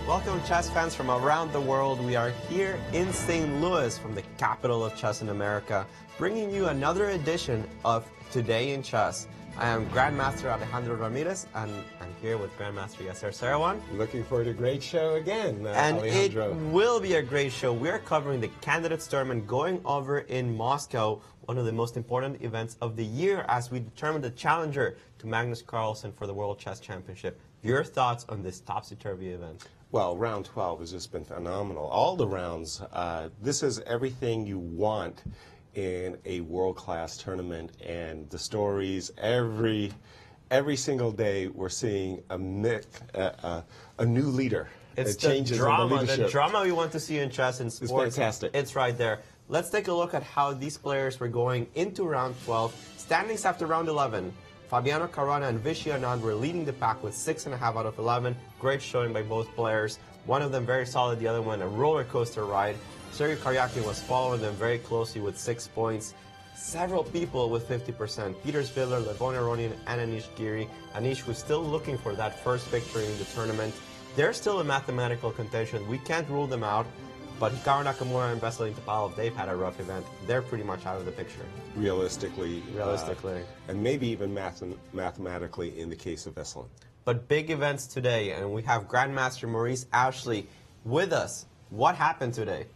Welcome, chess fans from around the world. We are here in St. Louis from the capital of chess in America, bringing you another edition of Today in Chess. I am Grandmaster Alejandro Ramirez, and I'm here with Grandmaster Yasser Seirawan. Looking forward to a great show again, and Alejandro. It will be a great show. We are covering the Candidates Tournament going over in Moscow, one of the most important events of the year as we determine the challenger to Magnus Carlsen for the World Chess Championship. Your thoughts on this topsy-turvy event? Well, round 12 has just been phenomenal. All the rounds, this is everything you want in a world-class tournament, and the stories, every single day we're seeing a new leader. It's the drama we want to see in chess and sports. It's fantastic. It's right there. Let's take a look at how these players were going into round 12. Standings after round 11. Fabiano Caruana and Vishy Anand were leading the pack with 6.5 out of 11. Great showing by both players. One of them very solid, the other one a roller coaster ride. Sergei Karyakin was following them very closely with 6 points. Several people with 50%. Peter Svidler, Levon Aronian, and Anish Giri. Anish was still looking for that first victory in the tournament. They're still in mathematical contention. We can't rule them out. But Hikaru Nakamura and Veselin Topalov, they've had a rough event. They're pretty much out of the picture. Realistically. And maybe even mathematically in the case of Veselin. But big events today, and we have Grandmaster Maurice Ashley with us. What happened today?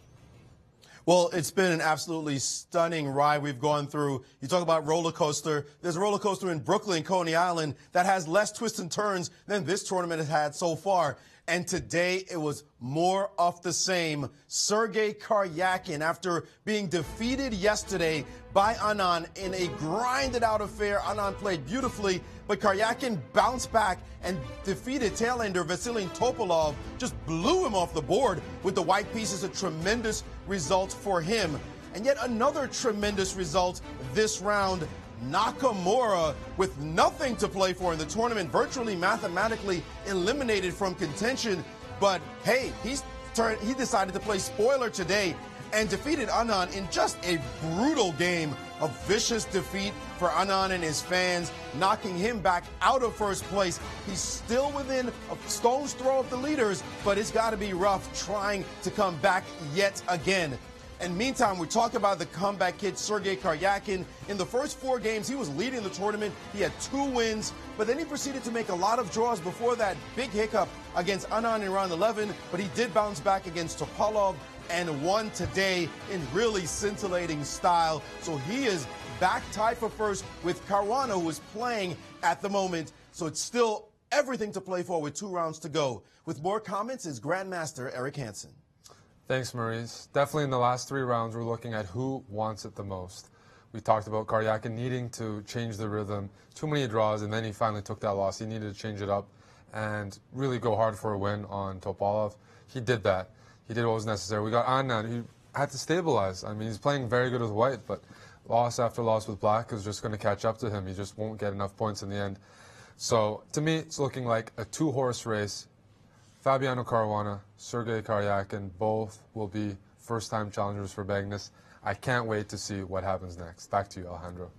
Well, it's been an absolutely stunning ride we've gone through. You talk about roller coaster. There's a roller coaster in Brooklyn, Coney Island, that has less twists and turns than this tournament has had so far. And today, it was more of the same. Sergei Karyakin, after being defeated yesterday by Anand in a grinded-out affair, Anand played beautifully, but Karyakin bounced back and defeated tailender Vasilin Topalov, just blew him off the board with the white pieces. A tremendous result for him. And yet another tremendous result this round. Nakamura, with nothing to play for in the tournament, virtually mathematically eliminated from contention. But hey, he decided to play spoiler today and defeated Anand in just a brutal game. A vicious defeat for Anand and his fans, knocking him back out of first place. He's still within a stone's throw of the leaders, but it's got to be rough trying to come back yet again. And meantime, we talk about the comeback kid, Sergei Karyakin. In the first 4 games, he was leading the tournament. He had 2 wins, but then he proceeded to make a lot of draws before that big hiccup against Anand in round 11. But he did bounce back against Topalov and won today in really scintillating style. So he is back tied for first with Caruana, who is playing at the moment. So it's still everything to play for with 2 rounds to go. With more comments is Grandmaster Eric Hansen. Thanks, Maurice. Definitely in the last 3 rounds, we're looking at who wants it the most. We talked about Karyakin needing to change the rhythm. Too many draws, and then he finally took that loss. He needed to change it up and really go hard for a win on Topalov. He did that. He did what was necessary. We got Anand, who had to stabilize. I mean, he's playing very good with white, but loss after loss with black is just going to catch up to him. He just won't get enough points in the end. So, to me, it's looking like a 2-horse race. Fabiano Caruana, Sergei Karyakin, both will be first-time challengers for Magnus. I can't wait to see what happens next. Back to you, Alejandro.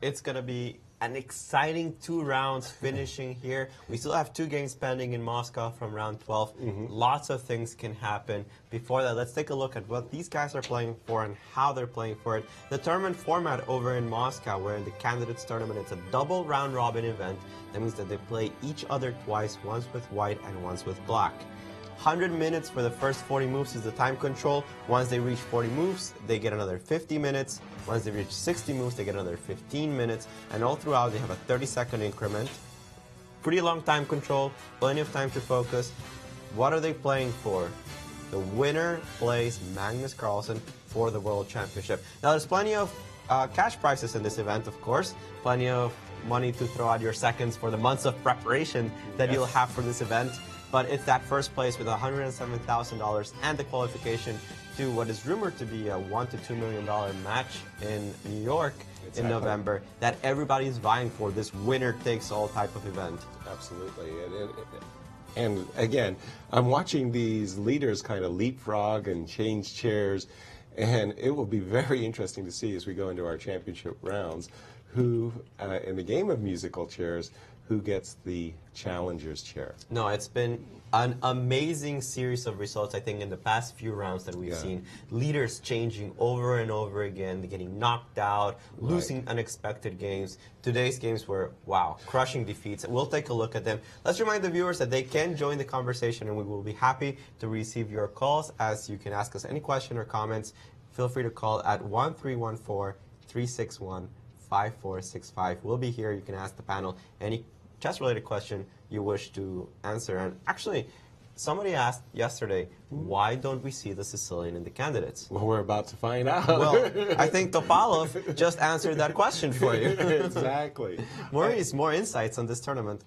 It's going to be an exciting 2 rounds finishing here. We still have 2 games pending in Moscow from round 12. Lots of things can happen. Before that, let's take a look at what these guys are playing for and how they're playing for it. The tournament format over in Moscow, where in the Candidates Tournament, it's a double round-robin event. That means that they play each other twice, once with white and once with black. 100 minutes for the first 40 moves is the time control. Once they reach 40 moves, they get another 50 minutes. Once they reach 60 moves, they get another 15 minutes. And all throughout, they have a 30-second increment. Pretty long time control, plenty of time to focus. What are they playing for? The winner plays Magnus Carlsen for the World Championship. Now, there's plenty of cash prizes in this event, of course. Plenty of money to throw out your seconds for the months of preparation that you'll have for this event. But it's that first place with $107,000 and the qualification to what is rumored to be a $1 to $2 million match in New York in November that everybody's vying for, this winner-takes-all type of event. Absolutely. And again, I'm watching these leaders kind of leapfrog and change chairs, and it will be very interesting to see as we go into our championship rounds who, in the game of musical chairs, who gets the challenger's chair. No, it's been an amazing series of results, I think, in the past few rounds that we've seen. Leaders changing over and over again, getting knocked out, losing unexpected games. Today's games were, wow, crushing defeats. We'll take a look at them. Let's remind the viewers that they can join the conversation, and we will be happy to receive your calls, as you can ask us any question or comments. Feel free to call at 1-314-361-5465. We'll be here. You can ask the panel any chess-related question you wish to answer. And actually, somebody asked yesterday, why don't we see the Sicilian in the candidates? Well, we're about to find out. Well, I think Topalov just answered that question for you. Exactly. Maurice, more insights on this tournament.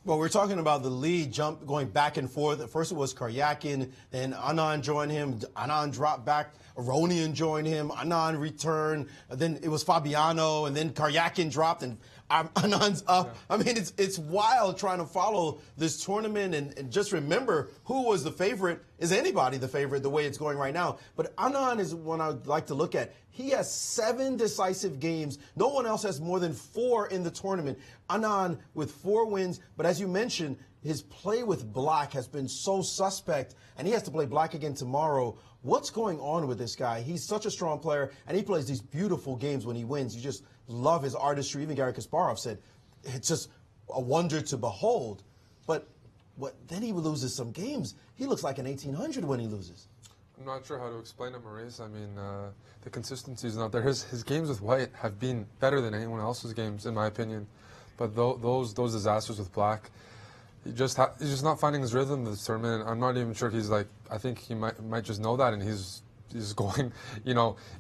Well, we're talking about the lead jump going back and forth. At first it was Karyakin, then Anand joined him. Anand dropped back. Aronian joined him. Anand returned. Then it was Fabiano, and then Karyakin dropped, and Anand's up. Yeah. I mean, it's wild trying to follow this tournament and just remember who was the favorite. Is anybody the favorite the way it's going right now? But Anand is one I'd like to look at. He has 7 decisive games. No one else has more than 4 in the tournament. Anand with 4 wins, but as you mentioned, his play with black has been so suspect, and he has to play black again tomorrow. What's going on with this guy? He's such a strong player, and he plays these beautiful games when he wins. You just love his artistry. Even Garry Kasparov said it's just a wonder to behold. But then he loses some games. He looks like an 1800 when he loses. I'm not sure how to explain it, Maurice. I mean, the consistency is not there. His games with white have been better than anyone else's games, in my opinion. But those disasters with black, he's just not finding his rhythm this tournament. And I'm not even sure he's like. I think he might just know that, and he's going.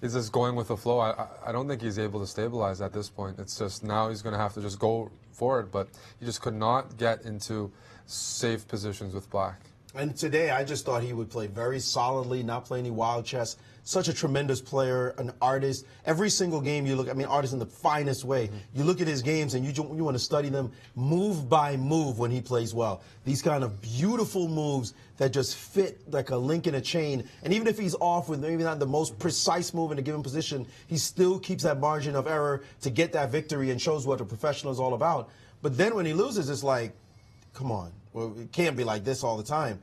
He's just going with the flow. I don't think he's able to stabilize at this point. It's just now he's going to have to just go for it. But he just could not get into safe positions with black. And today, I just thought he would play very solidly, not play any wild chess. Such a tremendous player, an artist. Every single game you look, artist in the finest way. You look at his games and you want to study them move by move when he plays well. These kind of beautiful moves that just fit like a link in a chain. And even if he's off with maybe not the most precise move in a given position, he still keeps that margin of error to get that victory and shows what a professional is all about. But then when he loses, it's like, come on. Well, it can't be like this all the time.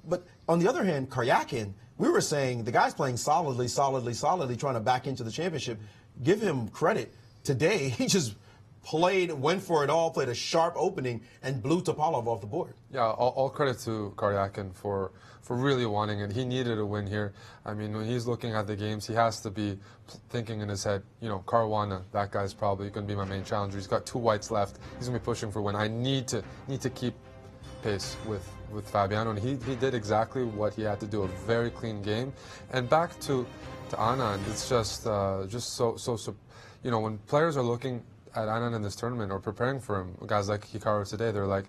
But on the other hand, Karyakin, we were saying the guy's playing solidly, trying to back into the championship. Give him credit. Today, he just went for it all, played a sharp opening, and blew Topalov off the board. Yeah, all credit to Karyakin for really wanting it. He needed a win here. I mean, when he's looking at the games, he has to be thinking in his head, Caruana, that guy's probably going to be my main challenger. He's got 2 whites left. He's going to be pushing for a win. I need to keep pace with Fabiano, and he did exactly what he had to do, a very clean game. And back to Anand, it's just so when players are looking at Anand in this tournament or preparing for him, guys like Hikaru today, they're like,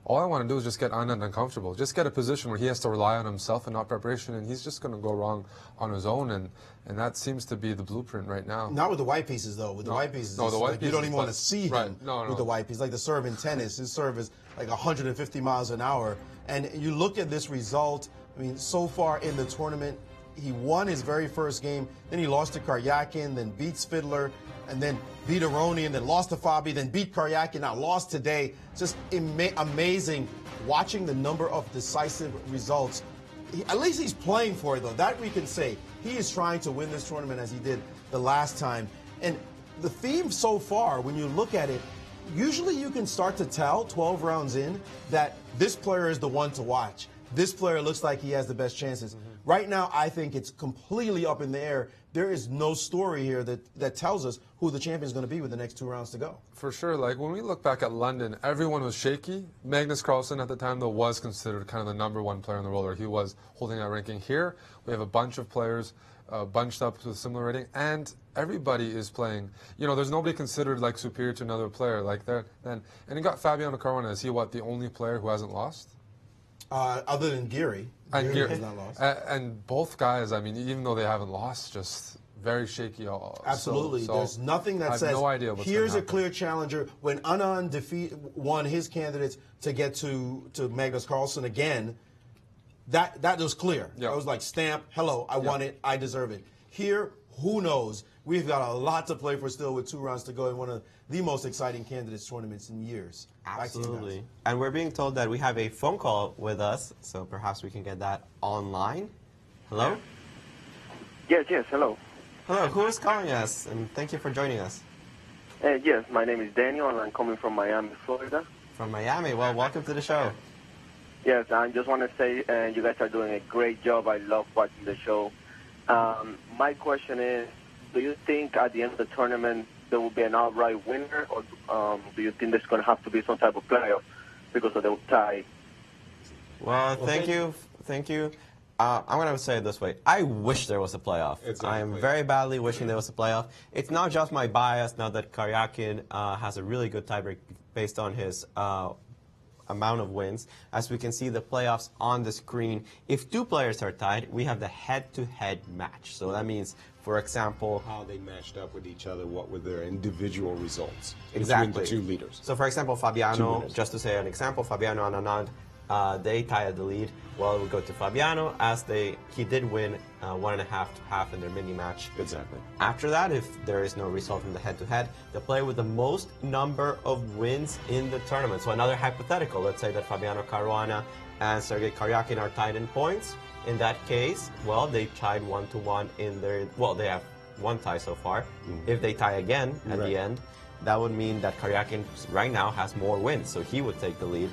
all I want to do is just get Anand uncomfortable, just get a position where he has to rely on himself and not preparation, and he's just going to go wrong on his own, and that seems to be the blueprint right now. Not with the white pieces, though. With the white pieces, you don't even want to see him with the white pieces. Like the serve in tennis, his serve is like 150 miles an hour. And you look at this result, so far in the tournament, he won his very first game, then he lost to Karyakin, then beat Spidler, and then beat Aronian, then lost to Fabi, then beat Karyakin, now lost today. Just amazing watching the number of decisive results. At least he's playing for it, though. That we can say. He is trying to win this tournament as he did the last time. And the theme so far, when you look at it, usually you can start to tell 12 rounds in that this player is the one to watch. This player looks like he has the best chances. Right now, I think it's completely up in the air. There is no story here that tells us who the champion is going to be with the next 2 rounds to go. For sure. Like, when we look back at London, everyone was shaky. Magnus Carlsen at the time, though, was considered kind of the #1 player in the world, or he was holding that ranking. Here, we have a bunch of players bunched up with similar rating, and everybody is playing. There's nobody considered like superior to another player like that. And you got Fabiano Caruana. Is he the only player who hasn't lost? Other than Geary. And Geary has not lost. And both guys, even though they haven't lost, just very shaky. Absolutely. So there's nothing that says, no idea here's a clear challenger. When Anand won his candidates to get to Magnus Carlsen again, that was clear. Yep. I was like, stamp, hello, I won it, I deserve it. Here, who knows? We've got a lot to play for still with 2 rounds to go in one of the most exciting candidates tournaments in years. Back to you guys. Absolutely. And we're being told that we have a phone call with us, so perhaps we can get that online. Hello? Yes, hello. Hello, who is calling us? And thank you for joining us. Yes, my name is Daniel, and I'm coming from Miami, Florida. From Miami. Well, welcome to the show. Yes, I just want to say you guys are doing a great job. I love watching the show. My question is, do you think at the end of the tournament there will be an outright winner, or do you think there's going to have to be some type of playoff because of the tie? Well, thank you. Thank you. I'm going to say it this way. I wish there was a playoff. Exactly. I'm very badly wishing there was a playoff. It's not just my bias now that Karyakin has a really good tiebreak based on his amount of wins. As we can see the playoffs on the screen, if 2 players are tied, we have the head-to-head match. So that means, for example, How they matched up with each other, what were their individual results exactly. between the 2 leaders. So, for example, 2 Fabiano, winners. just to say an example, Fabiano and Anand, they tie at the lead. Well, we go to Fabiano as he did win 1.5 to half in their mini match. Exactly. After that, if there is no result from the head-to-head, the player with the most number of wins in the tournament. So another hypothetical, let's say that Fabiano Caruana and Sergei Karyakin are tied in points. In that case, well, they tied 1-1 in their, well, they have 1 tie so far. If they tie again at the end, that would mean that Karyakin right now has more wins, so he would take the lead.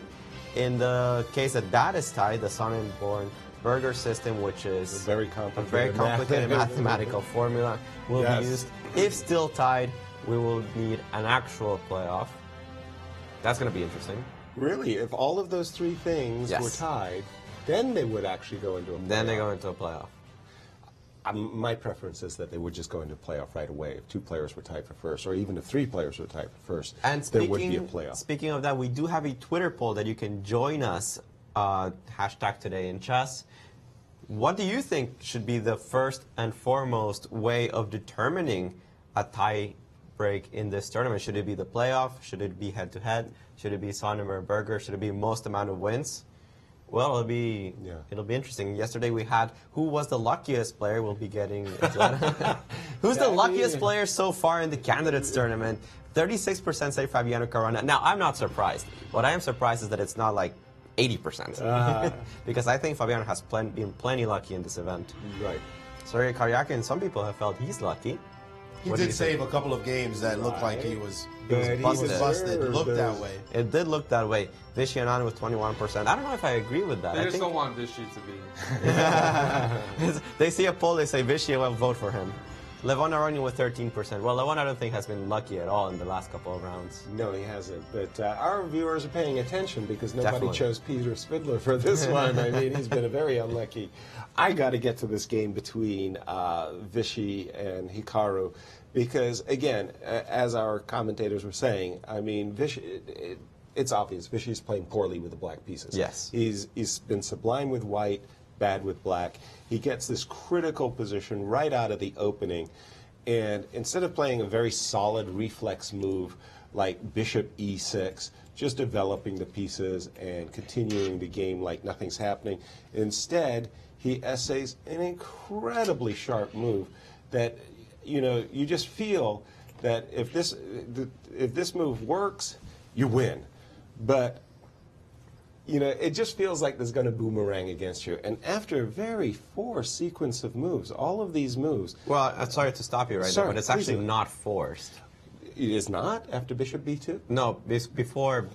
In the case that is tied, the Sonnenborn Burger system, which is A very complicated mathematical formula, will Yes. be used. If still tied, we will need an actual playoff. That's going to be interesting. Really, if all of those 3 things Yes. were tied, then they would actually go into a playoff. Then they go into a playoff. My preference is that they would just go into a playoff right away. If 2 players were tied for first, or even if 3 players were tied for first, And there would be a playoff. Speaking of that, we do have a Twitter poll that you can join us, hashtag Today in Chess. What do you think should be the first and foremost way of determining a tie break in this tournament? Should it be the playoff? Should it be head-to-head? Should it be Sonnenberg Burger? Should it be most amount of wins? Well, it'll be interesting. Yesterday we had who was the luckiest player. We'll be getting who's the luckiest player so far in the candidates tournament. 36% say Fabiano Caruana. Now I'm not surprised. What I am surprised is that it's not like 80%, because I think Fabiano has been plenty lucky in this event. Right. Sergei Karyakin, some people have felt he's lucky. He What do did you save think? a couple of games that looked like he was But he busted. deserved Looked that those. way. It did look that way. Vichy Anand with 21%. I don't know if I agree with that. They I just think don't want Vichy to be. they see a poll, they say Vichy will vote for him. Levon Aronian with 13%. Well, Levon I don't think has been lucky at all in the last couple of rounds. No, he hasn't. But our viewers are paying attention because nobody Definitely. chose Peter Spidler for this one. I mean, he's been a very unlucky. I got to get to this game between Vichy and Hikaru because, again, as our commentators were saying, I mean, Vichy, it's obvious. Vichy's playing poorly with the black pieces. Yes. He's been sublime with white, bad with black. He gets this critical position right out of the opening, and instead of playing a very solid reflex move like bishop e6, just developing the pieces and continuing the game like nothing's happening, instead he essays an incredibly sharp move that, you know, you just feel that if this move works, you win. But you know, it just feels like there's going to boomerang against you. And after a very forced sequence of moves, all of these moves. Well, sorry to stop you right Sorry, there, but it's please actually do. not forced. It is not after bishop b2? No, before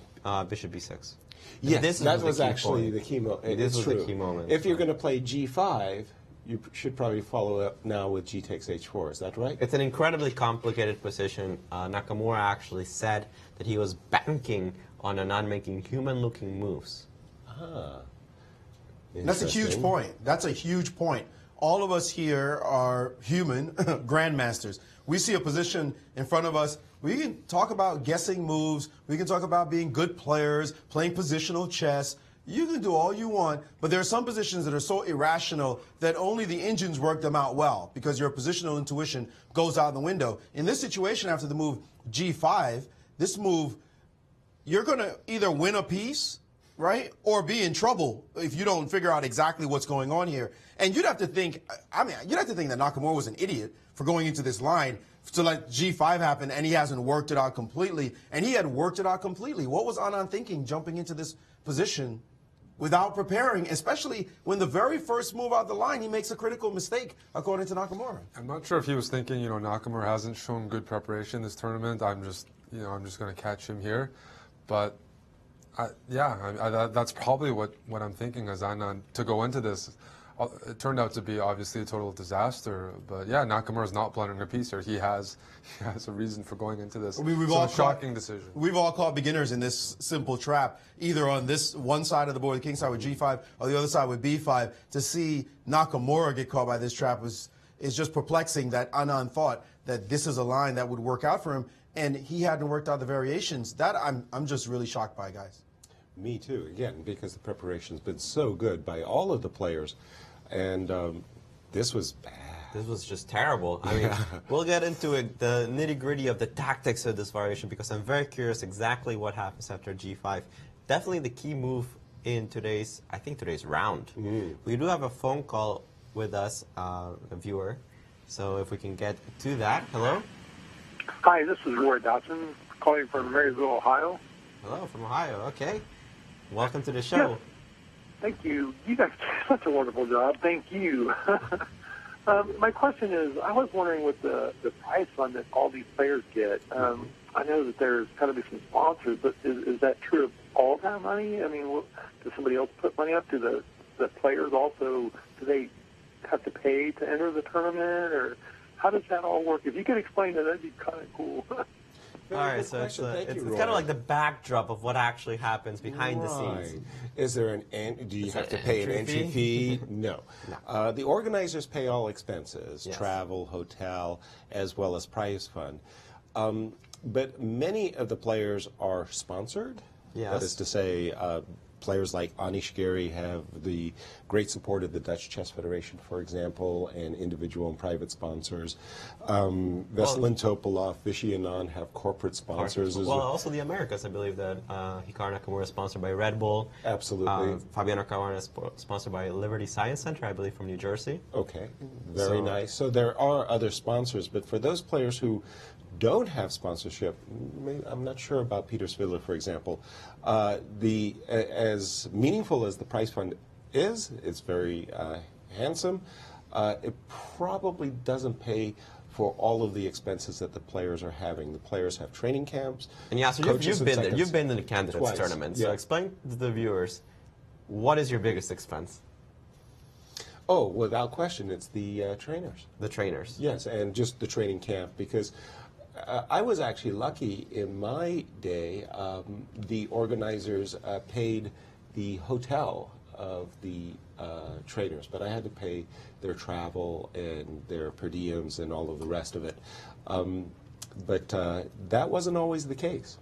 bishop b6. Yes, This that the was key actually point. the key moment. This It's was true. the key moment. If you're going to play g5, you should probably follow up now with g takes h4. Is that right? It's an incredibly complicated position. Nakamura actually said that he was banking on Anand making human-looking moves. That's a huge Interesting. point. That's a huge point. All of us here are human grandmasters. We see a position in front of us. We can talk about guessing moves. We can talk about being good players, playing positional chess. You can do all you want, but there are some positions that are so irrational that only the engines work them out well because your positional intuition goes out the window. In this situation, after the move g5, this move, you're going to either win a piece right? Or be in trouble if you don't figure out exactly what's going on here. And you'd have to think, you'd have to think that Nakamura was an idiot for going into this line to let G5 happen, and he hasn't worked it out completely. And he had worked it out completely. What was Anand thinking jumping into this position without preparing, especially when the very first move out the line, he makes a critical mistake, according to Nakamura? I'm not sure if he was thinking, Nakamura hasn't shown good preparation this tournament. I'm just going to catch him here. But that's probably what I'm thinking as Anand to go into this. It turned out to be obviously a total disaster, but yeah, Nakamura's not blundering a piece here. He has a reason for going into this. Shocking decision. We've all caught beginners in this simple trap, either on this one side of the board, the king side with G5, or the other side with B5. To see Nakamura get caught by this trap is just perplexing. That Anand thought that this is a line that would work out for him, and he hadn't worked out the variations. That I'm just really shocked by, guys. Me too, again, because the preparation's been so good by all of the players. And this was bad. This was just terrible. I mean, we'll get into it, the nitty-gritty of the tactics of this variation, because I'm very curious exactly what happens after G5. Definitely the key move in today's round. We do have a phone call with us, a viewer. So if we can get to that. Hello? Hi, this is Roy Dotson, calling from Marysville, Ohio. Hello, from Ohio. Okay. Welcome to the show. Yes. Thank you. You guys do such a wonderful job. Thank you. My question is, I was wondering with the prize fund that all these players get. I know that there's got to be some sponsors, but is that true of all that money? I mean, does somebody else put money up? Do the players also, do they have to pay to enter the tournament? Or how does that all work? If you could explain it, that'd be kind of cool. All right, so it's kind of like the backdrop of what actually happens behind the scenes. Is there do you have to pay an entry fee? No. The organizers pay all expenses, travel, hotel, as well as prize fund. But many of the players are sponsored. Yes. That is to say, players like Anish Giri have the great support of the Dutch Chess Federation, for example, and individual and private sponsors. Veselin Topalov, Vishy Anand have corporate sponsors. Well, also the Americas, I believe that Hikaru Nakamura is sponsored by Red Bull. Absolutely. Fabiano Caruana is sponsored by Liberty Science Center, I believe, from New Jersey. Okay, very nice. So there are other sponsors, but for those players who don't have sponsorship, I'm not sure about Peter Svidler, for example. As meaningful as the prize fund is, it's very handsome. It probably doesn't pay for all of the expenses that the players are having. The players have training camps. And yeah, so you've been in the candidates tournament. So explain to the viewers, what is your biggest expense? Oh, without question, it's the trainers. The trainers. Yes, and just the training camp, because I was actually lucky in my day. The organizers paid the hotel of the trainers, but I had to pay their travel and their per diems and all of the rest of it. But that wasn't always the case.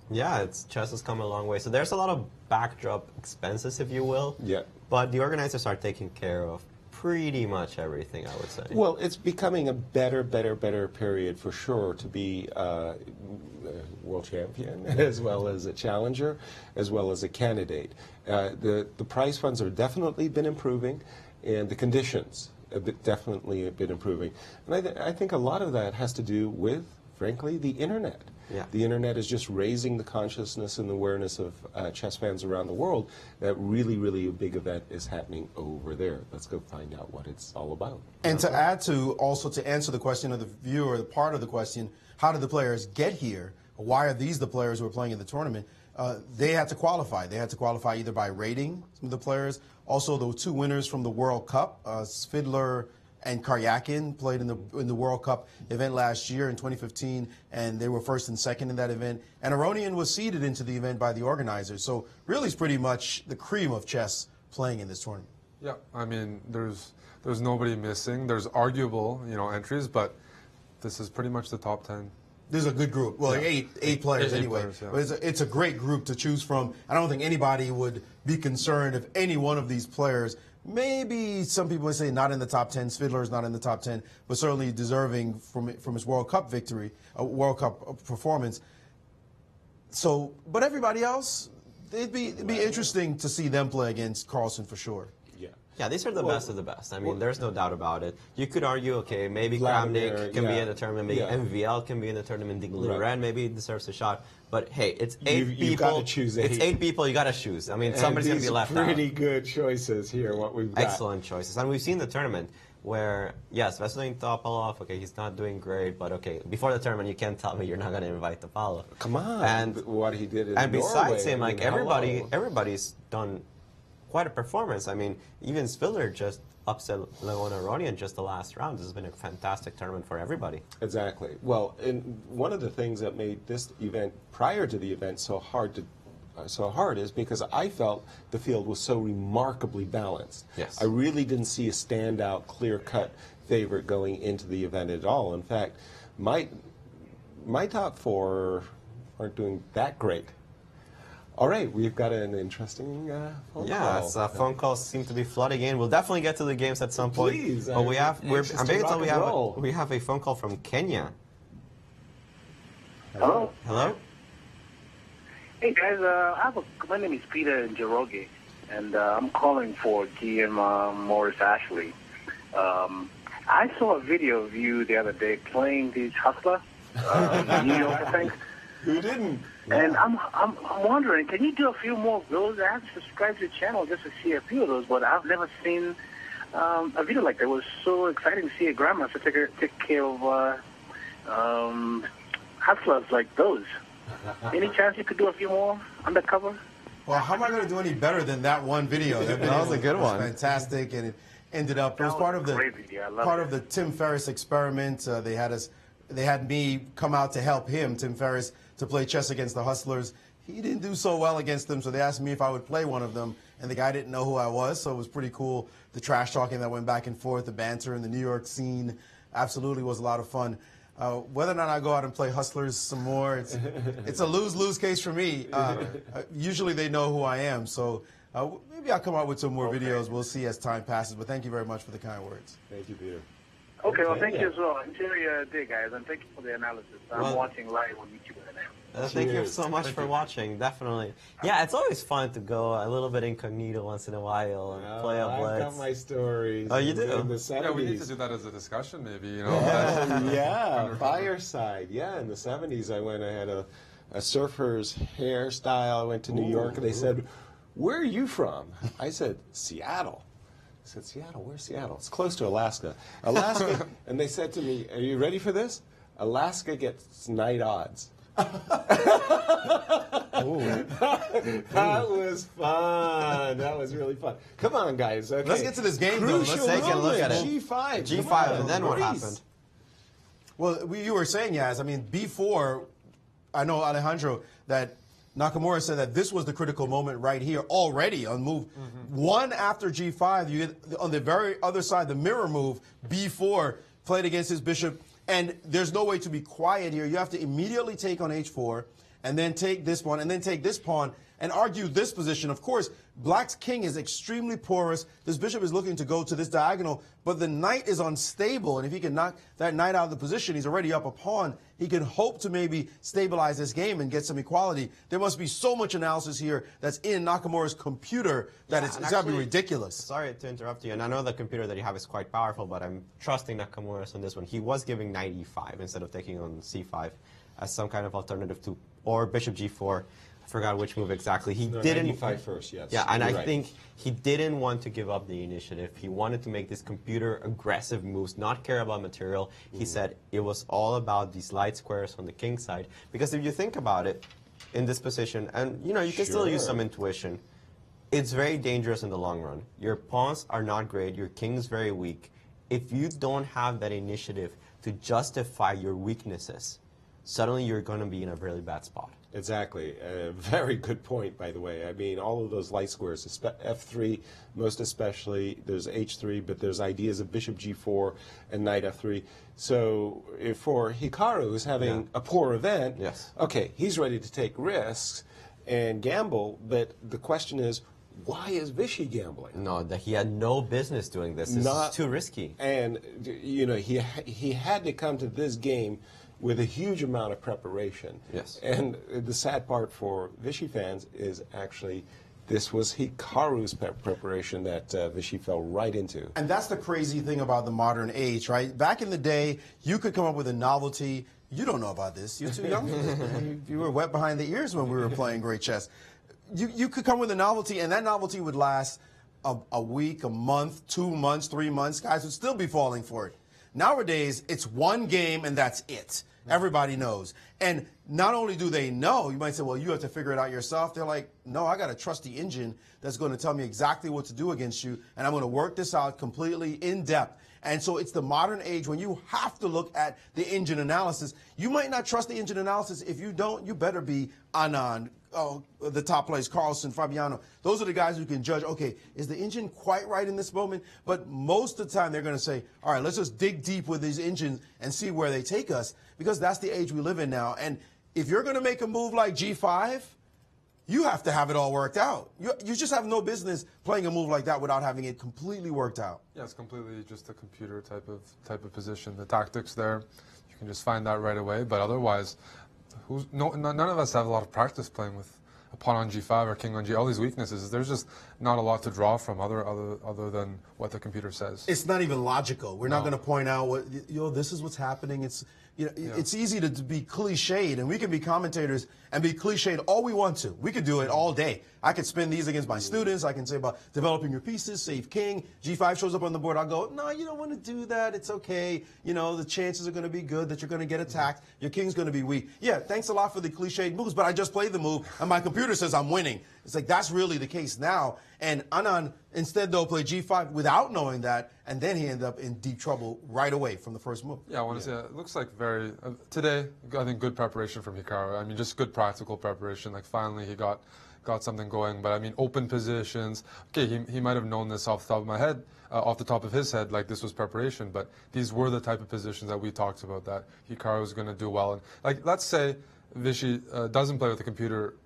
Yeah, chess has come a long way. So there's a lot of backdrop expenses, if you will. Yeah. But the organizers are taking care of pretty much everything, I would say. Well, it's becoming a better period for sure to be a world champion, as well as a challenger, as well as a candidate. The prize funds have definitely been improving, and the conditions have definitely been improving. And I think a lot of that has to do with, frankly, the internet. Yeah. The internet is just raising the consciousness and awareness of chess fans around the world that really a big event is happening over there. Let's go find out what it's all about. And to add to, also to answer the question of the viewer, the part of the question, how did the players get here? Why are these the players who are playing in the tournament? They had to qualify. They had to qualify either by rating, some of the players. Also, the two winners from the World Cup, Svidler and Karyakin, played in the World Cup event last year in 2015, and they were first and second in that event. And Aronian was seeded into the event by the organizers. So really it's pretty much the cream of chess playing in this tournament. Yeah, I mean, there's nobody missing. There's arguable, entries, but this is pretty much the top 10. There's a good group. Well, yeah. eight players anyway. Players, yeah. But it's a great group to choose from. I don't think anybody would be concerned if any one of these players, maybe some people would say not in the top 10. Svidler is not in the top 10, but certainly deserving from his World Cup victory, World Cup performance. So, but everybody else, it'd be interesting to see them play against Carlsen for sure. Yeah, these are the best of the best. I mean, there's no doubt about it. You could argue, okay, maybe Vladimir, Kramnik can be in the tournament, maybe MVL can be in the tournament, Loren maybe deserves a shot. But hey, it's eight people. You've got to choose 8. It's 8 people, you got to choose. I mean, somebody's going to be left out. Pretty good choices here, what we've got. Excellent choices. And we've seen the tournament where, yes, Veselin Topalov, okay, he's not doing great, but okay, before the tournament, you can't tell me you're not going to invite Topalov. Come on. And what he did in And besides Norway, him, like, hello. everybody's done quite a performance. I mean, even Spiller just upset Leon Aronian just the last round. This has been a fantastic tournament for everybody. Exactly. Well, and one of the things that made this event prior to the event so hard is because I felt the field was so remarkably balanced. Yes. I really didn't see a standout, clear-cut favorite going into the event at all. In fact, my top 4 aren't doing that great. All right, we've got an interesting phone call. Yes, phone calls seem to be flooding in. We'll definitely get to the games at some point. Please, but we have roll. we have a phone call from Kenya. Hello. Hello. Hey guys, my name is Peter Njoroge, and I'm calling for GM Maurice Ashley. I saw a video of you the other day playing these Hustler, New York, I think. Who didn't? And I'm wondering, can you do a few more of those? I have subscribed to the channel just to see a few of those, but I've never seen a video like that. It was so exciting to see a grandmaster take care of hustlers like those. Any chance you could do a few more undercover? Well, how am I going to do any better than that one video? That was a good one. Fantastic, and it ended up. It was part of the Tim Ferriss experiment. They had me come out to help him, Tim Ferriss, to play chess against the Hustlers. He didn't do so well against them, so they asked me if I would play one of them, and the guy didn't know who I was, so it was pretty cool. The trash talking that went back and forth, the banter in the New York scene, absolutely was a lot of fun. Whether or not I go out and play Hustlers some more, it's a lose-lose case for me. Usually they know who I am, so maybe I'll come out with some more videos. We'll see as time passes, but thank you very much for the kind words. Thank you, Peter. Okay, well, thank you as well. Enjoy your day, guys, and thank you for the analysis. I'm watching live on YouTube right now. Thank you so much for watching, definitely. Yeah, it's always fun to go a little bit incognito once in a while and play a blitz. I've got my stories. Oh, you do? In the 70s. Yeah, we need to do that as a discussion, maybe. You know. Yeah, fireside. Yeah, in the 70s, I had a surfer's hairstyle. I went to New York, and they said, "Where are you from?" I said, "Seattle." I said, "Seattle? Where's Seattle?" It's close to Alaska. Alaska, and they said to me, "Are you ready for this? Alaska gets night odds." That was fun. That was really fun. Come on, guys. Okay. Let's get to this game, though. Let's take a look at it. G5. G5, and then what happened? Well, you were saying, Yaz, I mean, B4, I know, Alejandro, that Nakamura said that this was the critical moment right here already on move. One after G5, you get on the very other side, the mirror move, B4, played against his bishop. And there's no way to be quiet here. You have to immediately take on H4, and then take this pawn, and then take this pawn, and argue this position. Of course, Black's king is extremely porous. This bishop is looking to go to this diagonal, but the knight is unstable, and if he can knock that knight out of the position, he's already up a pawn. He can hope to maybe stabilize this game and get some equality. There must be so much analysis here that's in Nakamura's computer that it's got to be ridiculous. Sorry to interrupt you, and I know the computer that you have is quite powerful, but I'm trusting Nakamura on this one. He was giving knight e5 instead of taking on c5 as some kind of alternative to, or bishop g4. I forgot which move exactly. He didn't. Knight e5 first, yes. Yeah, and I think he didn't want to give up the initiative. He wanted to make these computer aggressive moves, not care about material. He said it was all about these light squares on the king side. Because if you think about it, in this position, and you can still use some intuition, it's very dangerous in the long run. Your pawns are not great. Your king's very weak. If you don't have that initiative to justify your weaknesses, suddenly you're going to be in a really bad spot. Exactly. A very good point, by the way. I mean, all of those light squares, F3 most especially, there's H3, but there's ideas of bishop G4 and knight F3. So for Hikaru, who's having a poor event, okay, he's ready to take risks and gamble, but the question is, why is Vichy gambling? No, that he had no business doing this. This is too risky. And, he had to come to this game with a huge amount of preparation. Yes. And the sad part for Vichy fans is actually this was Hikaru's preparation that Vichy fell right into. And that's the crazy thing about the modern age, right? Back in the day, you could come up with a novelty. You don't know about this. You're too young for this, man. You were wet behind the ears when we were playing great chess. You could come with a novelty, and that novelty would last a week, a month, 2 months, 3 months. Guys would still be falling for it. Nowadays, it's one game, and that's it. Everybody knows. And not only do they know, you might say, well, you have to figure it out yourself. They're like, no, I got a trusty engine that's going to tell me exactly what to do against you, and I'm going to work this out completely in depth. And so it's the modern age when you have to look at the engine analysis. You might not trust the engine analysis. If you don't, you better be Anand, the top players, Carlsen, Fabiano. Those are the guys who can judge, okay, is the engine quite right in this moment? But most of the time they're going to say, all right, let's just dig deep with these engines and see where they take us, because that's the age we live in now. And if you're going to make a move like G5, you have to have it all worked out. You just have no business playing a move like that without having it completely worked out. Yeah, it's completely just a computer type of position. The tactics there, you can just find that right away. But otherwise, none of us have a lot of practice playing with a pawn on G5 or king on G. All these weaknesses, there's just not a lot to draw from other than what the computer says. It's not even logical. We're not going to point out what this is what's happening. It's it's easy to be cliched, and we can be commentators and be cliched all we want to. We could do it all day. I could spin these against my students. I can say about developing your pieces, save king. G5 shows up on the board. I'll go, no, you don't want to do that. It's okay. The chances are going to be good that you're going to get attacked. Your king's going to be weak. Yeah, thanks a lot for the cliched moves, but I just played the move, and my computer says I'm winning. It's like that's really the case now. And Anand instead, though, played G5 without knowing that, and then he ended up in deep trouble right away from the first move. Yeah, I want to say it looks like today, I think good preparation from Hikaru. I mean, just good practical preparation. Like finally he got something going. But I mean, open positions. Okay, he might have known this off the top of my head, off the top of his head, like this was preparation. But these were the type of positions that we talked about that Hikaru was going to do well. And like, let's say Vichy doesn't play with the computer.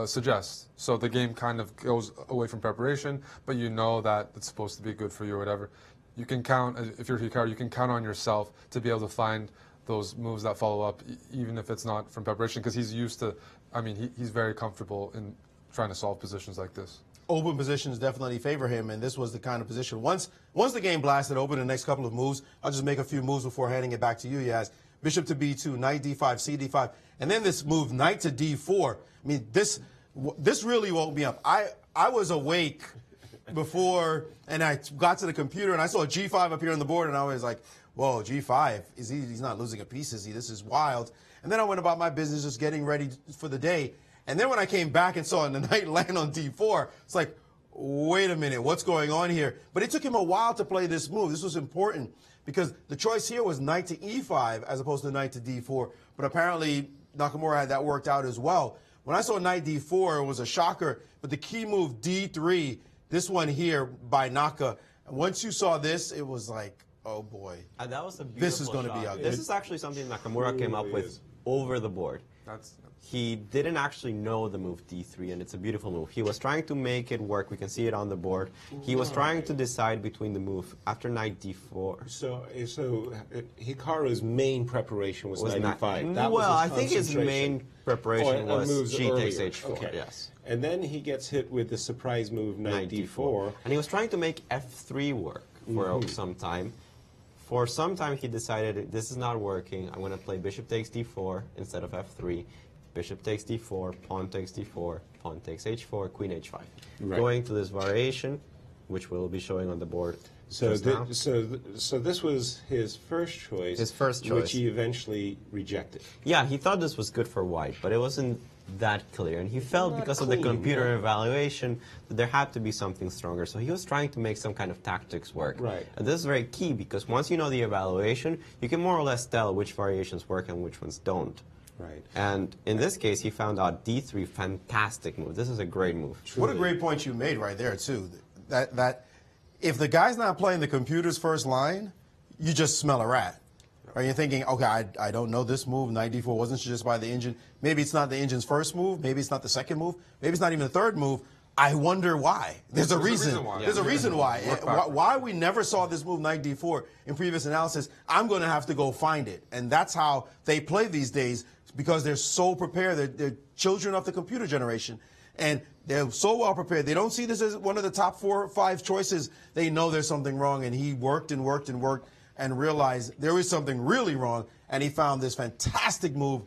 Suggests. So the game kind of goes away from preparation, but you know that it's supposed to be good for you or whatever. You can count, if you're Hikaru, you can count on yourself to be able to find those moves that follow up, even if it's not from preparation, because he's used to, I mean, he's very comfortable in trying to solve positions like this. Open positions definitely favor him, and this was the kind of position. Once the game blasted open, the next couple of moves, I'll just make a few moves before handing it back to you, Yaz. Bishop to B2, knight D5, C D5, and then this move, knight to D4. I mean, this really woke me up. I was awake before, and I got to the computer, and I saw G5 up here on the board, and I was like, whoa, G5, he's not losing a piece, is he? This is wild. And then I went about my business just getting ready for the day. And then when I came back and saw the knight land on D4, it's like, wait a minute, what's going on here? But it took him a while to play this move. This was important because the choice here was knight to E5 as opposed to knight to D4. But apparently Nakamura had that worked out as well. When I saw knight D4, it was a shocker. But the key move D3, this one here by Naka, once you saw this, it was like, oh boy. That was a beautiful This is going to be shot. ugly. This is actually something Nakamura came up with over the board. He didn't actually know the move D3, and it's a beautiful move. He was trying to make it work. We can see it on the board. He was trying to decide between the move after knight D4. So Hikaru's main preparation was knight D5. That well, was I think his main preparation was G takes H4. Okay. Yes. And then he gets hit with the surprise move knight D4. And he was trying to make F3 work for some time. For some time, he decided this is not working. I'm going to play bishop takes D4 instead of F3. Bishop takes D4, pawn takes D4, pawn takes H4, queen H5. Right. Going to this variation, which we'll be showing on the board. So this was his first choice. His first choice. Which he eventually rejected. Yeah, he thought this was good for white, but it wasn't that clear. And he felt because of the computer evaluation that there had to be something stronger. So he was trying to make some kind of tactics work. Right. And this is very key because once you know the evaluation, you can more or less tell which variations work and which ones don't. Right. And in this case, he found out D3, fantastic move. This is a great move. Truly. What a great point you made right there, too. That if the guy's not playing the computer's first line, you just smell a rat. Or you're thinking, okay, I don't know this move. Knight D4 wasn't just by the engine. Maybe it's not the engine's first move. Maybe it's not the second move. Maybe it's not even the third move. I wonder why. There's a reason. why. There's a reason why. Look back. Why we never saw this move knight d4 in previous analysis, I'm going to have to go find it. And that's how they play these days, because they're so prepared. They're children of the computer generation. And they're so well prepared. They don't see this as one of the top 4 or 5 choices. They know there's something wrong. And he worked and worked and worked and realized there is something really wrong. And he found this fantastic move,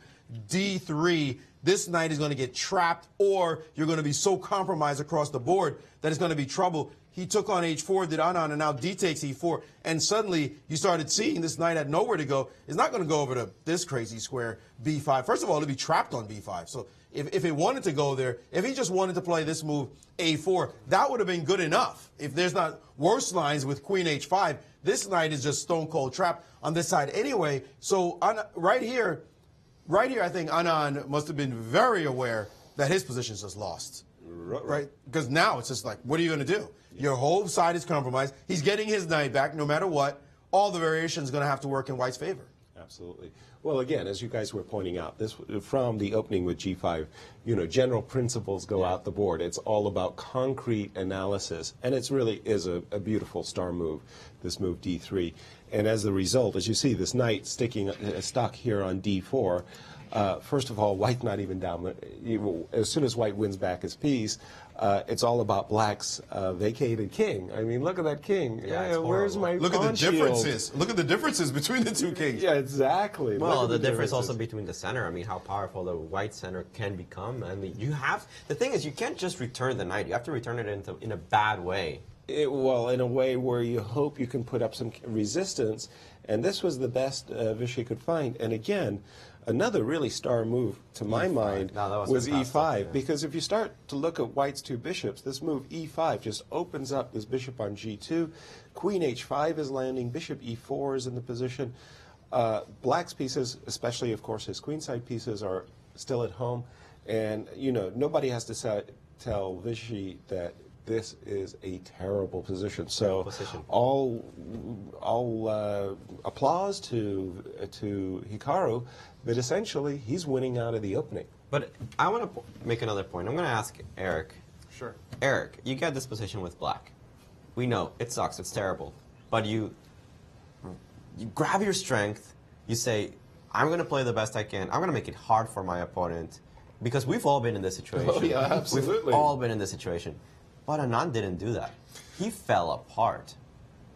d3. This knight is going to get trapped, or you're going to be so compromised across the board that it's going to be trouble. He took on h4, did Anand, and now d takes e4. And suddenly you started seeing this knight had nowhere to go. It's not going to go over to this crazy square b5. First of all, it'll be trapped on b5. So if it wanted to go there, if he just wanted to play this move a4, that would have been good enough. If there's not worse lines with queen h5, this knight is just stone cold trapped on this side anyway. So right here, I think Anand must have been very aware that his position is just lost. Right? Because now it's just like, what are you going to do? Your whole side is compromised. He's getting his knight back no matter what. All the variations going to have to work in White's favor. Absolutely. Well, again, as you guys were pointing out, this from the opening with g5, general principles go out the board. It's all about concrete analysis, and it really is a beautiful star move, this move d3. And as a result, as you see, this knight stuck here on d4. First of all, White's not even down. As soon as White wins back his piece, it's all about Black's vacated king. I mean, look at that king. Yeah, where's my Look at the pawn shield? differences. Look at the differences between the two kings. Yeah, exactly. Well, Look the at difference differences. also between the center. I mean, how powerful the white center can become. I mean, the thing is, you can't just return the knight. You have to return it in a bad way. Well, in a way where you hope you can put up some resistance, and this was the best Vichy could find. And again, another really star move, to my mind, No, that was was fantastic, e5. yeah. Because if you start to look at White's 2 bishops, this move e5 just opens up this bishop on g2. Queen h5 is landing. Bishop e4 is in the position. Black's pieces, especially, of course, his queenside pieces, are still at home. And, nobody has to tell Vichy that this is a terrible position. So all applause to Hikaru, but essentially he's winning out of the opening. But I want to make another point. I'm going to ask Eric. Sure. Eric, you get this position with Black. We know it sucks. It's terrible. But you grab your strength. You say, I'm going to play the best I can. I'm going to make it hard for my opponent. Because we've all been in this situation. Oh, yeah, absolutely. We've all been in this situation. But Anand didn't do that. He fell apart.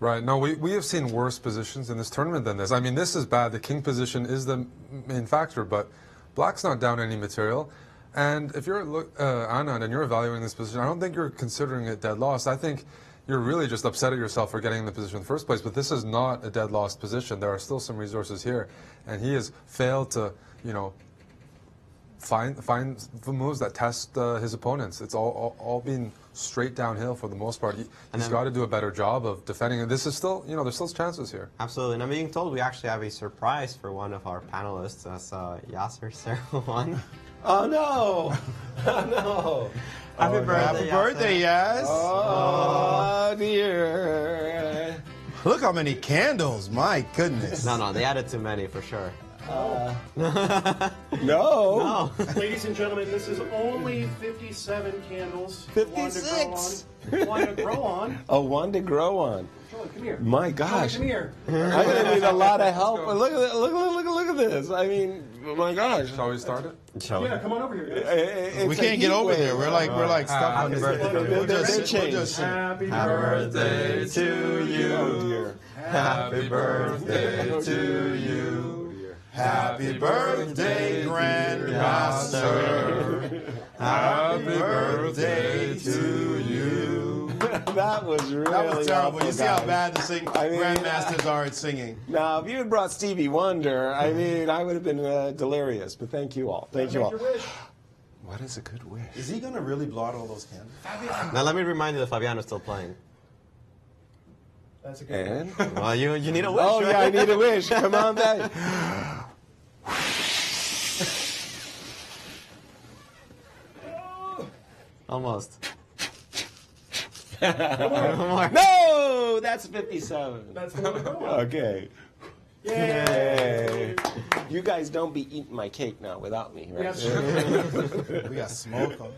Right. No, we have seen worse positions in this tournament than this. I mean, this is bad. The king position is the main factor, but Black's not down any material. And if you're Anand and you're evaluating this position, I don't think you're considering it dead lost. I think you're really just upset at yourself for getting in the position in the first place. But this is not a dead lost position. There are still some resources here, and he has failed to, find the moves that test his opponents. It's all been straight downhill for the most part. He's got to do a better job of defending it. This is still, there's still chances here. Absolutely. And I'm being told we actually have a surprise for one of our panelists. That's Yasser Seirawan. Oh, no. Oh, no. Happy birthday, Happy birthday, yes. Oh, dear. Look how many candles. My goodness. No, they added too many for sure. No. Ladies and gentlemen, this is only 57 candles. 56. One to grow on. Oh, one to grow on. Charlie, come here. My gosh. Come here. I'm going to need a lot of help. Look at look at this. I mean, my gosh. Shall we start it? Yeah, come on over here, guys. We can't get over there. We're like stuck on this. We'll just sit. Happy birthday to you. Oh, dear. Happy birthday to you. Happy birthday, Grandmaster. Happy birthday to you. That was really That was terrible. awful, You see how guys. bad the I mean, Grandmasters are at singing. Now, if you had brought Stevie Wonder, I mean, I would have been delirious. But thank you all. Thank you all. Make your wish. What is a good wish? Is he going to really blow out all those candles? Now let me remind you that Fabiano's still playing. That's a good And? Well, you need a wish. Oh, yeah, I need a wish. Come on back. Almost. No, that's 57. That's the one to grow on. Okay. Yay! You guys don't be eating my cake now without me, right? Yes. We got smoke on.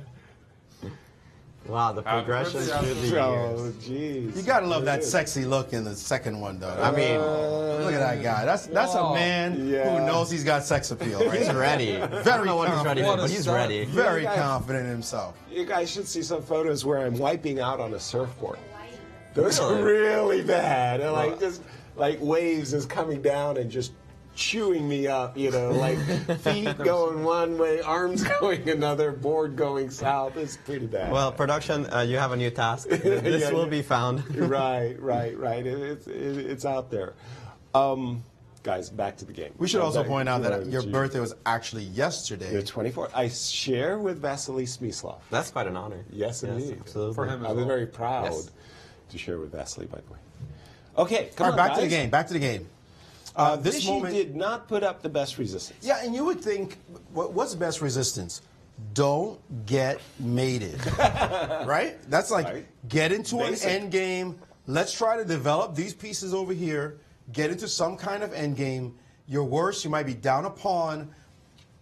Wow, the progression through the years. Oh, jeez. You gotta love that sexy look in the second one, though. I mean, look at that guy. That's a man who knows he's got sex appeal. Right? He's ready. I don't know what he's ready for, but he's ready. Very confident in himself. You guys should see some photos where I'm wiping out on a surfboard. Those are really bad. And like just like waves is coming down and just chewing me up, like feet going one way, arms going another, board going south. It's pretty bad. Well, production, you have a new task. This will be found. Right. It's out there. Guys, back to the game. We should also point out that your birthday was actually yesterday. The 24th. I share with Vasily Smyslov. That's quite an honor. Yes, indeed. Absolutely. For him as I was well. very proud to share with Vasily, by the way. Okay, come on, back to guys. the game. Back to the game. This Vishy moment did not put up the best resistance. Yeah, and you would think, what's best resistance? Don't get mated, right? That's like get into Basic. an end game. Let's try to develop these pieces over here. Get into some kind of end game. You're worse. You might be down a pawn.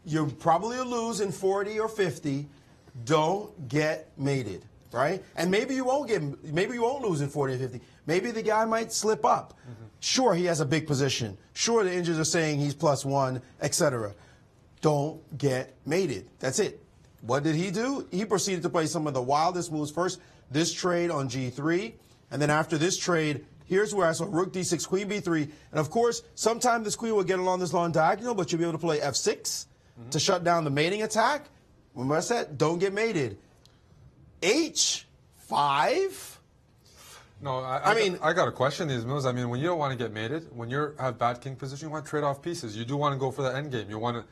You're probably a lose in 40 or 50. Don't get mated, right? And maybe you won't lose in 40 or 50. Maybe the guy might slip up. Sure, he has a big position. Sure, the injuries are saying he's +1, etc. Don't get mated. That's it. What did he do? He proceeded to play some of the wildest moves. First, this trade on G3, and then after this trade, here's where I saw Rook D6, Queen B3, and of course, sometime this queen will get along this long diagonal, but you'll be able to play F6 to shut down the mating attack. Remember I said, don't get mated. H5. No, I mean, I got to question these moves. I mean, when you don't want to get mated, when you have bad king position, you want to trade off pieces. You do want to go for the end game. You want to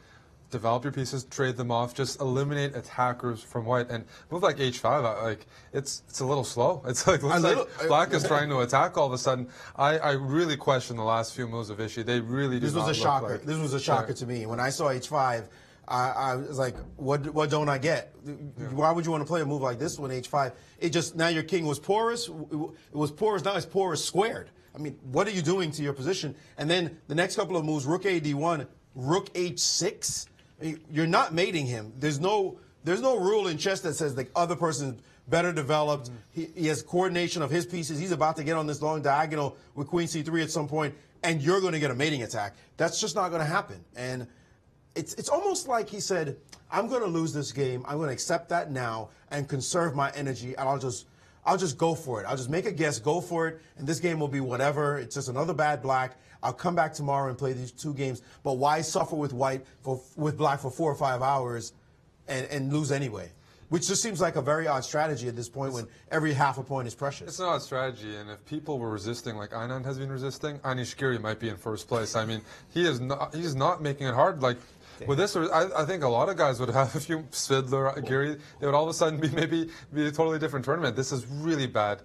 develop your pieces, trade them off, just eliminate attackers from white. And move like H5, it's a little slow. It's like looks like black is trying to attack all of a sudden. I really question the last few moves of Vishy. They really do. This was a shocker. This was a shocker to me. When I saw H5, I was like, what don't I get? Why would you want to play a move like this when H5? It just, now your king was porous. It was porous, now it's porous squared. I mean, what are you doing to your position? And then the next couple of moves, Rook A D1, Rook H6. I mean, you're not mating him. There's no rule in chess that says the other person's better developed. He has coordination of his pieces. He's about to get on this long diagonal with Queen C3 at some point, and you're going to get a mating attack. That's just not going to happen. And it's almost like he said, I'm going to lose this game. I'm going to accept that now and conserve my energy, and I'll just go for it. I'll just make a guess, go for it, and this game will be whatever. It's just another bad black. I'll come back tomorrow and play these two games. But why suffer with with black for 4 or 5 hours and lose anyway? Which just seems like a very odd strategy at this point when every half a point is precious. It's an odd strategy, and if people were resisting like Anand has been resisting, Anish Giri might be in first place. I mean, he's not making it hard. Like with this, I think a lot of guys would have a few Svidler, Giri. They would all of a sudden be a totally different tournament. This is really bad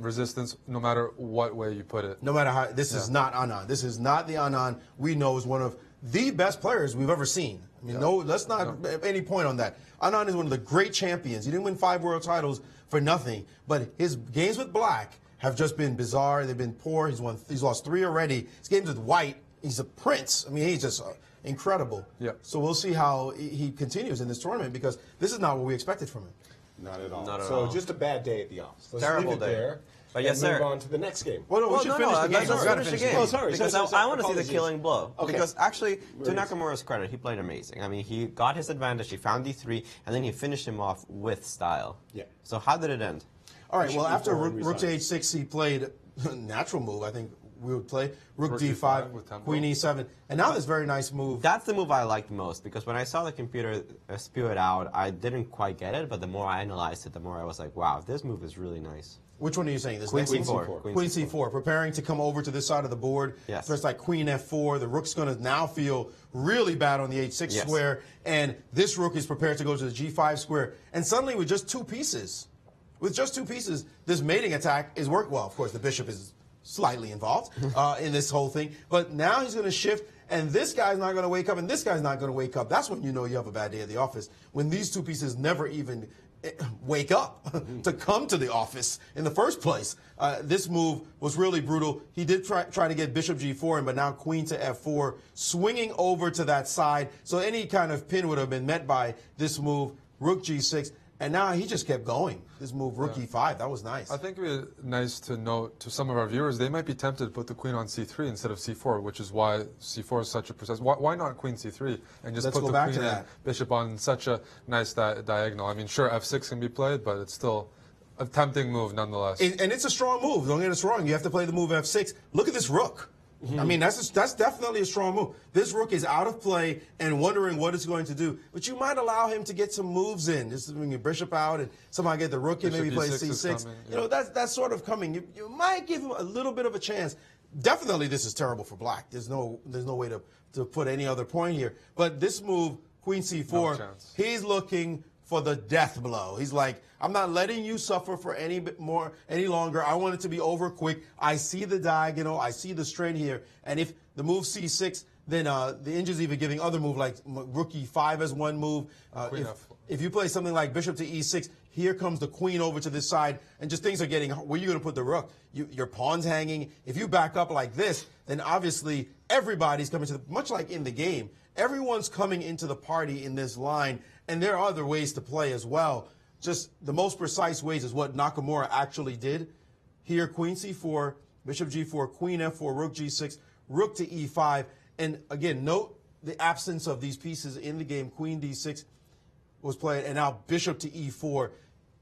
resistance, no matter what way you put it. No matter how, this is not Anand. This is not the Anand we know is one of the best players we've ever seen. I mean, let's not any point on that. Anand is one of the great champions. He didn't win 5 world titles for nothing, but his games with black have just been bizarre. They've been poor. He's lost 3 already. His games with white, he's a prince. I mean, he's just incredible. Yeah. So we'll see how he continues in this tournament, because this is not what we expected from him. Not at all. Not at so all. Just a bad day at the office. Let's Terrible leave it day. there. But and Yasser, move on to the next game. Well, we should finish the game. Let's finish the game. Oh, sorry. Because I want to see the Apologies. killing blow. Okay. Because actually, to Nakamura's credit, he played amazing. I mean, he got his advantage, he found D3, and then he finished him off with style. Yeah. So how did it end? All right, well, after Rook Rook to H6, he played a natural move, I think we would play. Rook D5, with tempo. Queen E7. And now this very nice move. That's the move I liked most, because when I saw the computer spew it out, I didn't quite get it, but the more I analyzed it, the more I was like, wow, this move is really nice. Which one are you saying? This Queen next C4. one? Queen C4, preparing to come over to this side of the board. Yes. So it's like Queen F4. The rook's going to now feel really bad on the H6 Yes. square, and this rook is prepared to go to the G5 square. And suddenly, with just 2 pieces, this mating attack is work. Well, of course, the bishop is slightly involved in this whole thing, but now he's going to shift, and this guy's not going to wake up, and this guy's not going to wake up. That's when you know you have a bad day at the office, when these 2 pieces never even wake up to come to the office in the first place. This move was really brutal. He did try to get bishop G4, but now queen to F4, swinging over to that side. So any kind of pin would have been met by this move. Rook G6. And now he just kept going. This move, rook e5, that was nice. I think it would be nice to note to some of our viewers, they might be tempted to put the queen on c3 instead of c4, which is why c4 is such a precise. Why not queen c3 and just put the queen and bishop on such a nice diagonal? I mean, sure, f6 can be played, but it's still a tempting move nonetheless. And it's a strong move. Don't get us wrong. You have to play the move f6. Look at this rook. I mean, that's definitely a strong move. This rook is out of play and wondering what it's going to do. But you might allow him to get some moves in. Just bring your bishop out and somehow get the rook in, maybe play c6. You know, that's sort of coming. You might give him a little bit of a chance. Definitely this is terrible for black. There's no way to put any other point here. But this move, queen c4, he's looking for the death blow. He's like, I'm not letting you suffer for any longer. I want it to be over quick. I see the diagonal. I see the strain here. And if the move c6, then the Indian's even giving other move like rook e5 as one move. If you play something like bishop to e6, here comes the queen over to this side, and just things are getting, where are you going to put the rook? Your pawn's hanging. If you back up like this, then obviously everybody's coming to much like in the game, everyone's coming into the party in this line, and there are other ways to play as well. Just the most precise ways is what Nakamura actually did. Here, queen c4, bishop g4, queen f4, rook g6, rook to e5. And again, note the absence of these pieces in the game. Queen d6 was played, and now bishop to e4,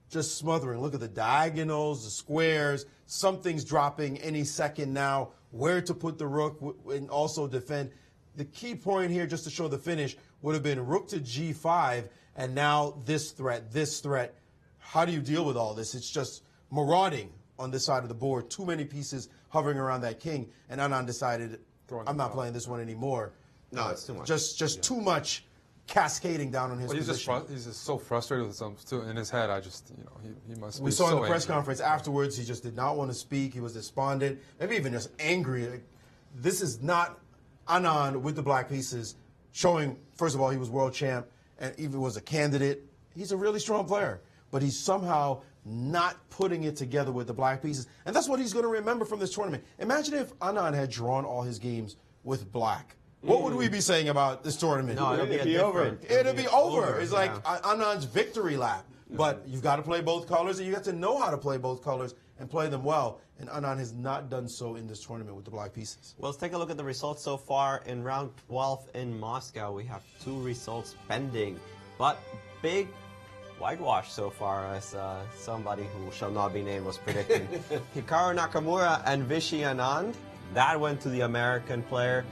just smothering. Look at the diagonals, the squares. Something's dropping any second now. Where to put the rook and also defend. The key point here, just to show the finish, would have been rook to g5, and now this threat, this threat. How do you deal with all this? It's just marauding on this side of the board. Too many pieces hovering around that king, and Anand decided, I'm not playing this one anymore. No, it's too much. Just too much cascading down on his position. He's just so frustrated with something too. In his head, he must be We saw so in the press angry. conference afterwards, he just did not want to speak. He was despondent, maybe even just angry. Like, this is not Anand with the black pieces showing, first of all, he was world champ and even was a candidate. He's a really strong player, but he's somehow not putting it together with the black pieces. And that's what he's going to remember from this tournament. Imagine if Anand had drawn all his games with black. What would we be saying about this tournament? No, it'll be over. It'll be over. It's like Anand's victory lap. But you've got to play both colors, and you got to know how to play both colors and play them well. And Anand has not done so in this tournament with the black pieces. Well, let's take a look at the results so far. In round 12 in Moscow, we have 2 results pending. But big whitewash so far, as somebody who shall not be named was predicting. Hikaru Nakamura and Vishy Anand. That went to the American player.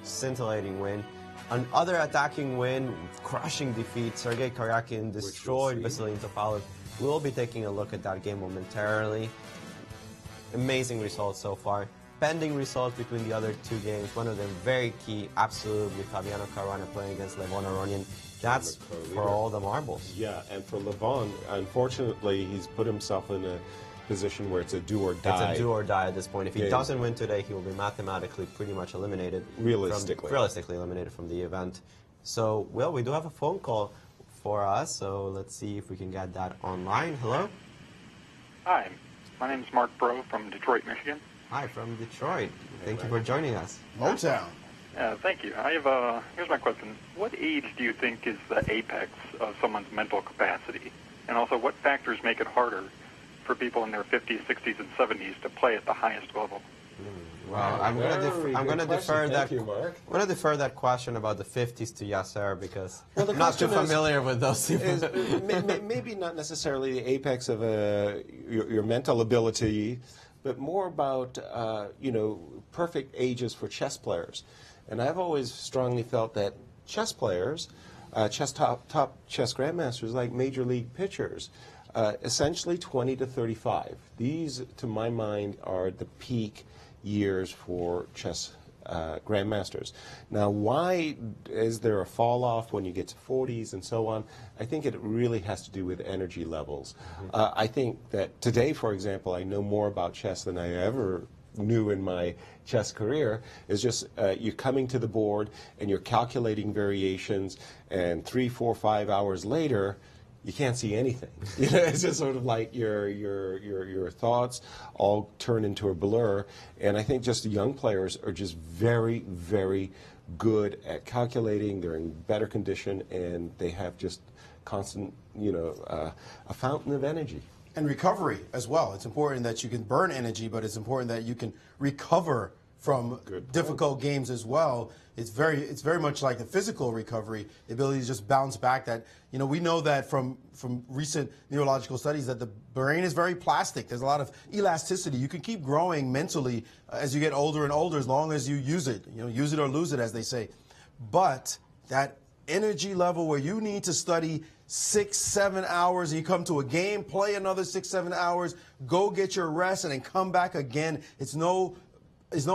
Scintillating win. Another attacking win, crushing defeat. Sergei Karyakin destroyed Vasilin Topalov. We'll be taking a look at that game momentarily. Amazing results so far. Pending results between the other 2 games. One of them very key, absolutely. Fabiano Caruana playing against Levon Aronian. That's for all the marbles. Yeah, and for Levon, unfortunately, he's put himself in a position where it's a do or die. It's a do or die at this point. If he doesn't win today, he will be mathematically pretty much eliminated. Realistically eliminated from the event. So, Will, we do have a phone call for us, so let's see if we can get that online. Hello? Hi, my name is Mark Bro from Detroit, Michigan. Hi, from Detroit. Thank you for joining us. Motown. Thank you. Here's my question. What age do you think is the apex of someone's mental capacity? And also, what factors make it harder for people in their 50s, 60s, and 70s to play at the highest level? Well, I'm going to defer that. I'm going to defer that question about the 50s to Yasser because I'm not too familiar with those people. Maybe not necessarily the apex of your mental ability, but more about perfect ages for chess players. And I've always strongly felt that chess players, top chess grandmasters, like major league pitchers, essentially 20 to 35. These, to my mind, are the peak years for chess grandmasters. Now, why is there a fall off when you get to 40s and so on? I think it really has to do with energy levels. I think that today, for example, I know more about chess than I ever knew in my chess career. Is just you're coming to the board and you're calculating variations, and 3, 4, 5 hours later, you can't see anything. It's just sort of like your thoughts all turn into a blur. And I think just the young players are just very, very good at calculating. They're in better condition, and they have just constant, a fountain of energy. And recovery as well. It's important that you can burn energy, but it's important that you can recover from difficult games as well. It's very much like the physical recovery, the ability to just bounce back. That we know that from recent neurological studies that the brain is very plastic. There's a lot of elasticity. You can keep growing mentally as you get older and older as long as you use it. Use it or lose it, as they say. But that energy level where you need to study 6-7 hours and you come to a game, play another 6-7 hours, go get your rest, and then come back again. It's no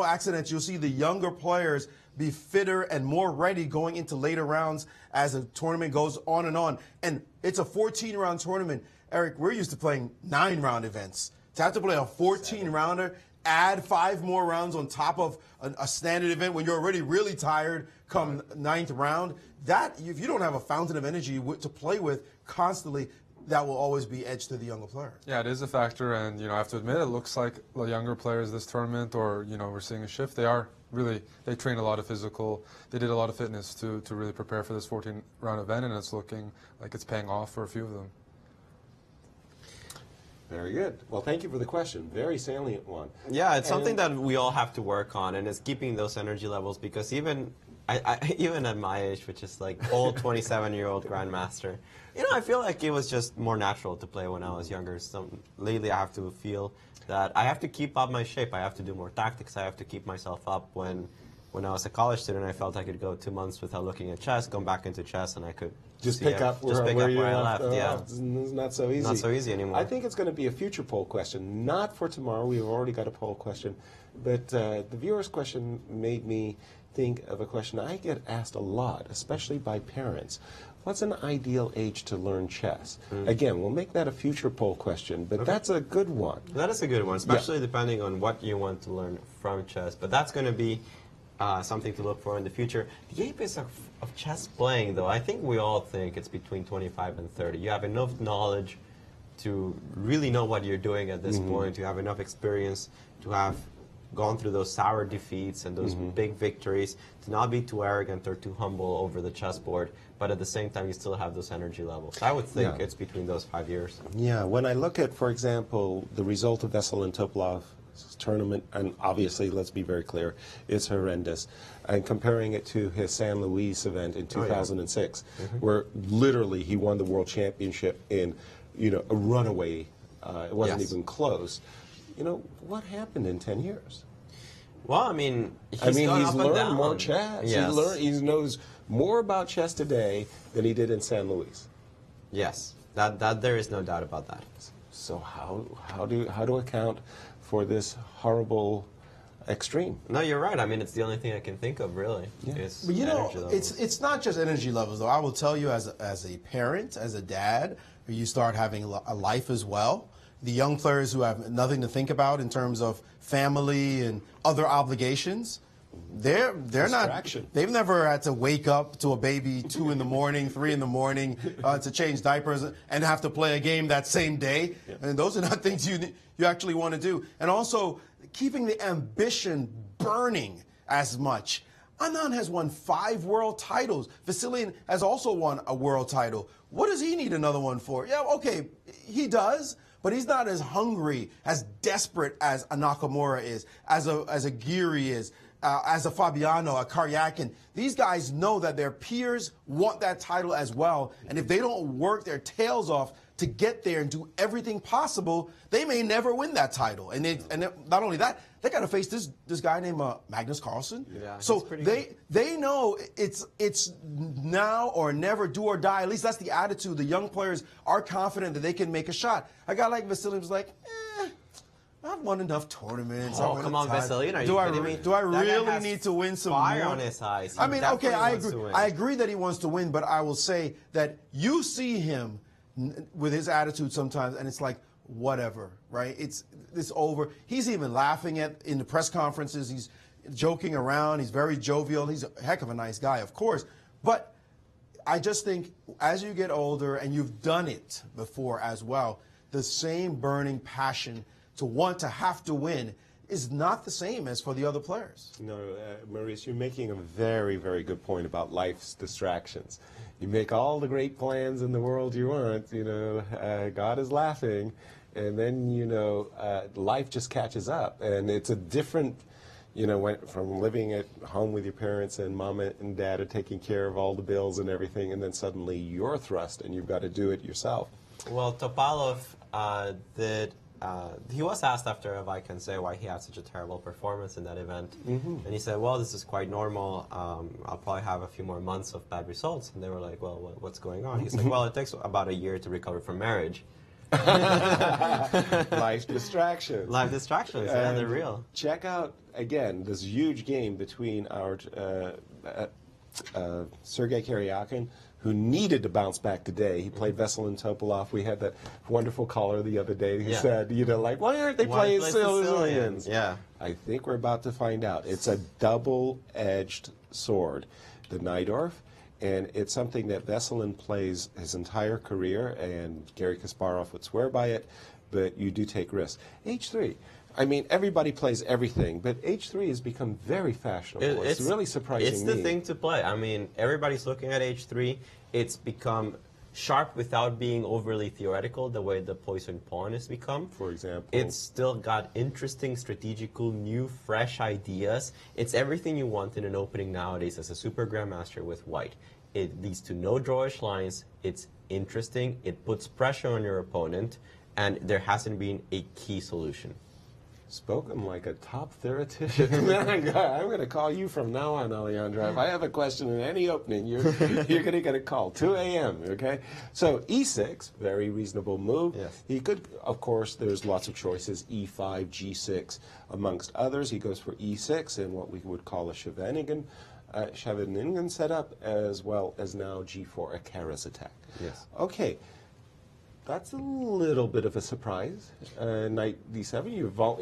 accident you'll see the younger players be fitter and more ready going into later rounds as the tournament goes on and on. And it's a 14-round tournament. Eric, we're used to playing 9-round events. To have to play a 14-rounder, add 5 more rounds on top of a standard event when you're already really tired come 9th round, that if you don't have a fountain of energy to play with constantly, that will always be edge to the younger player. Yeah, it is a factor, and I have to admit, it looks like the younger players this tournament, or we're seeing a shift. They train a lot of physical. They did a lot of fitness to really prepare for this 14-round event, and it's looking like it's paying off for a few of them. Very good. Well, thank you for the question. Very salient one. Yeah, it's something that we all have to work on, and it's keeping those energy levels, because even at my age, which is like old 27-year-old grandmaster, I feel like it was just more natural to play when I was younger. So lately, I have to feel that I have to keep up my shape. I have to do more tactics. I have to keep myself up. When I was a college student, I felt I could go 2 months without looking at chess, come back into chess, and I could just pick up where I left. Yeah, it's not so easy. Not so easy anymore. I think it's going to be a future poll question, not for tomorrow. We've already got a poll question, but the viewer's question made me think of a question I get asked a lot, especially by parents. What's an ideal age to learn chess? Again, we'll make that a future poll question, but that's a good one. That is a good one, especially depending on what you want to learn from chess. But that's going to be something to look for in the future. The apex of chess playing, though, I think we all think it's between 25 and 30. You have enough knowledge to really know what you're doing at this point. You have enough experience to have gone through those sour defeats and those big victories, to not be too arrogant or too humble over the chessboard, but at the same time you still have those energy levels. I would think it's between those 5 years. Yeah, when I look at, for example, the result of Veselin Topolov's tournament, and obviously, let's be very clear, it's horrendous, and comparing it to his San Luis event in 2006, where literally he won the world championship in, a runaway, it wasn't even close. What happened in 10 years? Well, he's learned more chess. Yes. He knows more about chess today than he did in San Luis. Yes, that there is no doubt about that. So how do account for this horrible extreme? No, you're right. It's the only thing I can think of, really. Yeah. But it's not just energy levels, though. I will tell you, as a parent, as a dad, you start having a life as well. The young players who have nothing to think about in terms of family and other obligations, they're not. They've never had to wake up to a baby 2 in the morning, 3 in the morning to change diapers and have to play a game that same day. Yeah. And those are not things you actually want to do. And also keeping the ambition burning as much. Anand has won 5 world titles. Vasilin has also won a world title. What does he need another one for? Yeah, okay, he does. But he's not as hungry, as desperate as a Nakamura is, as a Giri is, as a Fabiano, a Karyakin. These guys know that their peers want that title as well. And if they don't work their tails off to get there and do everything possible, they may never win that title. And not only that, they got to face this guy named Magnus Carlsen. Yeah, so they know it's now or never, do or die. At least that's the attitude. The young players are confident that they can make a shot. A guy like Vasilin was like, I've won enough tournaments. Oh, come on, Vasilin. Are you kidding me? Do I really need to win some fire more? On his eyes. Okay, I agree that he wants to win, but I will say that you see him with his attitude sometimes, and it's like, whatever, right? It's over. He's even laughing in the press conferences. He's joking around. He's very jovial. He's a heck of a nice guy, of course. But I just think as you get older, and you've done it before as well, the same burning passion to want to have to win is not the same as for the other players. No, Maurice, you're making a very, very good point about life's distractions. You make all the great plans in the world you want, God is laughing, and then, life just catches up. And it's a different, went from living at home with your parents and mom and dad are taking care of all the bills and everything, and then suddenly you're thrust and you've got to do it yourself. Well, Topalov he was asked after if I can say why he had such a terrible performance in that event. And he said, well, this is quite normal. I'll probably have a few more months of bad results. And they were like, well, what's going on? He's like, well, it takes about a year to recover from marriage. Life distractions. Life distractions, yeah, they're real. Check out, again, this huge game between our Sergei Karyakin, who needed to bounce back today. He played Veselin Topalov. We had that wonderful caller the other day who said, why aren't they playing Sicilians? Yeah. I think we're about to find out. It's a double-edged sword, the Najdorf, and it's something that Veselin plays his entire career, and Garry Kasparov would swear by it, but you do take risks. H3. I mean, everybody plays everything, but H3 has become very fashionable. It's really surprising. It's the thing to play. I mean, everybody's looking at H3. It's become sharp without being overly theoretical, the way the poison pawn has become. For example. It's still got interesting, strategical, new, fresh ideas. It's everything you want in an opening nowadays as a super grandmaster with white. It leads to no drawish lines. It's interesting. It puts pressure on your opponent, and there hasn't been a key solution. Spoken like a top theoretician. I'm going to call you from now on, Alejandro. If I have a question in any opening, you're going to get a call. 2 a.m., okay? So E6, very reasonable move. Yes. He could, of course, there's lots of choices, E5, G6, amongst others. He goes for E6 in what we would call a Scheveningen setup, as well as now G4, a Kara's attack. Yes. Okay. That's a little bit of a surprise. Knight D7,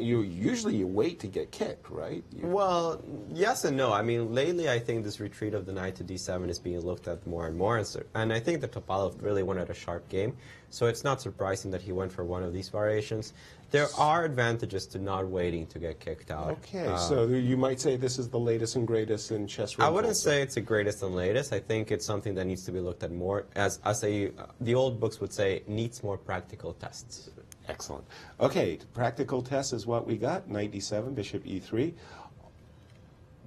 you usually wait to get kicked, right? Well, yes and no. I mean, lately I think this retreat of the knight to D7 is being looked at more and more, and I think that Topalov really wanted a sharp game, so it's not surprising that he went for one of these variations. There are advantages to not waiting to get kicked out. Okay, so you might say this is the latest and greatest in chess. I wouldn't say it's the greatest and latest. I think it's something that needs to be looked at more. As the old books would say, needs more practical tests. Excellent. Okay, practical test is what we got. Knight D7, Bishop E3,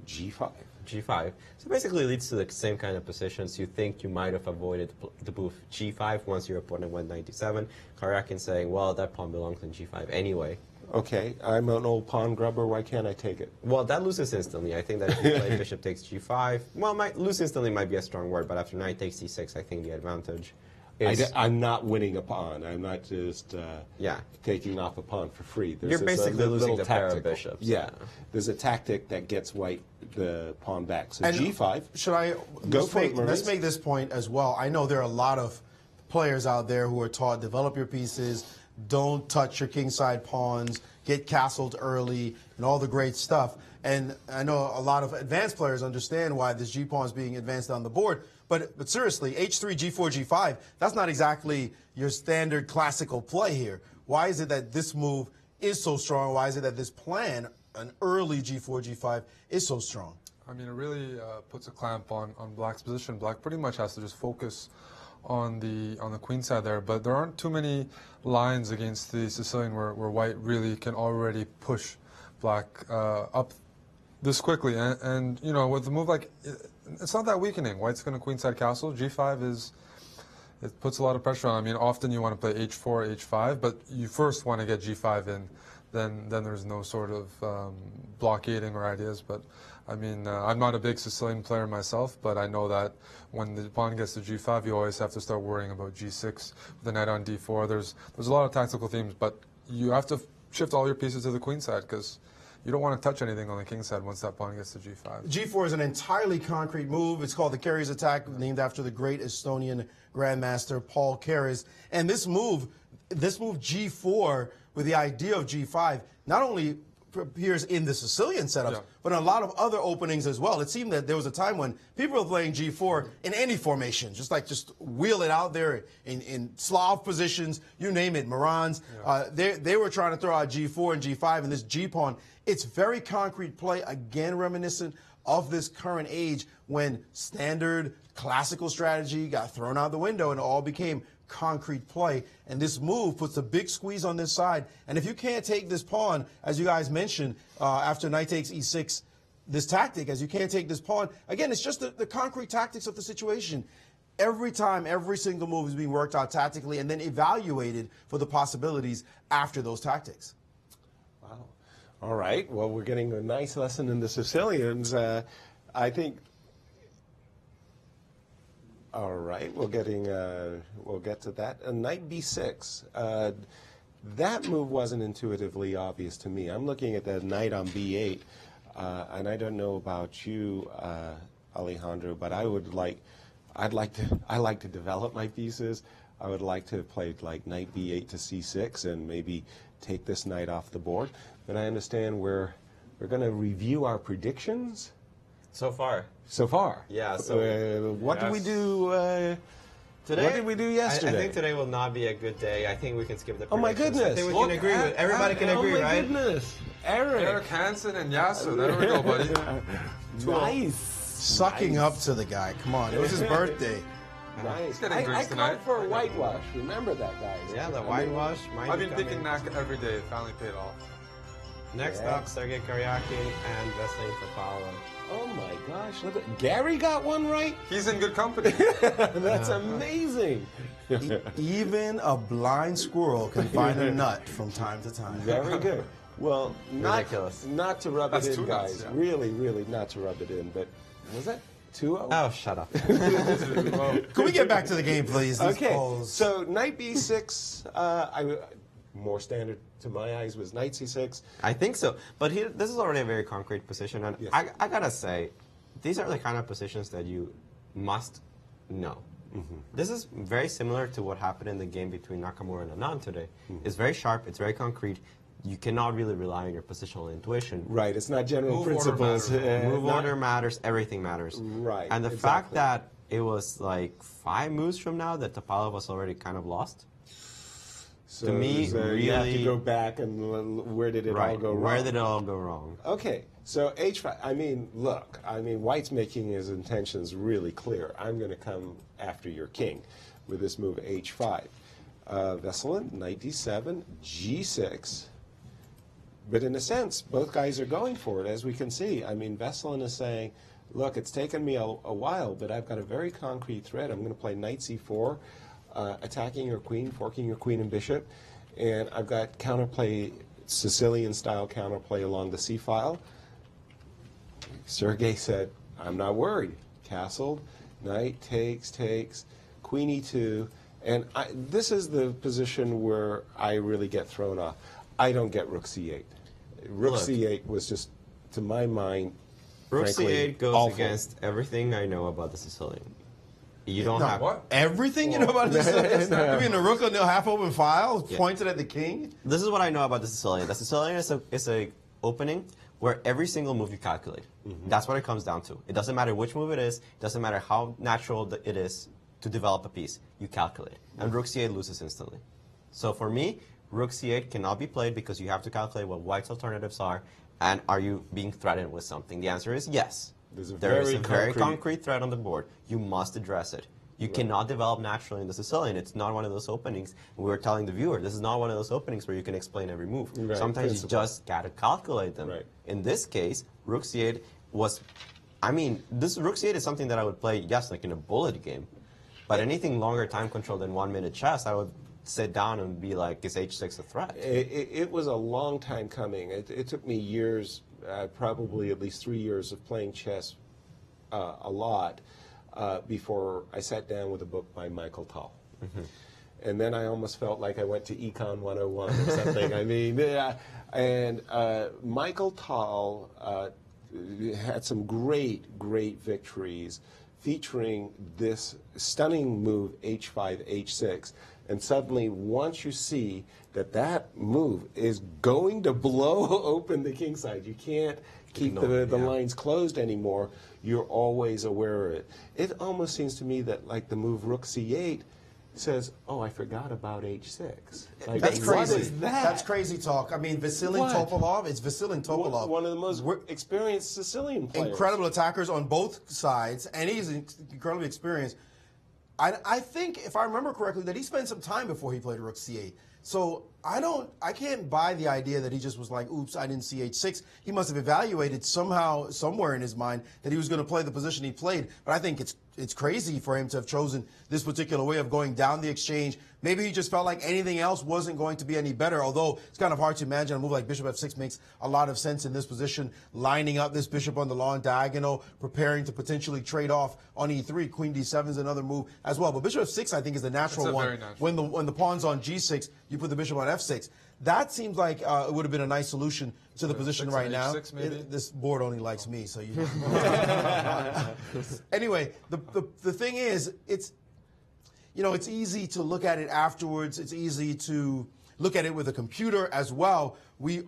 G5. G5. So basically it leads to the same kind of positions. You think you might have avoided the move G5 once your opponent went knight D7. Karyakin saying, well, that pawn belongs in G5 anyway. Okay, I'm an old pawn grubber. Why can't I take it? Well, that loses instantly. I think that if you play bishop takes G5, well, lose instantly might be a strong word, but after knight takes C6, I think the advantage is... I'm not winning a pawn. I'm not just taking off a pawn for free. You're basically losing the pair of bishops. Yeah. There's a tactic that gets white the pawn back. So G5. Should I go for it, Maurice? Let's make this point as well. I know there are a lot of players out there who are taught develop your pieces, don't touch your kingside pawns, get castled early, and all the great stuff. And I know a lot of advanced players understand why this G pawn is being advanced down the board. But seriously, H3, G4, G5, that's not exactly your standard classical play here. Why is it that this move is so strong? Why is it that this plan, an early G4, G5, is so strong? I mean, it really puts a clamp on Black's position. Black pretty much has to just focus on the queen side there, but there aren't too many lines against the Sicilian where White really can already push Black up this quickly. And you know, with the move like, it's not that weakening. White's going to queenside castle. G5 it puts a lot of pressure on. I mean, often you want to play H4, H5, but you first want to get G5 in. Then there's no sort of blockading or ideas. But I mean, I'm not a big Sicilian player myself, but I know that when the pawn gets to G5, you always have to start worrying about G6 with the knight on D4. There's a lot of tactical themes, but you have to shift all your pieces to the queen side because you don't want to touch anything on the king side once that pawn gets to G5. G4 is an entirely concrete move. It's called the Keres attack, named after the great Estonian grandmaster Paul Keres. And this move G4 with the idea of G5 not only appears in the Sicilian setups, but in a lot of other openings as well. It seemed that there was a time when people were playing G4 in any formation, just wheel it out there in Slav positions, you name it, Morans. They were trying to throw out G4 and G5, and this G pawn, it's very concrete play, again reminiscent of this current age when standard classical strategy got thrown out the window and it all became concrete play. And this move puts a big squeeze on this side. And if you can't take this pawn, as you guys mentioned, after knight takes e6, this tactic, as you can't take this pawn, again, it's just the concrete tactics of the situation. Every time, every single move is being worked out tactically and then evaluated for the possibilities after those tactics. Wow. All right. Well, we're getting a nice lesson in the Sicilians. I think. All right. We'll get to that. Knight b6. That move wasn't intuitively obvious to me. I'm looking at the knight on b8, and I don't know about you, Alejandro, but I like to develop my pieces. I would like to play like knight b8 to c6 and maybe take this knight off the board. But I understand we're going to review our predictions. So far. So far. Yeah. So what did we do today? What did we do yesterday? I think today will not be a good day. I think we can skip the predictions. Oh my goodness! I think we can agree with everybody. Can agree, right? Oh my goodness! Eric Hansen and Yasser. There we go, buddy. Nice. Sucking up to the guy. Come on, it was his birthday. Nice. I called for a whitewash. Remember that, guys? Yeah, the whitewash. I've been picking Knack every day. It finally paid off. Next up, Sergei Karyakin and Vesling for Paolo. Oh my gosh! Look at Gary got one right. He's in good company. That's amazing. Even a blind squirrel can find a nut from time to time. Very good. Well, not to rub That's it in, two guys. nuts, yeah. Really not to rub it in. But was that 2-0? Oh, shut up. Can we get back to the game, please? Okay. So knight b6. More standard to my eyes was knight c6. I think so. But here, this is already a very concrete position. And Yes. I got to say, these are the kind of positions that you must know. Mm-hmm. This is very similar to what happened in the game between Nakamura and Anand today. Mm-hmm. It's very sharp. It's very concrete. You cannot really rely on your positional intuition. Right. It's not general Move principles. Order matters. Everything matters. Right. And the fact that it was like 5 moves from now that Topalov was already kind of lost. So to me, really, you have to go back and where did it all go wrong? Where did it all go wrong? Okay, so h5. I mean, look. I mean, White's making his intentions really clear. I'm going to come after your king with this move h5. Vesselin, knight d7, g6. But in a sense, both guys are going for it, as we can see. I mean, Vesselin is saying, look, it's taken me a while, but I've got a very concrete threat. I'm going to play knight c4. Attacking your queen, forking your queen and bishop, and I've got counterplay, Sicilian-style counterplay along the c-file. Sergei said, I'm not worried. Castled, knight takes, queen e2, and this is the position where I really get thrown off. I don't get rook c8. Rook c8 was just, to my mind, Rook frankly, c8 goes awful. Against everything I know about the Sicilian. You don't have what? Everything you know about the Sicilian? You mean the rook on the half-open file pointed at the king? This is what I know about the Sicilian. The Sicilian is a opening where every single move you calculate. Mm-hmm. That's what it comes down to. It doesn't matter which move it is. It doesn't matter how natural it is to develop a piece. You calculate. And Rook c8 loses instantly. So for me, Rook c8 cannot be played because you have to calculate what White's alternatives are. And are you being threatened with something? The answer is yes. There is a very concrete threat on the board. You must address it. You cannot develop naturally in the Sicilian. It's not one of those openings. We were telling the viewer, this is not one of those openings where you can explain every move. Right. Sometimes you just got to calculate them. Right. In this case, Rook c8 was, I mean, this Rook c8 is something that I would play, yes, like in a bullet game. But anything longer time control than 1 minute chess, I would sit down and be like, is h6 a threat? It was a long time coming. It took me years, probably at least 3 years of playing chess a lot before I sat down with a book by Michael Tal. Mm-hmm. And then I almost felt like I went to Econ 101 or something. I mean, and Michael Tal had some great victories featuring this stunning move, h5, h6. And suddenly, once you see that move is going to blow open the king side, you can't keep the lines closed anymore. You're always aware of it. It almost seems to me that like the move rook c8 says, "Oh, I forgot about H6." Like, That's what crazy. is that? That's crazy talk. I mean, Vasilij What? Topalov. It's Vasilij Topalov. One of the most experienced Sicilian players. Incredible attackers on both sides, and he's incredibly experienced. I think, if I remember correctly, that he spent some time before he played Rook C8. So I can't buy the idea that he just was like, oops, I didn't see H6. He must have evaluated somehow, somewhere in his mind, that he was going to play the position he played. But I think it's crazy for him to have chosen this particular way of going down the exchange. Maybe he just felt like anything else wasn't going to be any better, although it's kind of hard to imagine a move like Bishop F6 makes a lot of sense in this position, lining up this bishop on the long diagonal, preparing to potentially trade off on E3. Queen D7 is another move as well. But Bishop F6, I think, is the natural one. When the pawn's on G6, you put the bishop on F6. That seems like it would have been a nice solution to the position right now. This board only likes me, so you. Anyway, the thing is, it's easy to look at it afterwards. It's easy to look at it with a computer as well.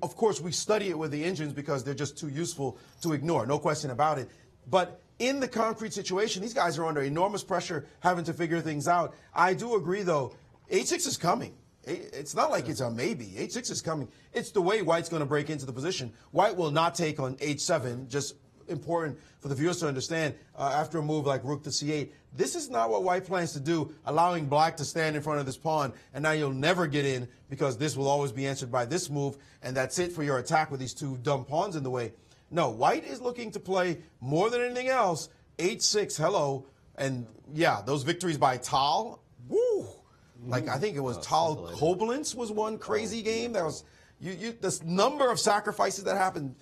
Of course, we study it with the engines because they're just too useful to ignore. No question about it. But in the concrete situation, these guys are under enormous pressure having to figure things out. I do agree, though, H6 is coming. It's not like it's a maybe. H6 is coming. It's the way White's going to break into the position. White will not take on H7. Just important for the viewers to understand, after a move like Rook to C8, this is not what White plans to do, allowing Black to stand in front of this pawn, and now you'll never get in because this will always be answered by this move, and that's it for your attack with these two dumb pawns in the way. No, White is looking to play, more than anything else, H6, hello, and yeah, those victories by Tal, woo! Like, I think it was Tal Koblenz was one crazy game. There was this number of sacrifices that happened,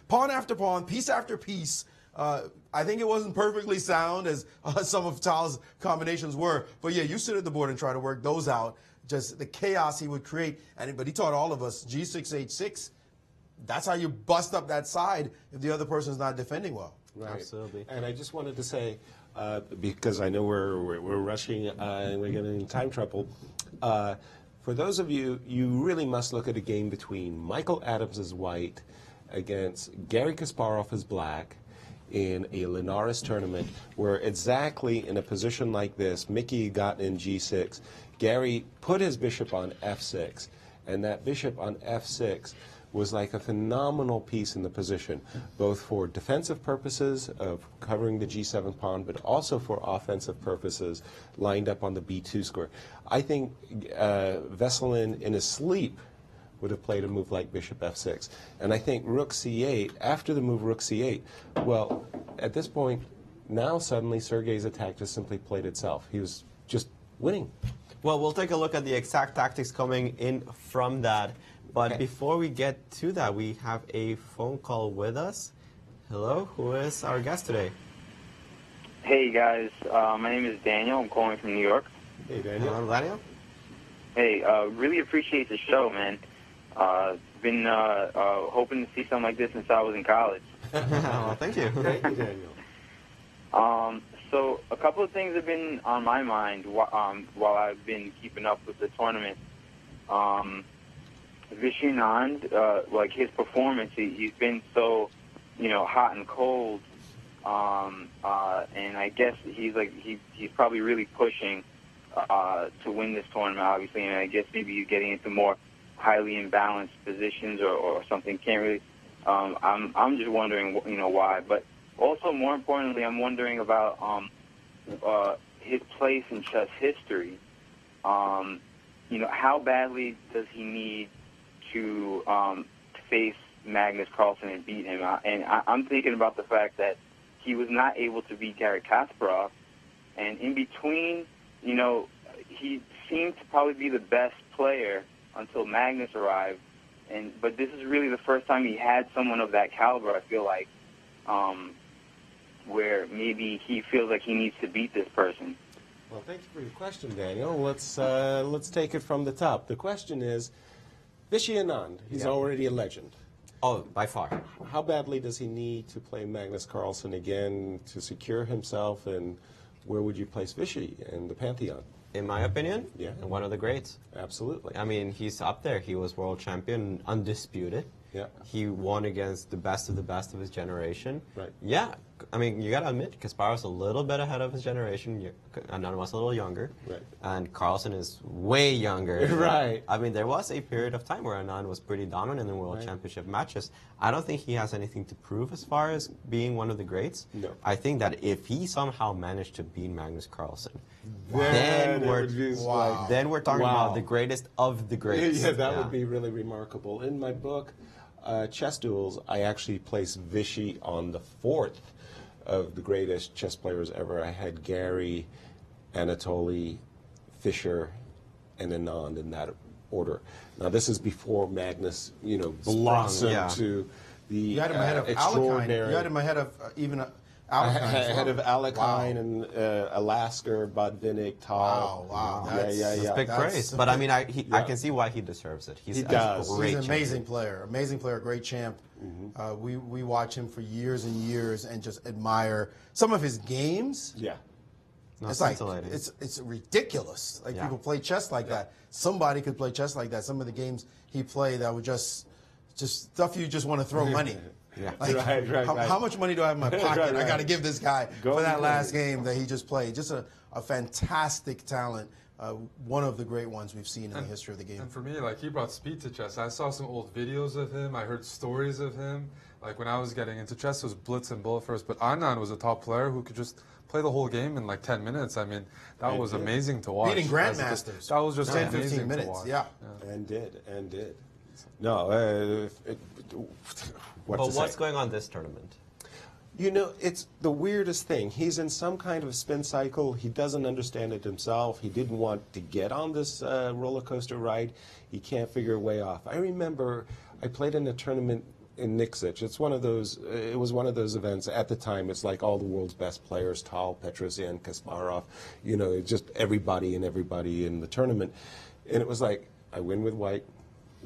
pawn after pawn, piece after piece. I think it wasn't perfectly sound as some of Tal's combinations were. But yeah, you sit at the board and try to work those out. Just the chaos he would create. But he taught all of us G6, H6. That's how you bust up that side if the other person's not defending well. Right. Absolutely. And I just wanted to say, because I know we're rushing and we're getting in time trouble, for those of you, you really must look at a game between Michael Adams as White against Garry Kasparov as Black in a Linares tournament where exactly in a position like this, Mickey got in G6, Garry put his bishop on F6, and that bishop on F6 was like a phenomenal piece in the position, both for defensive purposes of covering the G7 pawn, but also for offensive purposes lined up on the B2 square. I think Veselin in his sleep would have played a move like Bishop F6. And I think Rook C8, after the move Rook C8, well, at this point, now suddenly Sergei's attack just simply played itself. He was just winning. Well, we'll take a look at the exact tactics coming in from that. But before we get to that, we have a phone call with us. Hello, who is our guest today? Hey, guys. My name is Daniel. I'm calling from New York. Hey, Daniel. Hello, Daniel. Hey, really appreciate the show, man. Been hoping to see something like this since I was in college. Well, thank you. Thank you, Daniel. So a couple of things have been on my mind while I've been keeping up with the tournament. Vachier-Lagrave, like his performance, he's been so, hot and cold, and I guess he's probably really pushing to win this tournament, obviously, and I guess maybe he's getting into more highly imbalanced positions or something. Can't really. I'm just wondering, why. But also, more importantly, I'm wondering about his place in chess history. How badly does he need to face Magnus Carlsen and beat him? I'm thinking about the fact that he was not able to beat Garry Kasparov, and in between, he seemed to probably be the best player until Magnus arrived. But this is really the first time he had someone of that caliber, I feel like, where maybe he feels like he needs to beat this person. Well, thank you for your question, Daniel. Let's take it from the top. The question is, Vachier-Lagrave, he's already a legend. Oh, by far. How badly does he need to play Magnus Carlsen again to secure himself, and where would you place Vichy in the pantheon? In my opinion, yeah, one of the greats. Absolutely. I mean, he's up there. He was world champion, undisputed. Yeah. He won against the best of his generation. Right. Yeah, I mean, you got to admit, Kasparov's a little bit ahead of his generation. Anonymous a little younger. Right. And Carlsen is way younger. Right. I mean, there was a period of time where Anand was pretty dominant in the World Championship matches. I don't think he has anything to prove as far as being one of the greats. No. I think that if he somehow managed to beat Magnus Carlsen, Then then we're talking about the greatest of the greats. Yeah, that would be really remarkable. In my book, Chess Duels, I actually placed Vichy on the 4th of the greatest chess players ever. I had Gary, Anatoly, Fischer, and Anand in that order. Now, this is before Magnus, blossomed to the You had him ahead of Alekhine. extraordinary. You had him ahead of Alekhine. Ahead of Alekhine and Alasker, Botvinnik, Tal. Wow. That's big praise. But I mean, I can see why he deserves it. He's He does. a great He's an amazing champion. player, great champ. We watch him for years and years and just admire some of his games. Yeah. No, It's like scintillating. it's ridiculous. Like people play chess like that. Somebody could play chess like that. Some of the games he played that were just stuff you just want to throw money. Yeah. Like, Right. how much money do I have in my pocket? Right. I got to give this guy Go for that and last play. game that he just played. Just a fantastic talent. One of the great ones we've seen in the history of the game. And for me, like, he brought speed to chess. I saw some old videos of him. I heard stories of him. Like, when I was getting into chess, it was blitz and bullet first. But Anand was a top player who could just play the whole game in like 10 minutes. I mean, that was amazing to watch. Beating grandmasters. That was just 10, amazing 15 to minutes. watch. Yeah. And did. No, But to what's say? going on this tournament? It's the weirdest thing. He's in some kind of spin cycle. He doesn't understand it himself. He didn't want to get on this roller coaster ride. He can't figure a way off. I remember I played in a tournament in Nixich. It was one of those events at the time. It's like all the world's best players, Tal, Petrosian, Kasparov, just everybody in the tournament. And it was like, I win with white,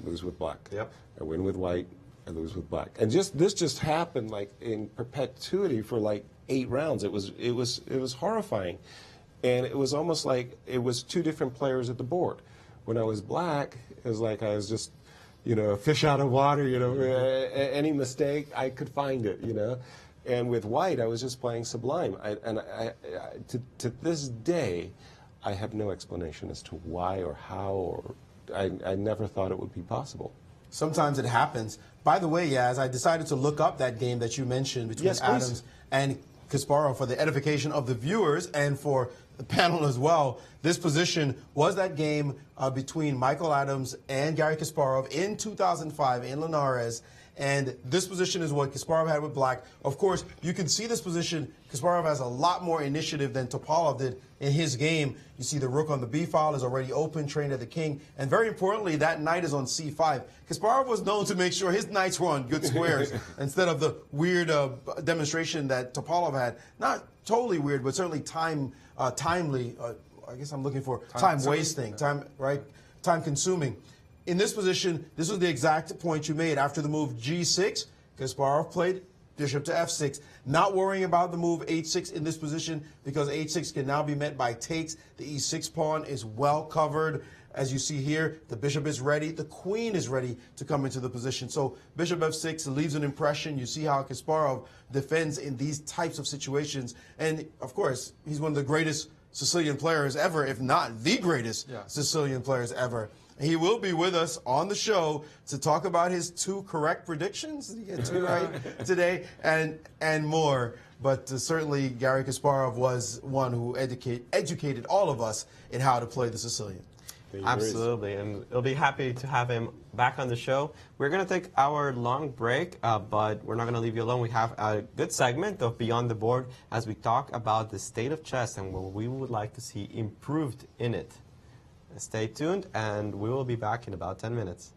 lose with black. Yep. I win with white, I lose with black. And this just happened like in perpetuity for like 8 rounds. It was horrifying. And it was almost like it was 2 different players at the board. When I was black, it was like I was just a fish out of water, any mistake, I could find it, And with white, I was just playing sublime. To this day, I have no explanation as to why or how, or I never thought it would be possible. Sometimes it happens. By the way, Yaz, I decided to look up that game that you mentioned between Yes, please. Adams and Kasparov for the edification of the viewers and for the panel as well. This position was that game between Michael Adams and Gary Kasparov in 2005 in Linares. And this position is what Kasparov had with black. Of course, you can see this position. Kasparov has a lot more initiative than Topalov did in his game. You see the rook on the b file is already open, trained at the king. And very importantly, that knight is on c5. Kasparov was known to make sure his knights were on good squares instead of the weird demonstration that Topalov had. Not totally weird, but certainly timely. I guess I'm looking for time wasting, time consuming. In this position, this was the exact point you made. After the move g6, Kasparov played bishop to f6, not worrying about the move h6 in this position because h6 can now be met by takes. The e6 pawn is well covered. As you see here, the bishop is ready. The queen is ready to come into the position. So bishop f6 leaves an impression. You see how Kasparov defends in these types of situations. And, of course, he's one of the greatest Sicilian players ever, if not the greatest Sicilian players ever. He will be with us on the show to talk about his 2 correct predictions. Did he get 2 right today? And more. But certainly Gary Kasparov was one who educated all of us in how to play the Sicilian. Absolutely, and we'll be happy to have him back on the show. We're going to take our long break, but we're not going to leave you alone. We have a good segment of Beyond the Board as we talk about the state of chess and what we would like to see improved in it. Stay tuned, and we will be back in about 10 minutes.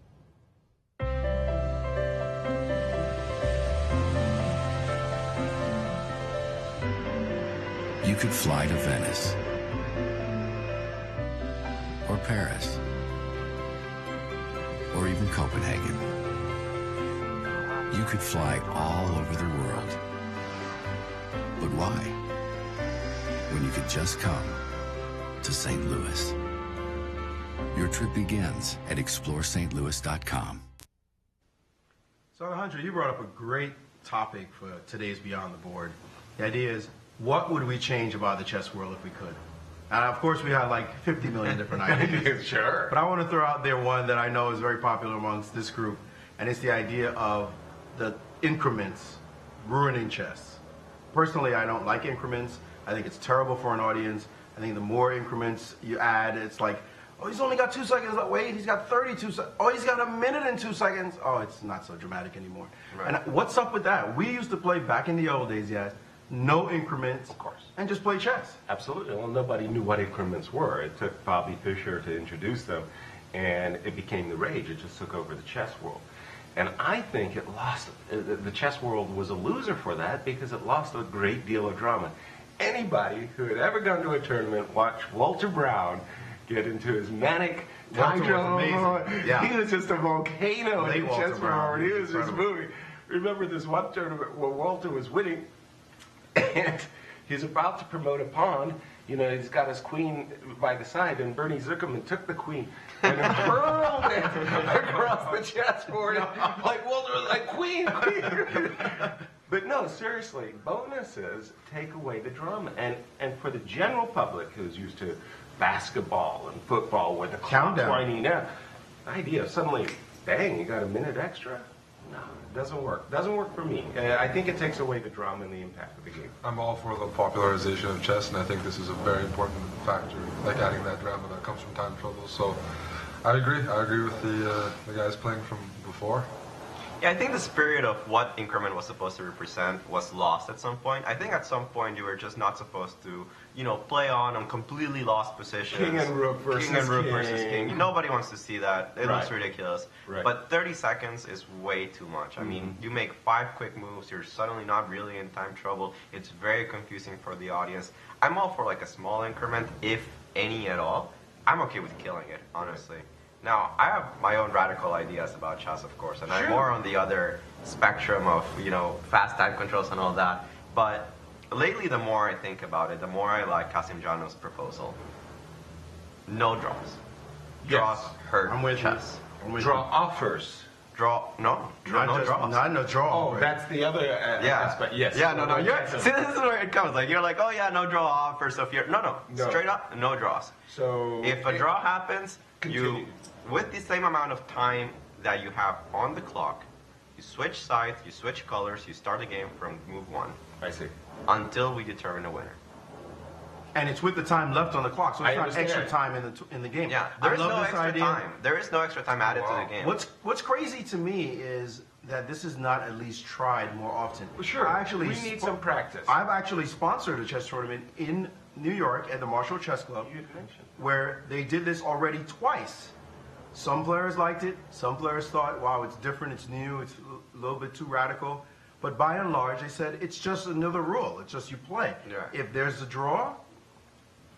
You could fly to Venice or Paris or even Copenhagen. You could fly all over the world. But why? When you could just come to St. Louis. Your trip begins at ExploreStLouis.com. So Alejandro, you brought up a great topic for today's Beyond the Board. The idea is, what would we change about the chess world if we could? And of course, we have like 50 million different ideas. Sure. But I want to throw out there one that I know is very popular amongst this group, and it's the idea of the increments ruining chess. Personally, I don't like increments. I think it's terrible for an audience. I think the more increments you add, it's like, oh, he's only got 2 seconds. Wait, he's got 32 seconds. Oh, he's got a minute and 2 seconds. Oh, it's not so dramatic anymore. Right. And what's up with that? We used to play back in the old days, yes, no increments, Of course. and just play chess. Absolutely. Well, nobody knew what increments were. It took Bobby Fischer to introduce them, and it became the rage. It just took over the chess world. And I think it lost, the chess world was a loser for that because it lost a great deal of drama. Anybody who had ever gone to a tournament watched Walter Brown get into his manic Walter time was amazing. Yeah. He was just a volcano Late in the Walter chess Brown. world. He was just Incredible. moving. Remember this one tournament where Walter was winning, and he's about to promote a pawn. You know, he's got his queen by the side, and Bernie Zuckerman took the queen and hurled it across the chessboard. Like Walter was like, queen, queen. But no, seriously, bonuses take away the drama. And for the general public who's used to basketball and football where the clock's Countdown. winding down, the idea of suddenly, dang, you got a minute extra? No, it doesn't work. Doesn't work for me. I think it takes away the drama and the impact of the game. I'm all for the popularization of chess, and I think this is a very important factor, like adding that drama that comes from time trouble. So I agree. I agree with the guys playing from before. Yeah, I think the spirit of what increment was supposed to represent was lost at some point. I think at some point you were just not supposed to, play on completely lost positions. King and rook versus king. Nobody wants to see that. It looks Right. ridiculous. Right. But 30 seconds is way too much. I mean, you make 5 quick moves, you're suddenly not really in time trouble. It's very confusing for the audience. I'm all for like a small increment, if any at all. I'm okay with killing it, honestly. Now, I have my own radical ideas about chess, of course, and I'm more on the other spectrum of, fast time controls and all that. But lately, the more I think about it, the more I like Kasim Jano's proposal. No draws. Draws hurt I'm with chess. you. I'm with Draw you. offers. No draws. Not no draw. Oh, that's the other aspect. Yes. Yeah, no. See, this is where it comes. Like, you're like, oh, yeah, no draw offers. So if you're, no. Straight up, no draws. So If a draw happens, Continue. with the same amount of time that you have on the clock, you switch sides, you switch colors, you start the game from move 1 I see. until we determine a winner. And it's with the time left on the clock, so it's I not understand. extra time in the game. Yeah, I there is love no this extra idea. time. There is no extra time added to the game. What's crazy to me is that this is not at least tried more often. Well, sure. I actually We need some practice. I've actually sponsored a chess tournament in New York at the Marshall Chess Club, You had mentioned. where they did this already twice. Some players liked it. Some players thought, wow, it's different, it's new, it's a little bit too radical. But by and large, they said, it's just another rule. It's just you play. Yeah. If there's a draw,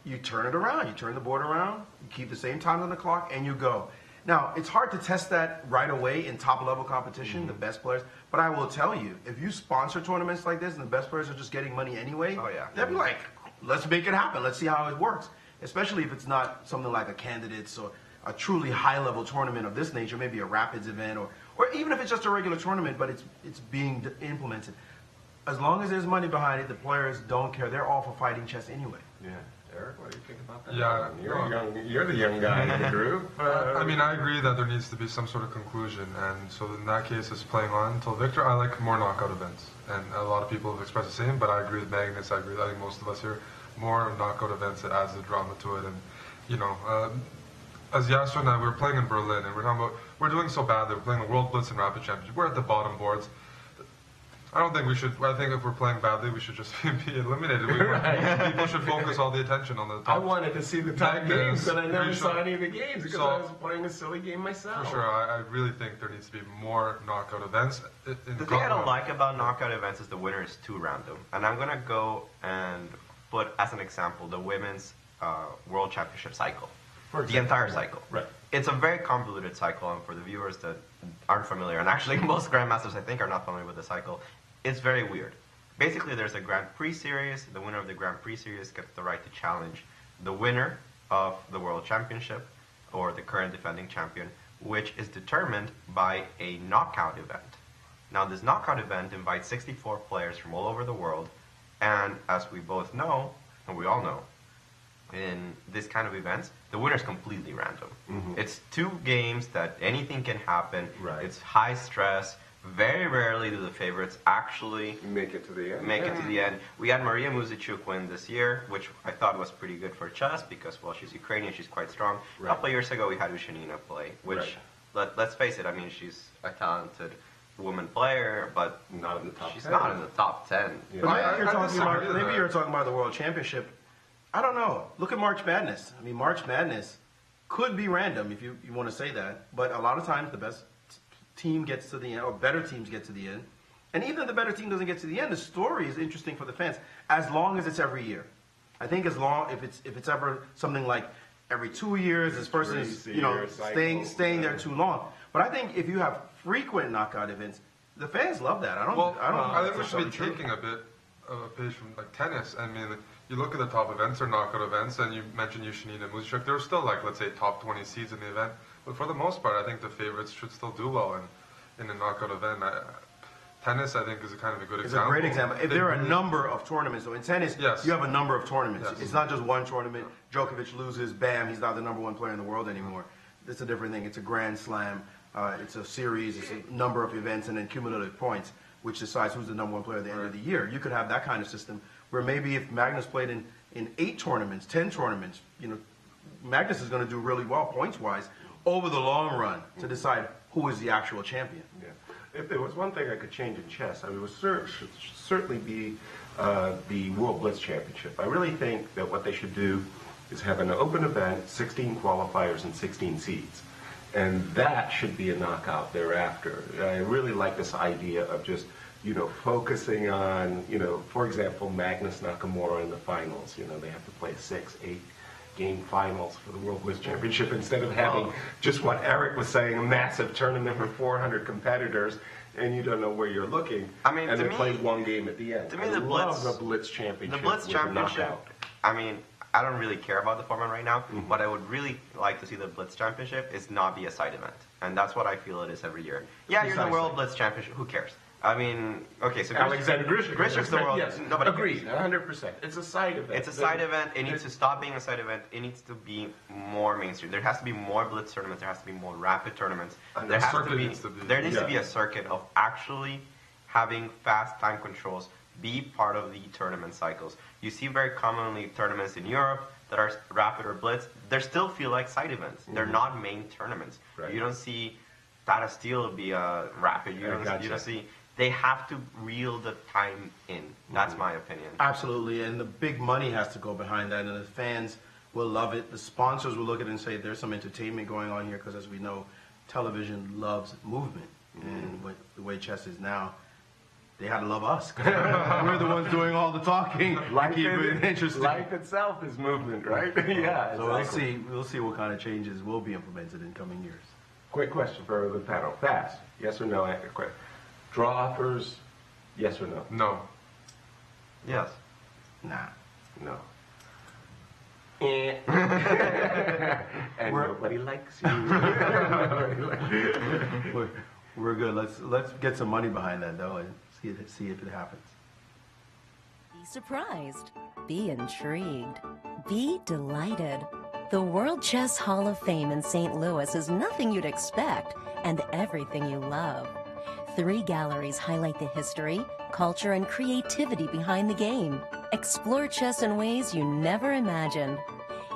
you turn it around. You turn the board around. You keep the same time on the clock, and you go. Now, it's hard to test that right away in top-level competition, the best players. But I will tell you, if you sponsor tournaments like this and the best players are just getting money anyway, Oh, yeah. they'll be like, let's make it happen. Let's see how it works. Especially if it's not something like a Candidates or a truly high-level tournament of this nature, maybe a Rapids event, or even if it's just a regular tournament, but it's being implemented. As long as there's money behind it, the players don't care. They're all for fighting chess anyway. Yeah. Eric, what do you think about that? Yeah, You're the young guy in the group. I mean, I agree that there needs to be some sort of conclusion, and so in that case, it's playing on until victor. I like more knockout events, and a lot of people have expressed the same, but I agree with Magnus. I think most of us here, more knockout events that adds the drama to it, and as Yasser and I, we were playing in Berlin, and we're talking about, we're doing so badly. We're playing the World Blitz and Rapid Championship. We're at the bottom boards. I don't think we should. I think if we're playing badly, we should just be eliminated. People should focus all the attention on the top. I wanted to see the top Magnus, games, but I never we saw should- any of the games because So- I was playing a silly game myself. For sure, I really think there needs to be more knockout events. The thing I don't like about knockout events is the winner is too random. And I'm going to go and put, as an example, the women's World Championship cycle. The entire cycle. Right. It's a very convoluted cycle, and for the viewers that aren't familiar, and actually most grandmasters I think are not familiar with the cycle, it's very weird. Basically, there's a Grand Prix series. The winner of the Grand Prix series gets the right to challenge the winner of the World Championship, or the current defending champion, which is determined by a knockout event. Now, this knockout event invites 64 players from all over the world, and as we both know, and we all know, in this kind of events, the winner is completely random. It's 2 games that anything can happen. Right. It's high stress. Very rarely do the favorites actually Make it to the end. make it to the end. We had Maria Muzichuk win this year, which I thought was pretty good for chess because, well, she's Ukrainian, she's quite strong. A couple of years ago, we had Ushanina play, which, let's face it, I mean, she's a talented woman player, but Not in the top she's 10. not in the top 10. Yeah. But Maybe you're talking about the World Championship. I don't know. Look at March Madness. I mean, March Madness could be random if you want to say that, but a lot of times the best team gets to the end, or better teams get to the end. And even if the better team doesn't get to the end, the story is interesting for the fans, as long as it's every year. I think as long, if it's ever something like every 2 years, this person is, staying there too long. But I think if you have frequent knockout events, the fans love that. I think we should be taking a bit of a page from like tennis. I mean, you look at the top events or knockout events, and you mentioned Ushanina and Muzichuk. There were still, like, let's say, top 20 seeds in the event. But for the most part, I think the favorites should still do well in a knockout event. Tennis, I think, is a kind of a good example. It's a great example. If there are a number of tournaments, so in tennis, you have a number of tournaments. Yes. It's not just one tournament. Djokovic loses, bam, he's not the #1 player in the world anymore. It's a different thing. It's a Grand Slam. It's a series. It's a number of events and then cumulative points, which decides who's the #1 player at the end of the year. You could have that kind of system where maybe if Magnus played in 8 tournaments, 10 tournaments, Magnus is going to do really well points-wise over the long run to decide who is the actual champion. Yeah. If there was one thing I could change in chess, I mean, it should certainly be the World Blitz Championship. I really think that what they should do is have an open event, 16 qualifiers and 16 seeds. And that should be a knockout thereafter. I really like this idea of just, focusing on, for example, Magnus Nakamura in the finals. They have to play 6, 8 game finals for the World Blitz Championship instead of having just what Eric was saying, a massive tournament with 400 competitors, and you don't know where you're looking. I mean, and they play one game at the end. To me, I love the Blitz Championship. The Blitz Championship, I mean, I don't really care about the format right now. What I would really like to see the Blitz Championship is not be a side event. And that's what I feel it is every year. Yeah, you're the World Blitz Championship. Who cares? I mean, okay, so Alexander Grishuk's the world. Yes, Nobody agreed, 100%. It's a side event. It's a side event. It needs to stop being a side event. It needs to be more mainstream. There has to be more Blitz tournaments. There has to be more rapid tournaments. There needs to be a circuit of actually having fast time controls be part of the tournament cycles. You see very commonly tournaments in Europe that are rapid or blitz. They still feel like side events. They're not main tournaments. Right. You don't see Tata Steel be a rapid. You don't see. They have to reel the time in. That's my opinion. Absolutely, and the big money has to go behind that, and the fans will love it. The sponsors will look at it and say, there's some entertainment going on here, because as we know, television loves movement. And with the way chess is now, they had to love us. We're the ones doing all the talking. Life keep it interesting. Life itself is movement, right? Yeah. So we'll see what kind of changes will be implemented in coming years. Quick question for the panel. Fast. Yes or no? Quick. Draw offers, yes or no? No. Yes. Nah. No. And nobody likes you. We're good. Let's get some money behind that, though, and see if it happens. Be surprised. Be intrigued. Be delighted. The World Chess Hall of Fame in St. Louis is nothing you'd expect and everything you love. 3 galleries highlight the history, culture, and creativity behind the game. Explore chess in ways you never imagined.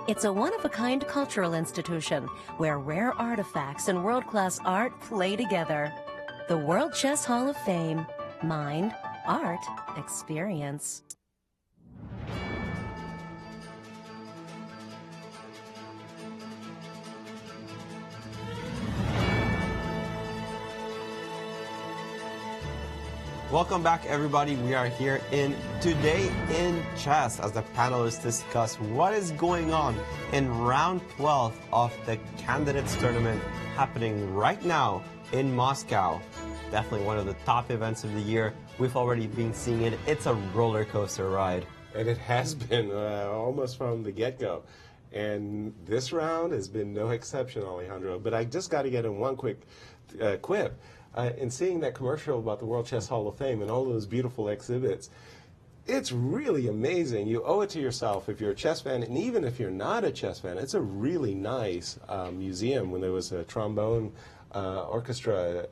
It's a one-of-a-kind cultural institution where rare artifacts and world-class art play together. The World Chess Hall of Fame. Mind, art, experience. Welcome back, everybody. We are here in Today in Chess as the panelists discuss what is going on in round 12 of the Candidates Tournament happening right now in Moscow. Definitely one of the top events of the year. We've already been seeing it. It's a roller coaster ride. And it has been almost from the get-go. And this round has been no exception, Alejandro. But I just got to get in one quick quip. and seeing that commercial about the World Chess Hall of Fame and all those beautiful exhibits, it's really amazing. You owe it to yourself if you're a chess fan, and even if you're not a chess fan, it's a really nice museum. When there was a trombone orchestra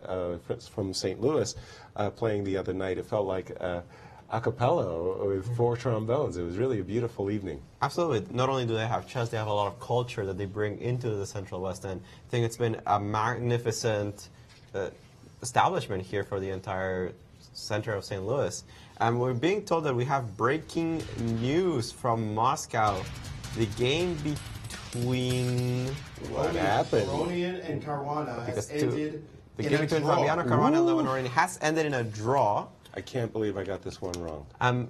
from St. Louis playing the other night, it felt like a cappella with 4 trombones. It was really a beautiful evening. Absolutely. Not only do they have chess, they have a lot of culture that they bring into the Central West End. I think it's been a magnificent establishment here for the entire center of St. Louis. And we're being told that we have breaking news from Moscow. The game between... What happened? Ronian and Caruana has ended The game between Fabiano Caruana and Levan has ended in a draw. I can't believe I got this one wrong.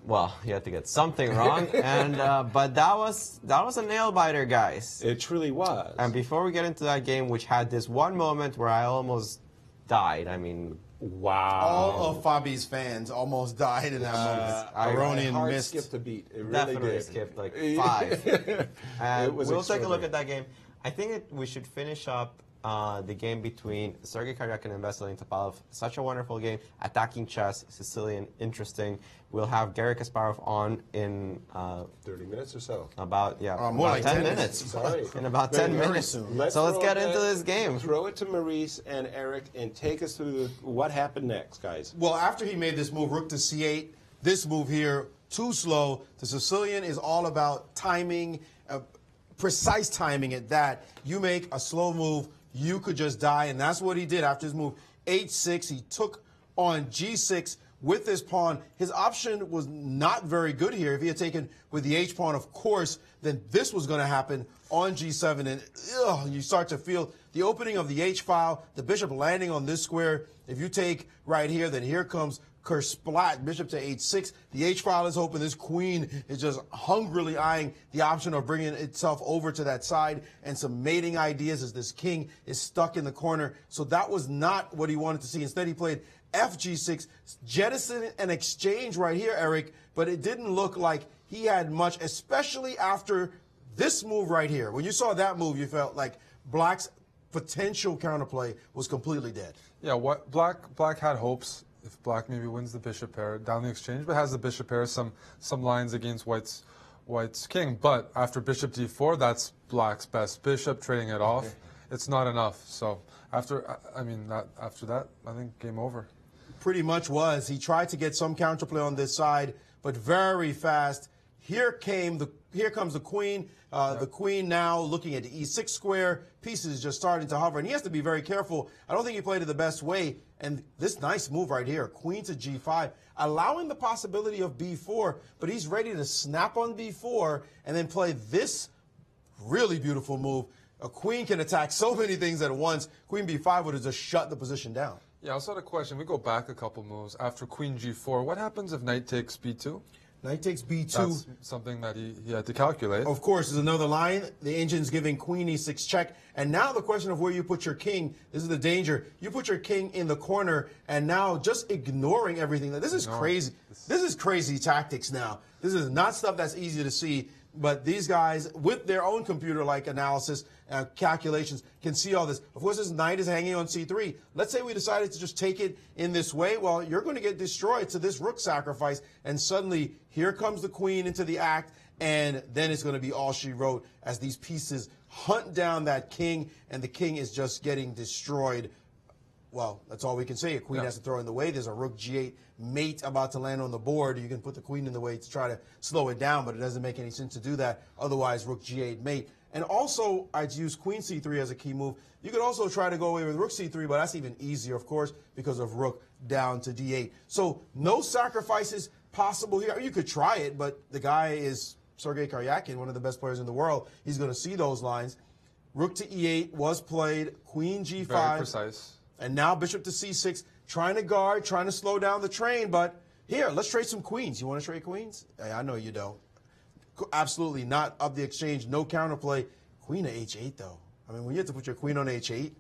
Well, you had to get something wrong, and but that was a nail biter, guys. It truly was. And before we get into that game, which had this one moment where I almost died. I mean, wow! All of Fabi's fans almost died in that moment. Ronian missed. Skipped a beat. It really definitely did. skipped like 5. And we'll take a look at that game. I think we should finish up the game between Sergei Karyakin and Vasilij Topalov. Such a wonderful game. Attacking chess, Sicilian, interesting. We'll have Garry Kasparov on in 30 minutes or so. About more like 10 minutes. Sorry. In about 10 minutes. So let's get into this game. Throw it to Maurice and Eric and take us through what happened next, guys. Well, after he made this move, rook to c8, this move here, too slow. The Sicilian is all about timing, precise timing at that. You make a slow move, you could just die, and that's what he did after his move. h6, he took on g6 with this pawn. His option was not very good here. If he had taken with the h-pawn, of course, then this was going to happen on g7, and you start to feel the opening of the h-file, the bishop landing on this square. If you take right here, then here comes Kersplat, bishop to h6. The h-file is open. This queen is just hungrily eyeing the option of bringing itself over to that side, and some mating ideas as this king is stuck in the corner. So that was not what he wanted to see. Instead, he played fg6, jettisoning an exchange right here, Eric, but it didn't look like he had much, especially after this move right here. When you saw that move, you felt like Black's potential counterplay was completely dead. Yeah, what Black had hopes if Black maybe wins the bishop pair down the exchange, but has the bishop pair, some lines against White's king. But after bishop d4, that's Black's best bishop, trading it off. It's not enough. So after that, I think game over. Pretty much was. He tried to get some counterplay on this side, but very fast. Here comes the queen. The queen now looking at the e6 square. Pieces just starting to hover, and he has to be very careful. I don't think he played it the best way. And this nice move right here, queen to g5, allowing the possibility of b4, but he's ready to snap on b4 and then play this really beautiful move. A queen can attack so many things at once. Queen b5 would have just shut the position down. Yeah, I also had a question. We go back a couple moves. After queen g4, what happens if knight takes b2? Knight takes b2. That's something that he had to calculate. Of course, there's another line. The engine's giving queen e6 check. And now the question of where you put your king, this is the danger. You put your king in the corner, and now just ignoring everything. This is crazy. This is crazy tactics now. This is not stuff that's easy to see. But these guys, with their own computer-like analysis, calculations, can see all this. Of course, this knight is hanging on c3. Let's say we decided to just take it in this way. Well, you're going to get destroyed to this rook sacrifice. And suddenly, here comes the queen into the act. And then it's going to be all she wrote as these pieces hunt down that king. And the king is just getting destroyed. Well, that's all we can say. A queen has to throw in the way. There's a rook g8 mate about to land on the board. You can put the queen in the way to try to slow it down, but it doesn't make any sense to do that. Otherwise, rook g8 mate. And also, I'd use queen c3 as a key move. You could also try to go away with rook c3, but that's even easier, of course, because of rook down to d8. So no sacrifices possible here. You could try it, but the guy is Sergei Karyakin, one of the best players in the world. He's going to see those lines. Rook to e8 was played. Queen g5. Very precise. And now bishop to c6, trying to guard, trying to slow down the train. But here, let's trade some queens. You want to trade queens? Hey, I know you don't. Absolutely not up the exchange, no counterplay. Queen to h8, though. I mean, when you have to put your queen on h8,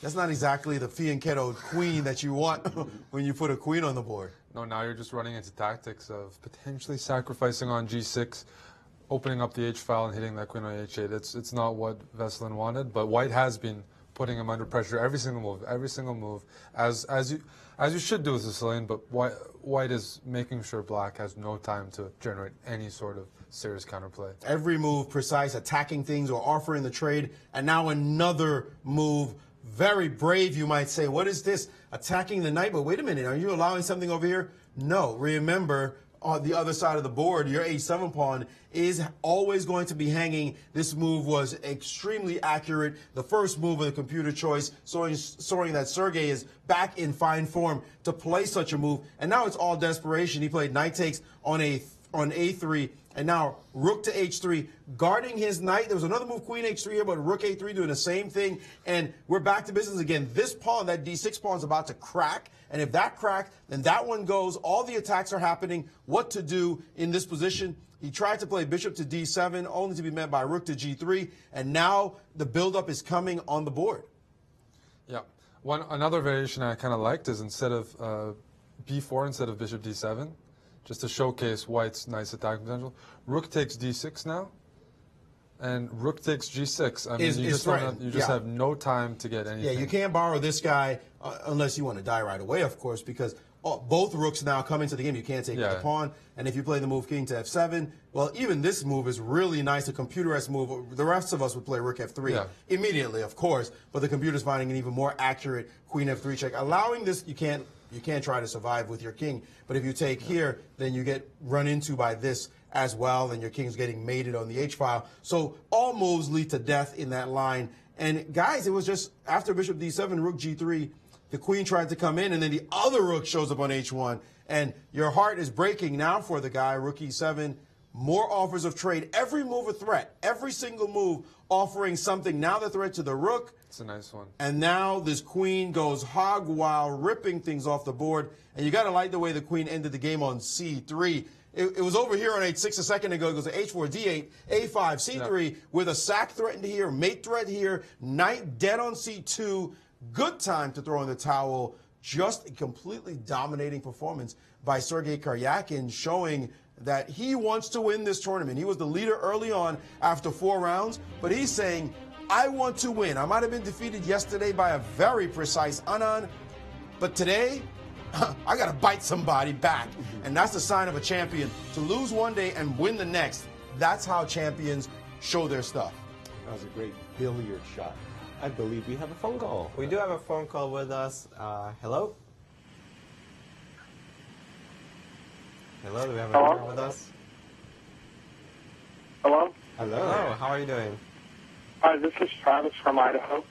that's not exactly the fianchetto queen that you want when you put a queen on the board. No, now you're just running into tactics of potentially sacrificing on g6, opening up the h-file and hitting that queen on h8. It's not what Veselin wanted, but White has been putting him under pressure every single move, as you should do as a Sicilian. But White is making sure Black has no time to generate any sort of serious counterplay. Every move precise, attacking things or offering the trade, and now another move. Very brave, you might say. What is this? Attacking the knight, but wait a minute, are you allowing something over here? No. Remember, on the other side of the board, your h7 pawn is always going to be hanging. This move was extremely accurate. The first move of the computer choice, showing that Sergei is back in fine form to play such a move. And now it's all desperation. He played knight takes on a3, and now rook to h3, guarding his knight. There was another move, queen h3 here, but rook a3 doing the same thing. And we're back to business again. This pawn, that d6 pawn, is about to crack. And if that cracked, then that one goes. All the attacks are happening. What to do in this position? He tried to play bishop to d7, only to be met by rook to g3. And now the buildup is coming on the board. Yeah. Another variation I kind of liked is instead of b4 instead of bishop d7, just to showcase White's nice attacking potential. Rook takes d6 now, and rook takes g6. I mean, you just have no time to get anything. Yeah, you can't borrow this guy unless you want to die right away, of course, because both rooks now come into the game. You can't take the pawn. And if you play the move king to f7, well, even this move is really nice, a computerized move. The rest of us would play rook f3 immediately, of course, but the computer's finding an even more accurate queen f3 check. Allowing this, you can't try to survive with your king. But if you take here, then you get run into by this as well, and your king's getting mated on the h-file. So all moves lead to death in that line. And guys, it was just after bishop d7, rook g3, the queen tried to come in, and then the other rook shows up on h1. And your heart is breaking now for the guy, rook e7. More offers of trade. Every move a threat. Every single move offering something. Now the threat to the rook. It's a nice one. And now this queen goes hog wild, ripping things off the board. And you got to like the way the queen ended the game on c3. It was over here on h6 a second ago. It goes to h4, d8, a5, c3, with a sack threatened here, mate threat here, knight dead on c2. Good time to throw in the towel. Just a completely dominating performance by Sergei Karyakin, showing that he wants to win this tournament. He was the leader early on after 4 rounds, but he's saying, I want to win. I might have been defeated yesterday by a very precise Anand, but today, I got to bite somebody back. And that's the sign of a champion. To lose one day and win the next, that's how champions show their stuff. That was a great billiard shot. I believe we have a phone call. We do have a phone call with us. Hello? Hello, do we have a caller with us? Hello? Hello, how are you doing? Hi, this is Travis from Idaho.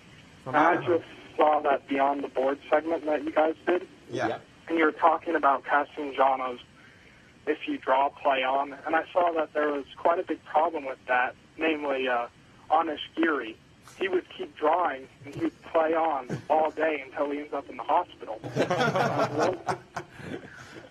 I just saw that Beyond the Board segment that you guys did. Yeah. And you were talking about Castellanos if you draw play on. And I saw that there was quite a big problem with that, namely Anish Giri. He would keep drawing, and he would play on all day until he ends up in the hospital.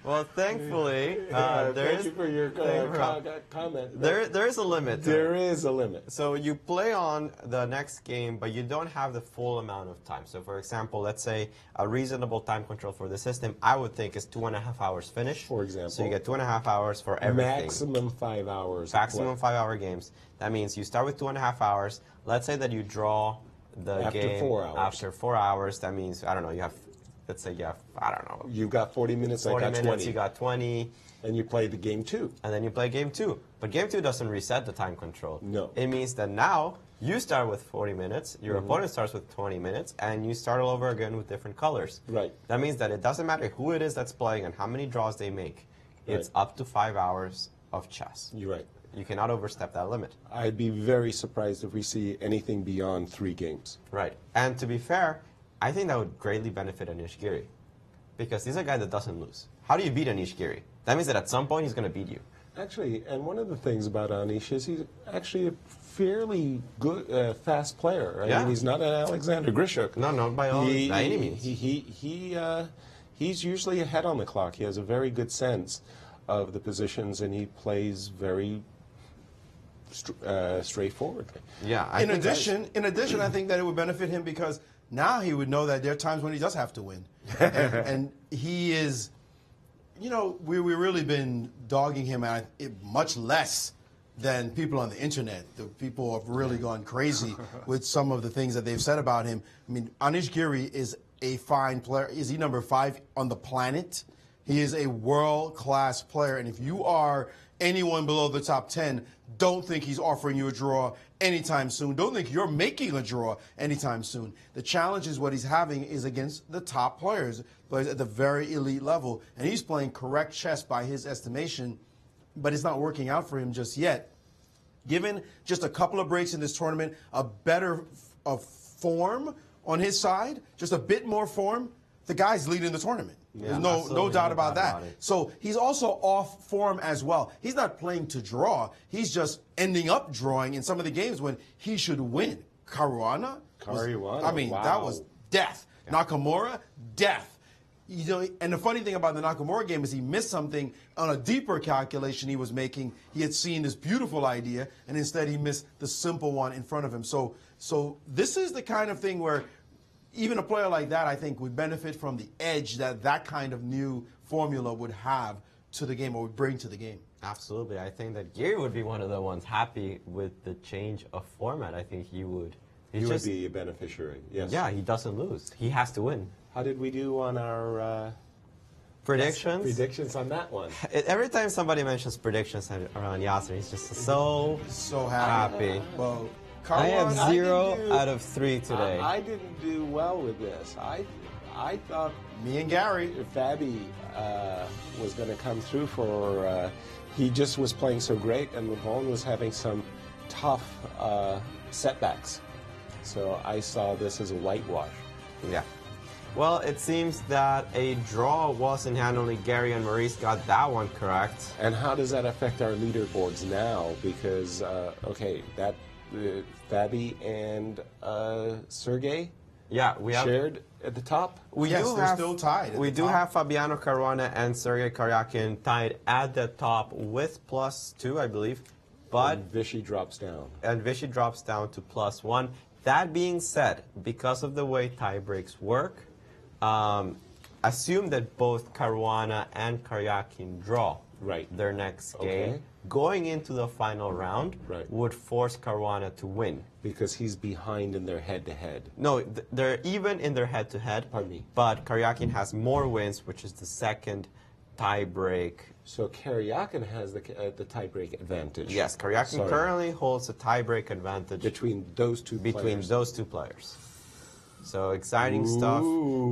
Well, thankfully, thank you for your comment. There is a limit. There is a limit. So you play on the next game, but you don't have the full amount of time. So, for example, let's say a reasonable time control for the system, I would think, is 2.5 hours finish. For example. So you get 2.5 hours for everything. Maximum 5 hours. Maximum 5-hour games. That means you start with 2.5 hours. Let's say that you draw the game 4 hours. after 4 hours. That means, I don't know, you have, let's say you have, I don't know. You've got 40 minutes, 40 I got minutes, 20. you got 20. And you play the game 2. And then you play game 2. But game 2 doesn't reset the time control. No. It means that now you start with 40 minutes, your opponent starts with 20 minutes, and you start all over again with different colors. Right. That means that it doesn't matter who it is that's playing and how many draws they make. It's up to 5 hours of chess. You're right. You cannot overstep that limit. I'd be very surprised if we see anything beyond 3 games. Right. And to be fair, I think that would greatly benefit Anish Giri. Because he's a guy that doesn't lose. How do you beat Anish Giri? That means that at some point he's going to beat you. Actually, and one of the things about Anish is he's actually a fairly good, fast player. Right? Yeah. I mean, he's not an Alexander Grishuk. No, not by any means. He's usually ahead on the clock. He has a very good sense of the positions, and he plays very straightforwardly. Yeah. In addition, I think that it would benefit him because now he would know that there are times when he does have to win. and he is, we've really been dogging him at much less than people on the internet. The people have really gone crazy with some of the things that they've said about him. I mean, Anish Giri is a fine player. Is he number 5 on the planet? He is a world-class player, and if you are anyone below the top 10, don't think he's offering you a draw anytime soon. Don't think you're making a draw anytime soon. The challenge is what he's having is against the top players at the very elite level, and he's playing correct chess by his estimation, but it's not working out for him just yet. Given just a couple of breaks in this tournament, a better form on his side, just a bit more form, the guy's leading the tournament. Yeah, There's no doubt about that. So he's also off form as well. He's not playing to draw. He's just ending up drawing in some of the games when he should win. Caruana? I mean, wow. that was death. Yeah. Nakamura, death. You know, and the funny thing about the Nakamura game is he missed something on a deeper calculation he was making. He had seen this beautiful idea, and instead he missed the simple one in front of him. So this is the kind of thing where even a player like that, I think, would benefit from the edge that kind of new formula would have to the game or would bring to the game. Absolutely. I think that Gary would be one of the ones happy with the change of format. I think he would. He would be a beneficiary, yes. Yeah, he doesn't lose. He has to win. How did we do on our predictions? Predictions on that one. Every time somebody mentions predictions around Yasser, he's just so happy. Well, I have 0 out of 3 today. I didn't do well with this. I thought me and Gary, Fabi was going to come through for. He just was playing so great, and Lebon was having some tough setbacks. So I saw this as a whitewash. Yeah. Well, it seems that a draw was in hand. Only Gary and Maurice got that one correct. And how does that affect our leaderboards now? Because okay, that. Fabi and Sergey, we have shared at the top. They're still tied. We do have Fabiano Caruana and Sergey Karyakin tied at the top with +2, I believe. But and Vichy drops down. And Vichy drops down to +1. That being said, because of the way tie breaks work, assume that both Caruana and Karyakin draw their next game. Going into the final round would force Caruana to win. Because he's behind in their head-to-head. No, they're even in their head-to-head. Pardon me. But Karyakin has more wins, which is the second tie-break. So Karyakin has the tie-break advantage. Yes, Karyakin currently holds a tie-break advantage. Between those two players. So exciting stuff.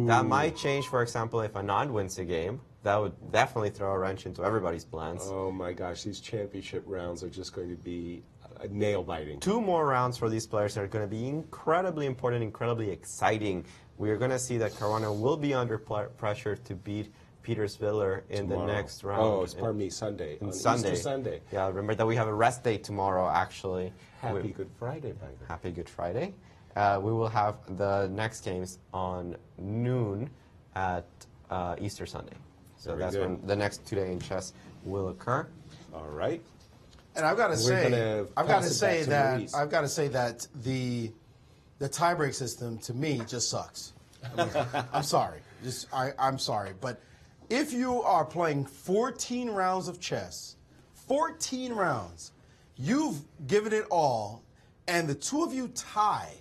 That might change, for example, if Anand wins a game. That would definitely throw a wrench into everybody's plans. Oh my gosh, these championship rounds are just going to be nail-biting. 2 more rounds for these players are going to be incredibly important, incredibly exciting. We are going to see that Caruana will be under pressure to beat Peter Sviller in the next round. Oh, pardon me, Sunday. Easter Sunday. Yeah, remember that we have a rest day tomorrow, actually. Happy Good Friday, by the way. Happy Good Friday. We will have the next games on noon at Easter Sunday. So that's when the next 2-day in chess will occur. All right. And I've got to say that the tiebreak system to me just sucks. I mean, I'm sorry. I'm sorry, but if you are playing 14 rounds of chess, 14 rounds, you've given it all, and the two of you tie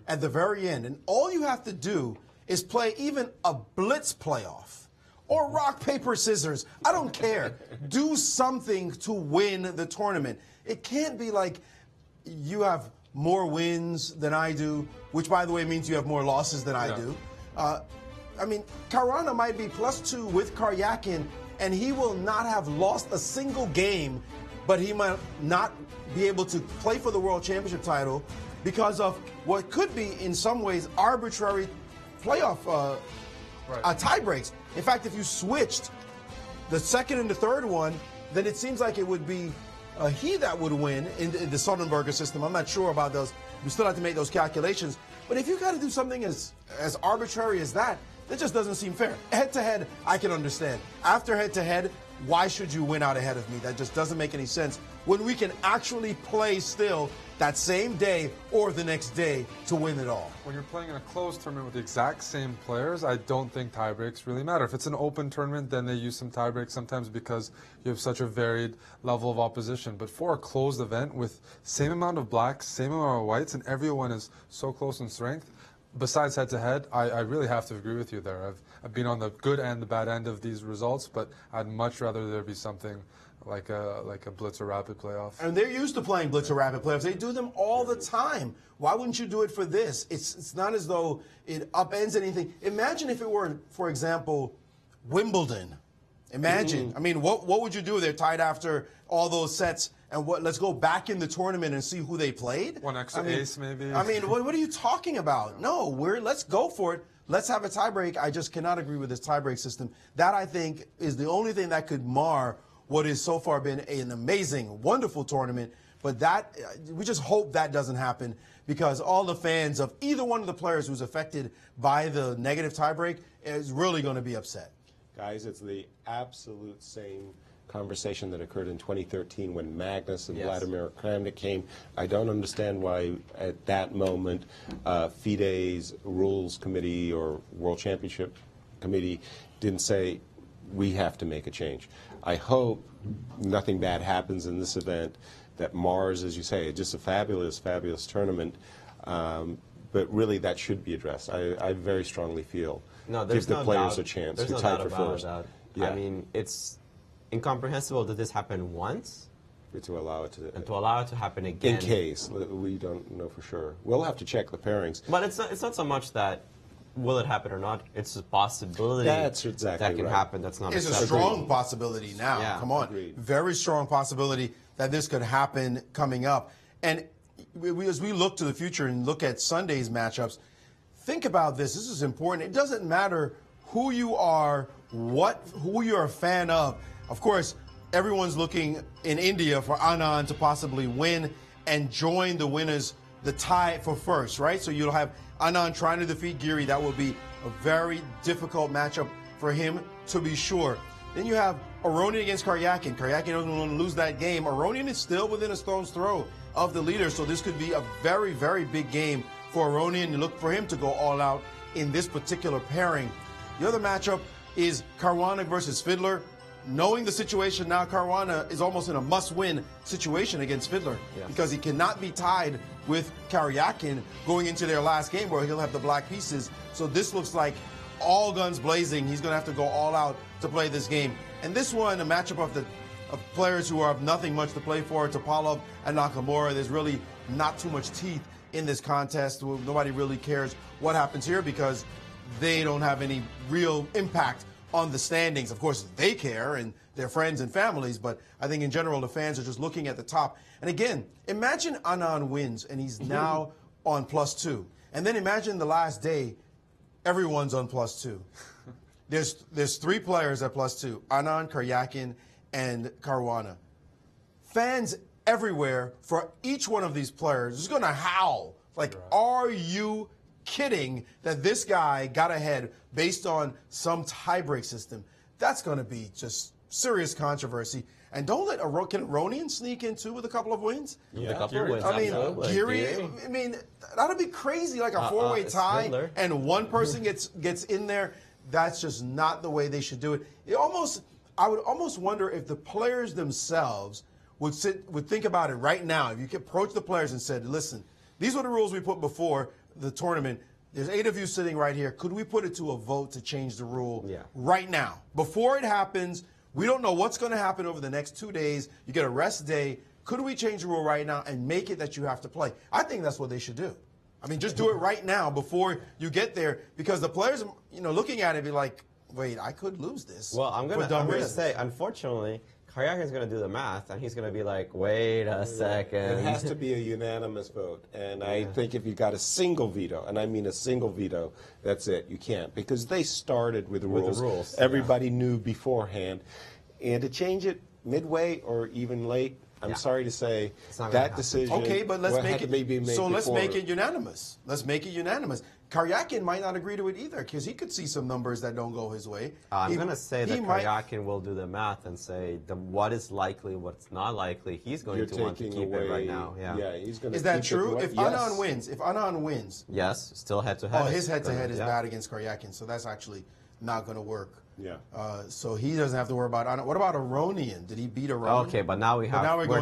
at the very end, and all you have to do is play even a blitz playoff. Or rock, paper, scissors. I don't care. Do something to win the tournament. It can't be like you have more wins than I do, which, by the way, means you have more losses than I do. I mean, Caruana might be +2 with Karyakin, and he will not have lost a single game, but he might not be able to play for the World Championship title because of what could be, in some ways, arbitrary playoff tie breaks. In fact, if you switched the second and the third one, then it seems like it would be he that would win in the Soderberger system. I'm not sure about those. We still have to make those calculations. But if you got to do something as arbitrary as that, that just doesn't seem fair. Head-to-head, I can understand. After head-to-head, why should you win out ahead of me? That just doesn't make any sense when we can actually play still that same day or the next day to win it all. When you're playing in a closed tournament with the exact same players, I don't think tiebreaks really matter. If it's an open tournament, then they use some tiebreaks sometimes because you have such a varied level of opposition. But for a closed event with same amount of blacks, same amount of whites, and everyone is so close in strength, besides head-to-head, I really have to agree with you there. I've been on the good and the bad end of these results, but I'd much rather there be something like a blitz or rapid playoff. And they're used to playing blitz or rapid playoffs. They do them all the time. Why wouldn't you do it for this? It's not as though it upends anything. Imagine if it were, for example, Wimbledon. Imagine. I mean, what would you do? They're tied after all those sets, and let's go back in the tournament and see who they played? One extra ace, maybe. I mean, what are you talking about? No, let's go for it. Let's have a tiebreak. I just cannot agree with this tiebreak system. That, I think, is the only thing that could mar what has so far been an amazing, wonderful tournament. But that, we just hope that doesn't happen, because all the fans of either one of the players who's affected by the negative tiebreak is really going to be upset. Guys, it's the absolute same conversation that occurred in 2013 when Magnus and Vladimir Kramnik came. I don't understand why at that moment FIDE's Rules Committee or World Championship Committee didn't say, we have to make a change. I hope nothing bad happens in this event, that mars, as you say, just a fabulous, fabulous tournament. But really, that should be addressed. I very strongly feel. Give the players a chance. There's no doubt about that. Yeah. I mean, it's incomprehensible that this happened once. To allow it to happen again. In case. We don't know for sure. We'll have to check the pairings. But it's not so much that will it happen or not. It's a possibility that's exactly that can happen. That's not It's a strong possibility now. Yeah. Come on. Agreed. Very strong possibility that this could happen coming up. And as we look to the future and look at Sunday's matchups, think about this. This is important. It doesn't matter who you are, who you're a fan of. Of course, everyone's looking in India for Anand to possibly win and join the winners, the tie for first, right? So you'll have Anand trying to defeat Giri. That will be a very difficult matchup for him, to be sure. Then you have Aronian against Karyakin. Karyakin doesn't want to lose that game. Aronian is still within a stone's throw of the leader, so this could be a very, very big game for Aronian. You look for him to go all out in this particular pairing. The other matchup is Caruana versus Fiddler. Knowing the situation now, Caruana is almost in a must-win situation against Fiddler because he cannot be tied with Karyakin going into their last game where he'll have the black pieces. So this looks like all guns blazing. He's going to have to go all out to play this game. And this one, a matchup of players who have nothing much to play for, Topalov and Nakamura. There's really not too much teeth in this contest. Nobody really cares what happens here because they don't have any real impact on the standings. Of course, they care and their friends and families, but I think in general the fans are just looking at the top. And again, imagine Anand wins and he's now on +2. And then imagine the last day, everyone's on +2. There's 3 players at +2, Anand, Karyakin, and Caruana. Fans everywhere for each one of these players is going to howl. Like, are you kidding that this guy got ahead based on some tiebreak system? That's going to be just serious controversy. And don't let Aronian sneak in too with a couple of wins. Yeah, a couple of wins. I mean, Giri. I mean, that'd be crazy, like a 4-way tie, Fiddler. And one person gets in there. That's just not the way they should do it. I would almost wonder if the players themselves would think about it right now. If you could approach the players and said, listen, these were the rules we put before the tournament. There's 8 of you sitting right here. Could we put it to a vote to change the rule right now? Before it happens, we don't know what's going to happen over the next 2 days. You get a rest day. Could we change the rule right now and make it that you have to play? I think that's what they should do. I mean, just do it right now before you get there, because the players, looking at it, be like, wait, I could lose this. Well, I'm gonna say, unfortunately, Karyakin's going to do the math, and he's going to be like, wait a second. It has to be a unanimous vote. And I think if you got a single veto, and I mean a single veto, that's it. You can't. Because they started with the rules. Everybody knew beforehand. And to change it midway or even late, I'm sorry to say, that decision okay, but let's make it. Let's make it unanimous. Let's make it unanimous. Karyakin might not agree to it either because he could see some numbers that don't go his way. I'm going to say that Karyakin will do the math and say what is likely, what's not likely. He's going to want to keep it right now. Yeah, he's going to. Is that true? If Anand wins, yes, still head-to-head. Oh, his head-to-head is bad against Karyakin, so that's actually not going to work. Yeah. So he doesn't have to worry about Anand. What about Aronian? Did he beat Aronian? Okay, but now we're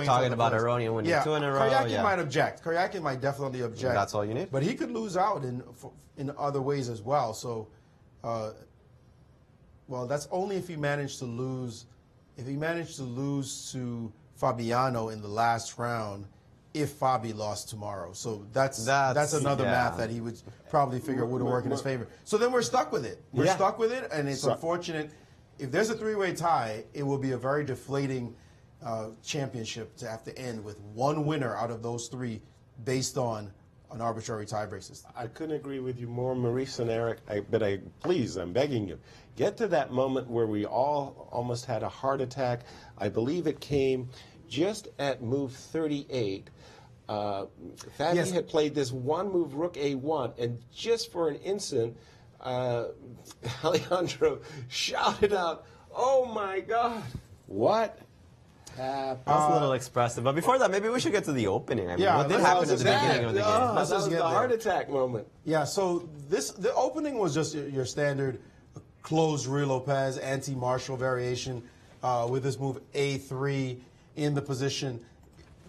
talking about Aronian winning 2 in a row. Karyakin might object. Karyakin might definitely object. That's all you need. But he could lose out in other ways as well. So, well, that's only if he managed to lose. If he managed to lose to Fabiano in the last round, if Fabi lost tomorrow. So that's another math that he would probably figure would work in his favor. So then we're stuck with it. We're stuck with it, and it's unfortunate. If there's a three-way tie, it will be a very deflating championship to have to end with one winner out of those three based on an arbitrary tiebreak system. I couldn't agree with you more, Maurice and Eric, please, I'm begging you, get to that moment where we all almost had a heart attack. I believe it came just at move 38. Fabi had played this one move, rook a1, and just for an instant, Alejandro shouted out, "Oh my God, what happened?" That's a little expressive. But before that, maybe we should get to the opening. I mean, what did happen at the beginning of the game? That was the heart attack moment. Yeah, so the opening was just your standard closed Ruy Lopez anti-Marshall variation with this move a3 in the position.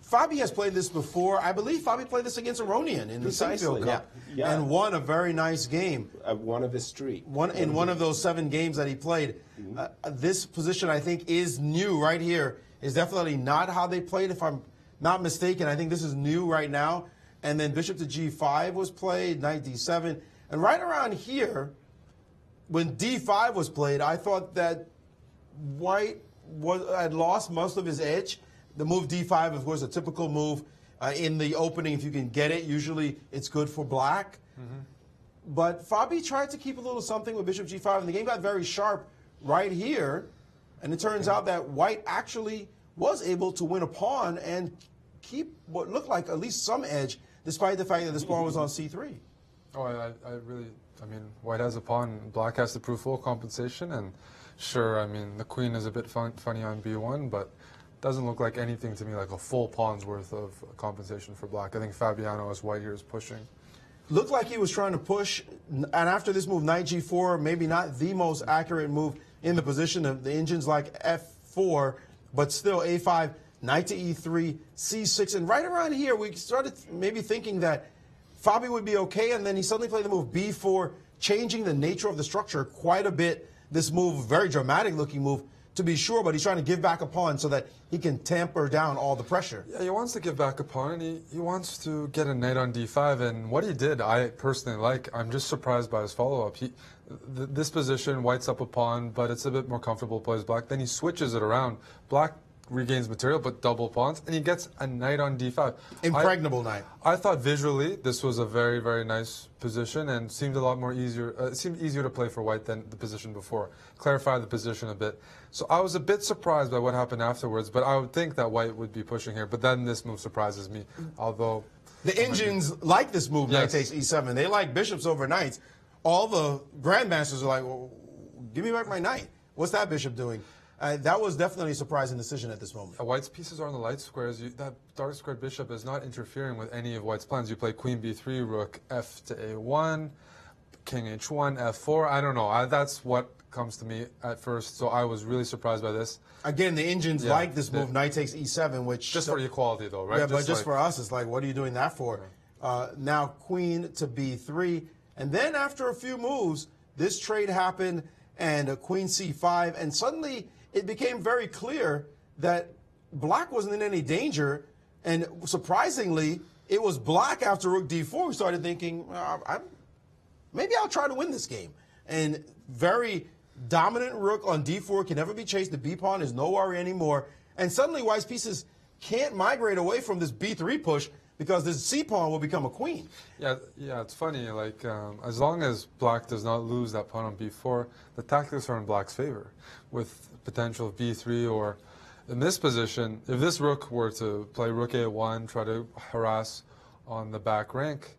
Fabi has played this before. I believe Fabi played this against Aronian in the Seinfeld Cup and won a very nice game. One of his streak. In one of those 7 games that he played. This position, I think, is new right here. Is definitely not how they played, if I'm not mistaken. I think this is new right now. And then bishop to g5 was played, knight d7. And right around here, when d5 was played, I thought that white had lost most of his edge. The move d5, of course, a typical move in the opening. If you can get it, usually it's good for black. But Fabi tried to keep a little something with bishop g5, and the game got very sharp right here. And it turns out that white actually was able to win a pawn and keep what looked like at least some edge, despite the fact that this pawn was on c3. Oh, I mean, white has a pawn, black has to prove full compensation, and sure, I mean, the queen is a bit funny on b1, but doesn't look like anything to me like a full pawn's worth of compensation for black. I think Fabiano, as white here, is pushing. Looked like he was trying to push, and after this move, knight g4, maybe not the most accurate move in the position of the engines like f4, but still a5, knight to e3, c6, and right around here we started maybe thinking that Fabi would be okay, and then he suddenly played the move b4, changing the nature of the structure quite a bit. This move, very dramatic looking move, to be sure, but he's trying to give back a pawn so that he can tamper down all the pressure. Yeah, he wants to give back a pawn, and he wants to get a knight on d5, and what he did, I personally like. I'm just surprised by his follow-up. This position, white's up a pawn, but it's a bit more comfortable to play as black. Then he switches it around. Black regains material, but double pawns, and he gets a knight on d5. Impregnable knight. I thought visually this was a very, very nice position and seemed a lot more easier. It seemed easier to play for white than the position before. Clarified the position a bit. So I was a bit surprised by what happened afterwards, but I would think that white would be pushing here. But then this move surprises me, although the engines like this move, knight takes e7. They like bishops over knights. All the grandmasters are like, well, give me back my knight. What's that bishop doing? That was definitely a surprising decision at this moment. White's pieces are on the light squares. That dark squared bishop is not interfering with any of white's plans. You play queen b3, rook f to a1, king h1, f4. I don't know. That's what comes to me at first. So I was really surprised by this. Again, the engines like this move, knight takes e7, which... Just for equality, though, right? Yeah, but just for us, it's like, what are you doing that for? Now, queen to b3. And then after a few moves, this trade happened, and queen c5, and suddenly it became very clear that black wasn't in any danger, and surprisingly, it was black after rook d4 who started thinking, maybe I'll try to win this game. And very dominant rook on d4 can never be chased. The b pawn is no worry anymore. And suddenly white's pieces can't migrate away from this b3 push because this c pawn will become a queen. Yeah, it's funny. Like as long as black does not lose that pawn on b4, the tactics are in black's favor, with potential of b3, or in this position, if this rook were to play rook a1, try to harass on the back rank,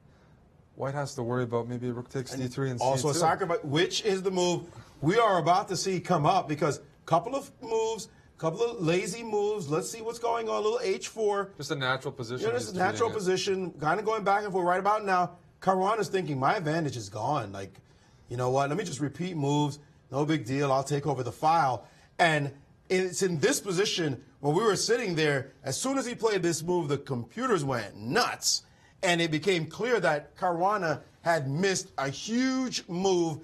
White has to worry about maybe rook takes d3 and also c2. a sacrifice, which is the move we are about to see come up, because couple of moves, couple of lazy moves. Let's see what's going on. A little h4. Just a natural position. Yeah, just a natural position, kind of going back and forth. Right about now, Caruana's thinking, my advantage is gone. Like, you know what? Let me just repeat moves. No big deal. I'll take over the file. And it's in this position when we were sitting there, as soon as he played this move, the computers went nuts. And it became clear that Caruana had missed a huge move.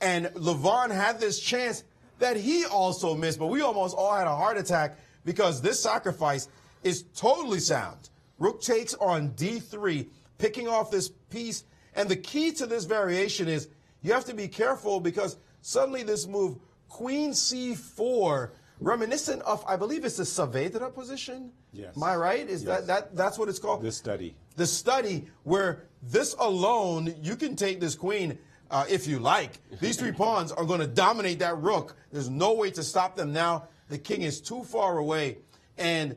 And Levon had this chance that he also missed, but we almost all had a heart attack because this sacrifice is totally sound. Rook takes on d3, picking off this piece, and the key to this variation is you have to be careful because suddenly this move, queen c4, reminiscent of, I believe it's the Saavedra position? Yes. Am I right? Is yes. that's what it's called? The study. The study, where this alone, you can take this queen if you like. These 3 pawns are going to dominate that rook. There's no way to stop them now. The king is too far away. And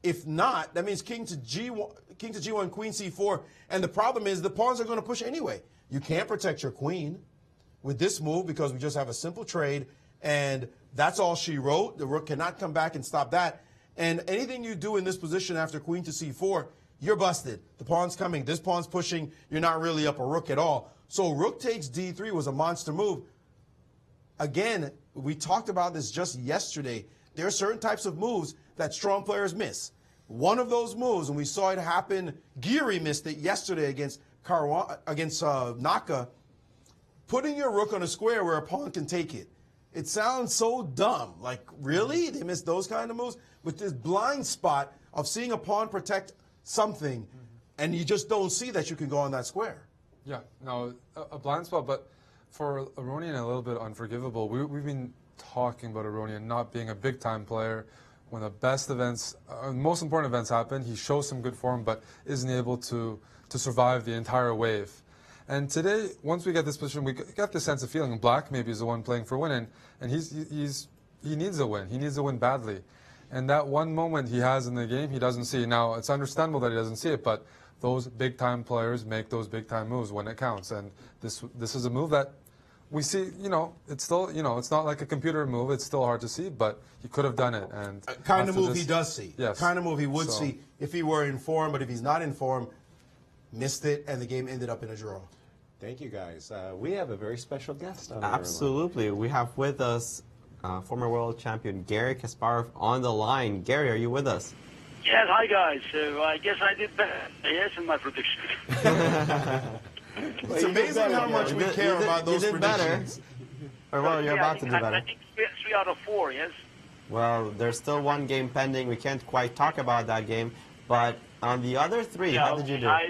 if not, that means king to g1, queen c4. And the problem is the pawns are going to push anyway. You can't protect your queen with this move because we just have a simple trade. And that's all she wrote. The rook cannot come back and stop that. And anything you do in this position after queen to c4, you're busted. The pawn's coming. This pawn's pushing. You're not really up a rook at all. So rook takes d3 was a monster move. Again, we talked about this just yesterday. There are certain types of moves that strong players miss. One of those moves, and we saw it happen, Giri missed it yesterday against Naka, putting your rook on a square where a pawn can take it. It sounds so dumb. Like, really? They missed those kind of moves? With this blind spot of seeing a pawn protect something, and you just don't see that you can go on that square. Yeah, no, a blind spot, but for Aronian a little bit unforgivable. We've been talking about Aronian not being a big-time player. When the best events, most important events happen, he shows some good form, but isn't able to survive the entire wave. And today, once we get this position, we got this sense of feeling. Black maybe is the one playing for winning, and he needs a win. He needs a win badly. And that one moment he has in the game, he doesn't see. Now, it's understandable that he doesn't see it, but those big-time players make those big-time moves when it counts. And this is a move that we see, it's still, it's not like a computer move. It's still hard to see, but he could have done it. And kind of move he does see. Yes. Kind of move he would see if he were in form, but if he's not in form, missed it, and the game ended up in a draw. Thank you, guys. We have a very special guest on Absolutely. We have with us former world champion Gary Kasparov on the line. Gary, are you with us? Yes, hi guys. So I guess I did better. Yes, in my prediction. It's amazing how much we care about those predictions. Or well, you're about to do better. I think 3 out of 4, yes? Well, there's still one game pending. We can't quite talk about that game. But on the other 3, how did you do? I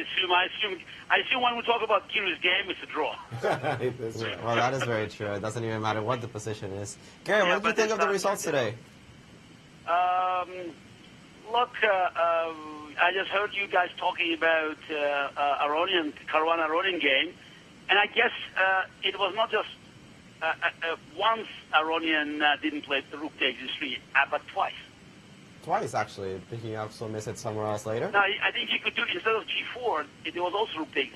assume when we talk about Giri's game, it's a draw. Well, that is very true. It doesn't even matter what the position is. Gary, what did you think of the results today? Look, I just heard you guys talking about Caruana Aronian game, and I guess it was not just once Aronian didn't play the rook takes d3, but twice. Twice, actually. Did he also miss it somewhere else later? No, I think he could do, instead of g4, it was also rook takes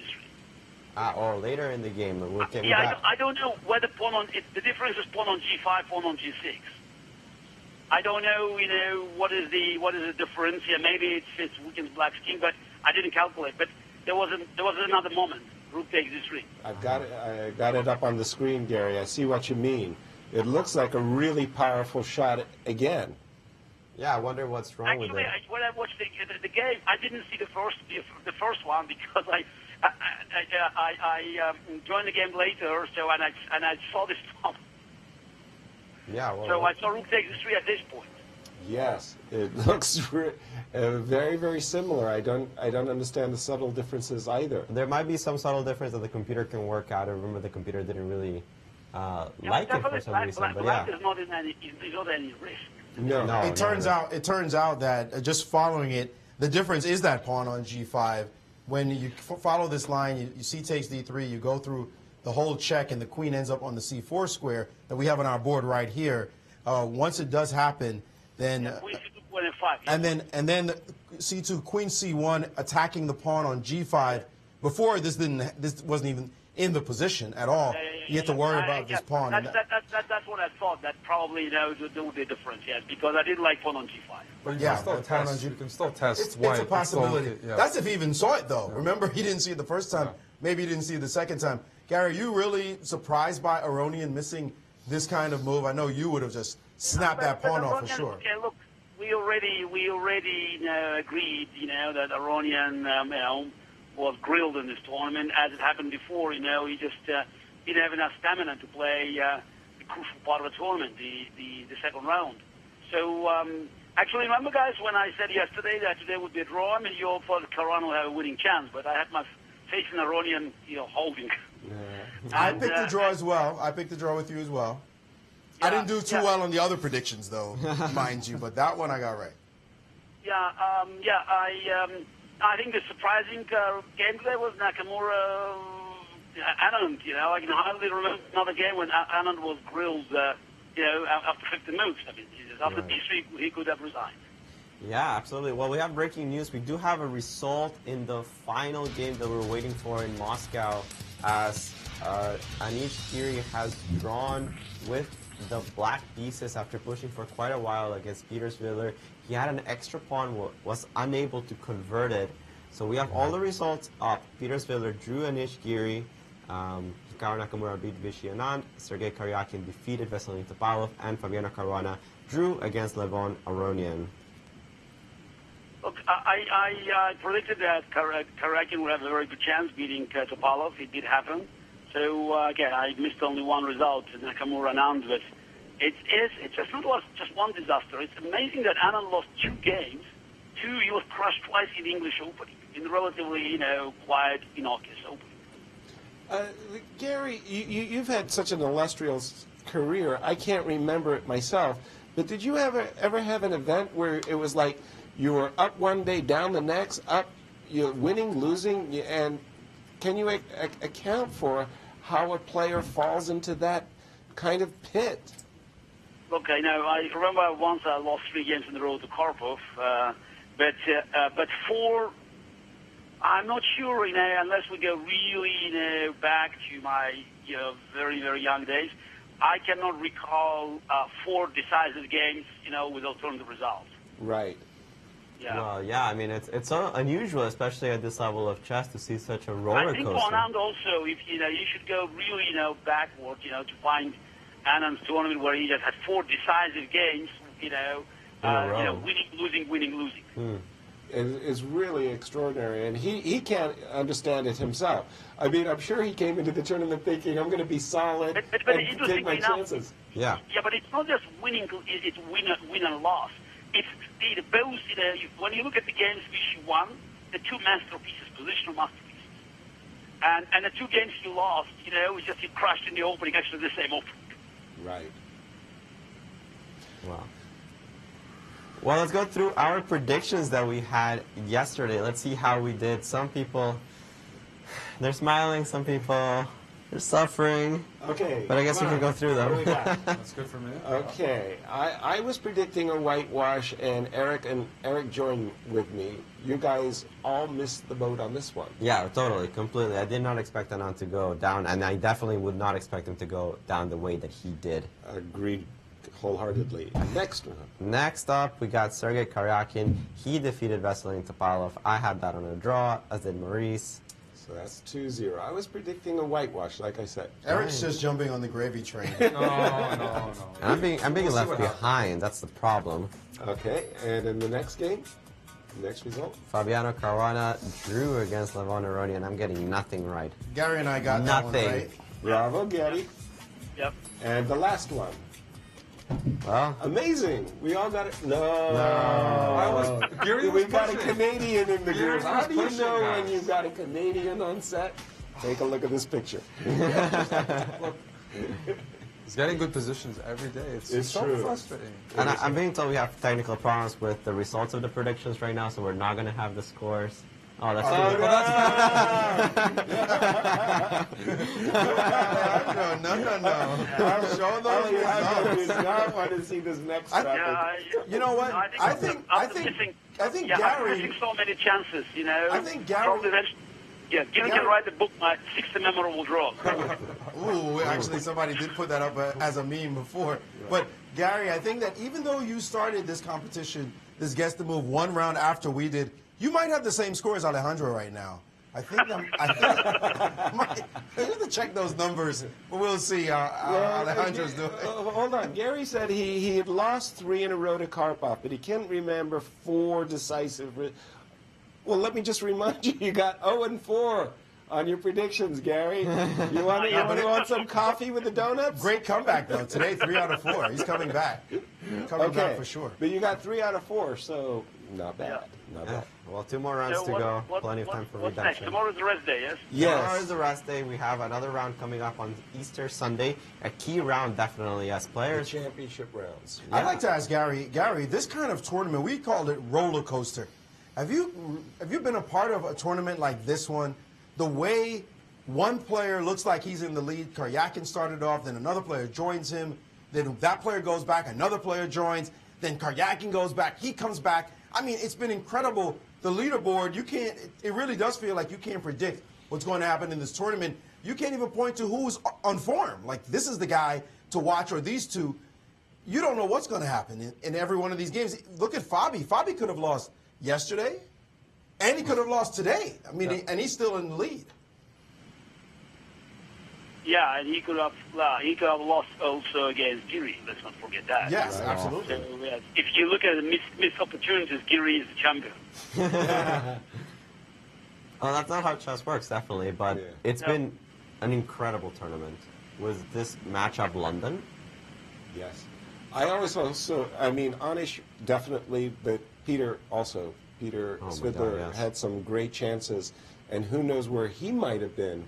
d3. Or later in the game. I don't know whether the difference is pawn on g5, pawn on g6. I don't know, what is the difference here. Maybe it's weakens Black's king, but I didn't calculate. But there was another moment. Rook takes d3. I got it up on the screen, Gary. I see what you mean. It looks like a really powerful shot again. Yeah, I wonder what's wrong with it. When I watched the game, I didn't see the first one because I joined the game later. So and I saw this problem. Yeah, well, so I saw rook takes d3 at this point. Yes, it looks very, very similar. I don't understand the subtle differences either. There might be some subtle difference that the computer can work out. I remember the computer didn't really like it for some reason. But Black is not in any risk. No. It turns out that just following it, the difference is that pawn on g5. When you follow this line, you see takes d3, you go through the whole check, and the queen ends up on the c4 square that we have on our board right here. Once it does happen, then and then c2 queen c1 attacking the pawn on g5 Before, this wasn't even in the position at all. You have to worry about this pawn. That's what I thought. That probably there would be a difference, yes, because I did like pawn on g5. But you can still test. It's a possibility. Yeah. That's if he even saw it, though. Remember, he didn't see it the first time. Maybe he didn't see it the second time. Gary, you really surprised by Aronian missing this kind of move? I know you would have just snapped that pawn off for sure. Okay, look, we already agreed, that Aronian, was grilled in this tournament, as it happened before. He just didn't have enough stamina to play the crucial part of the tournament, the second round. So, actually, remember, guys, when I said yesterday that today would be a draw? I mean, you all thought Caruana would have a winning chance, but I had my faith in Aronian, holding. I picked the draw as well. I picked the draw with you as well. I didn't do too well on the other predictions, though, mind you, but that one I got right. I think the surprising game today was Nakamura Anand. I can hardly remember another game when Anand was grilled, after 50 moves. I mean, after D3, he could have resigned. Yeah, absolutely. Well, we have breaking news. We do have a result in the final game that we're waiting for in Moscow, as Anish Giri has drawn with the black pieces after pushing for quite a while against Peterswiller. He had an extra pawn, was unable to convert it. So we have all the results up. Peterswiller drew Anish Giri. Hikaru Nakamura beat Vishy Anand. Sergei Karyakin defeated Veselin Topalov. And Fabiano Caruana drew against Levon Aronian. Look, I predicted that Karyakin would have a very good chance beating Topalov. It did happen. So, again, I missed only one result, Nakamura Anand, but it's just not just one disaster. It's amazing that Anand lost 2 games. He was crushed twice in the English Open, in the relatively, quiet, innocuous Open. Gary, you've had such an illustrious career. I can't remember it myself, but did you ever have an event where it was like you were up one day, down the next, up, you're winning, losing, and can you account for how a player falls into that kind of pit? Look, I remember once I lost 3 games in a row to Karpov, but 4, I'm not sure, unless we go really, back to my, very, very young days, I cannot recall 4 decisive games, with alternative results. Right. Yeah. Well, yeah, I mean, it's so unusual, especially at this level of chess, to see such a roller coaster. I think for Anand also, if you should go really, backward, to find Anand's tournament where he just had 4 decisive games, winning, losing. Is really extraordinary, and he can't understand it himself. I mean, I'm sure he came into the tournament thinking, I'm going to be solid and take my chances. Yeah. Yeah, but it's not just winning; it's win and loss. It's both. When you look at the games which you won, the 2 masterpieces, positional masterpieces, and the 2 games you lost, it's just you crushed in the opening, actually the same opening. Right. Wow. Well, let's go through our predictions that we had yesterday. Let's see how we did. Some people, they're smiling. Some people, they're suffering. Okay. But I guess we can go through them. What do we got? That's good for me. Okay. I was predicting a whitewash, and Eric joined with me. You guys all missed the boat on this one. Yeah, totally, completely. I did not expect Anand to go down, and I definitely would not expect him to go down the way that he did. Agreed wholeheartedly. Next one. Next up, we got Sergei Karyakin. He defeated Veselin Topalov. I had that on a draw, as did Maurice. So that's 2-0. I was predicting a whitewash, like I said. Eric's just jumping on the gravy train. No. And I'm being left behind. That's the problem. Okay, and in the next game, next result? Fabiano Caruana drew against Levon Aronian. I'm getting nothing right. Gary and I got nothing. That one right. Bravo, Gary. Yep. And the last one. Well, amazing. We all got it. No. Gary we was got pushing. a Canadian in the group. How do you pushing, know guys. when you've got a Canadian on set? Take a look at this picture. Look, he's getting good positions every day. It's so true. frustrating. And I'm being told we have technical problems with the results of the predictions right now, so we're not going to have the scores. Oh, that's No. Show those Alejandro does results. not want to see this next topic. You know what? I think After Gary. missing so many chances, I think Gary. probably Yeah, Gary can write the book, my 60 memorable draws. Ooh, actually, somebody did put that up as a meme before. But, Gary, I think that even though you started this competition, this Guess the Move, one round after we did, you might have the same score as Alejandro right now. I think I have to check those numbers, but we'll see how Alejandro's doing. Hold on. Gary said he had lost 3 in a row to Karpov, but he can't remember 4 decisive. Well, let me just remind you, you got 0-4 on your predictions, Gary. You want some coffee with the donuts? Great comeback, though. Today, 3 out of 4. He's coming back. Coming back for sure. But you got 3 out of 4, so not bad. Yeah. Not bad. Well, 2 more rounds to go. Plenty of time for what's redemption. next? Tomorrow's the rest day, yes? Yes. Tomorrow is the rest day. We have another round coming up on Easter Sunday. A key round, definitely, as players. The championship rounds. Yeah. I'd like to ask Gary, this kind of tournament, we called it roller coaster. Have you been a part of a tournament like this one? The way one player looks like he's in the lead, Karyakin started off, then another player joins him, then that player goes back, another player joins, then Karyakin goes back, he comes back. I mean, it's been incredible. The leaderboard, it really does feel like you can't predict what's going to happen in this tournament. You can't even point to who's on form. Like, this is the guy to watch, or these two. You don't know what's going to happen in every one of these games. Look at Fabi. Fabi could have lost yesterday, and he could have lost today. I mean, and he's still in the lead. Yeah, and he could have lost also against Giri. Let's not forget that. Yes, absolutely. So, if you look at the missed opportunities, Giri is the champion. Oh, that's not how chess works, definitely. But it's been an incredible tournament. Was this matchup London? Yes. I always also, I mean, Anish definitely, but Peter also. Peter Svidler had some great chances, and who knows where he might have been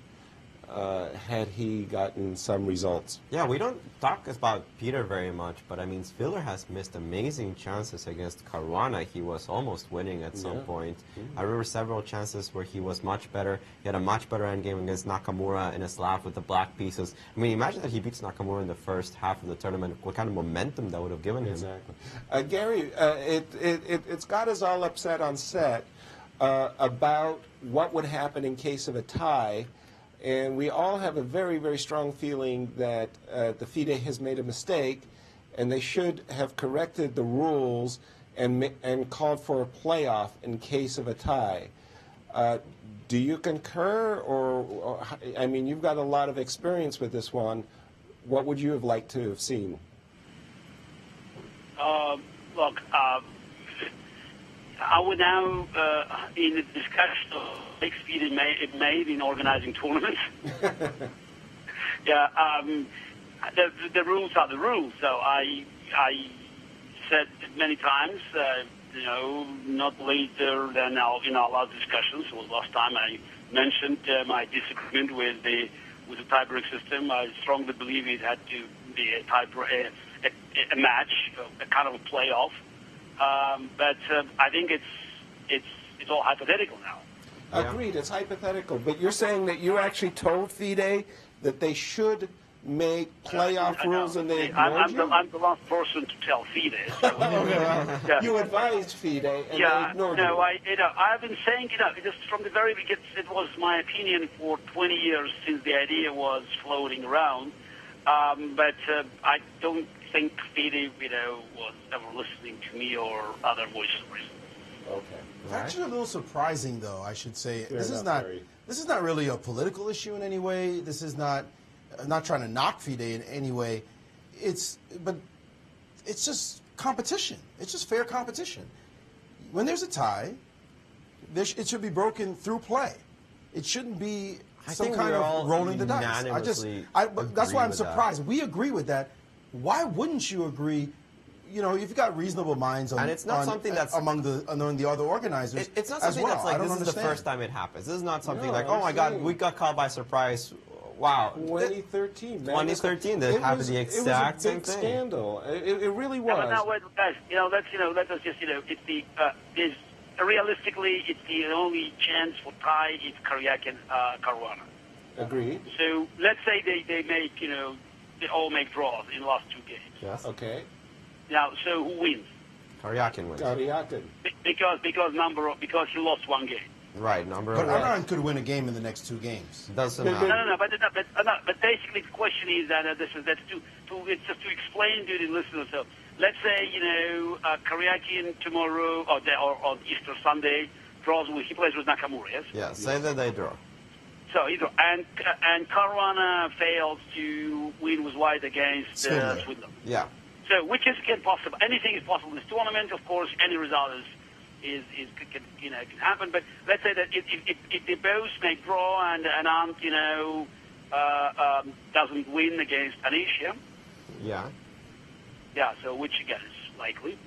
had he gotten some results. Yeah, we don't talk about Peter very much, but I mean, Svidler has missed amazing chances against Caruana. He was almost winning at some point. I remember several chances where he was much better. He had a much better endgame against Nakamura in a slab with the black pieces. I mean, imagine that he beats Nakamura in the first half of the tournament. What kind of momentum that would have given him. Exactly. Gary, it's got us all upset on set about what would happen in case of a tie. And we all have a very, very strong feeling that the FIDE has made a mistake, and they should have corrected the rules and called for a playoff in case of a tie. Do you concur, or I mean, you've got a lot of experience with this one. What would you have liked to have seen? Look, I would now, in the discussion of FIDE made in organizing tournaments. The rules are the rules. So I said many times, not later than in our last discussions. So last time I mentioned my disagreement with the tiebreak system. I strongly believe it had to be a match, a kind of a playoff. But I think it's all hypothetical now. Agreed, it's hypothetical. But you're saying that you actually told FIDE that they should make playoff rules, and they ignored you? I'm the last person to tell FIDE. So, You advised FIDE, and they ignored you. I've been saying just from the very beginning. It was my opinion for 20 years since the idea was floating around. But I don't think FIDE, was ever listening to me or other voices of reason. Okay. It's actually a little surprising, though, I should say. This is not really a political issue in any way. This is not. I'm not trying to knock FIDE in any way. But it's just competition. It's just fair competition. When there's a tie, it should be broken through play. It shouldn't be some kind of rolling the dice. That's why I'm surprised. We agree with that. Why wouldn't you agree? If you've got reasonable minds on, and it's not something that's among the other organizers. It's not something that's like, this is the first time it happens. This is not something like, oh my God, we got caught by surprise. Wow. 2013. 2013, that happened the exact same thing. It was a big scandal. It really was. Wait, guys, let us just, it's realistically, it's the only chance for tie is Karyak and Caruana. Agreed. So let's say they make, they all make draws in the last 2 games. Yes. Okay. Now, so who wins? Karyakin wins. Karyakin. Because he lost 1 game. Right, number But of wins. Arnon could win a game in the next 2 games. Doesn't No, matter. but basically the question is that that's it's just to explain to the listeners. So let's say Karyakin tomorrow or on Easter Sunday draws with he plays with Nakamura. Yes. Yeah, say that they draw. So and Caruana fails to win with White against Swindon. Yeah. So which is again possible. Anything is possible in this tournament. Of course, any result can happen. But let's say that if they both make draw and Ant doesn't win against Anish, Yeah. yeah. So which again is likely.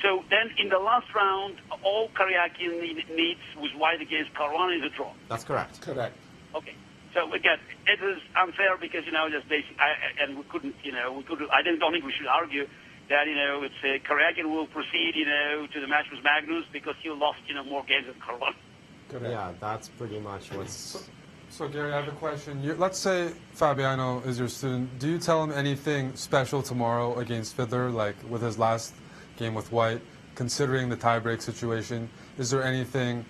So then in the last round, all Karyakin needs with White against Caruana is a draw. That's correct. Correct. Okay. So again, it is unfair because just basic, and we couldn't, I don't think we should argue that it's Karyakin will proceed, to the match with Magnus because he lost, more games than Caruana. Yeah, that's pretty much what's. So Gary, I have a question. Let's say Fabiano is your student. Do you tell him anything special tomorrow against Fiddler, like with his last game with White, considering the tiebreak situation? Is there anything